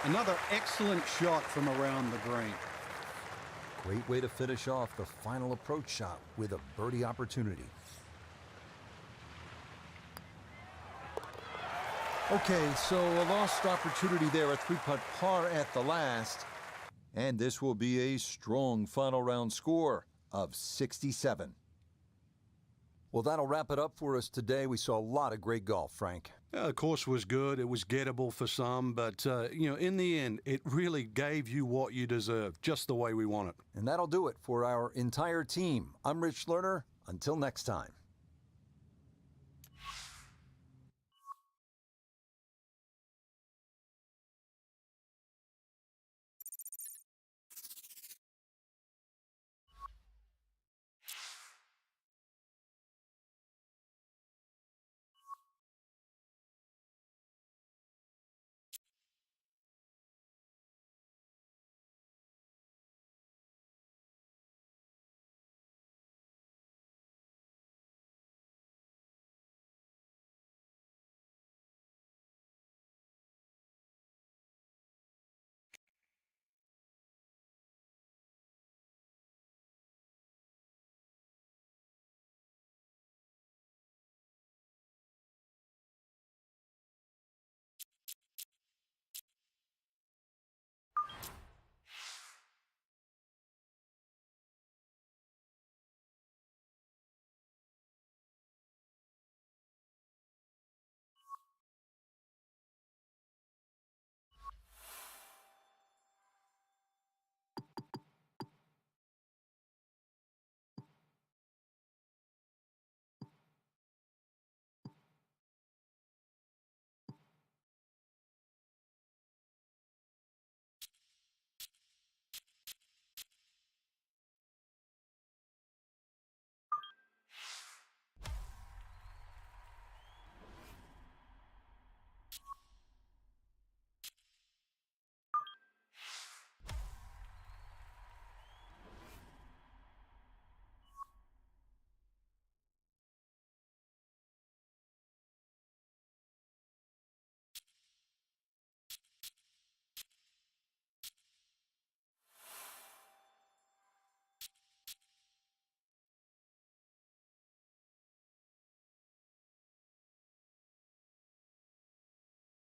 Another excellent shot from around the green. Great way to finish off the final approach shot with a birdie opportunity. Okay, so a lost opportunity there, a 3-putt par at the last. And this will be a strong final round score of 67. Well, that'll wrap it up for us today. We saw a lot of great golf, Frank. The course was good. It was gettable for some, but, in the end, it really gave you what you deserve, just the way we want it. And that'll do it for our entire team. I'm Rich Lerner. Until next time.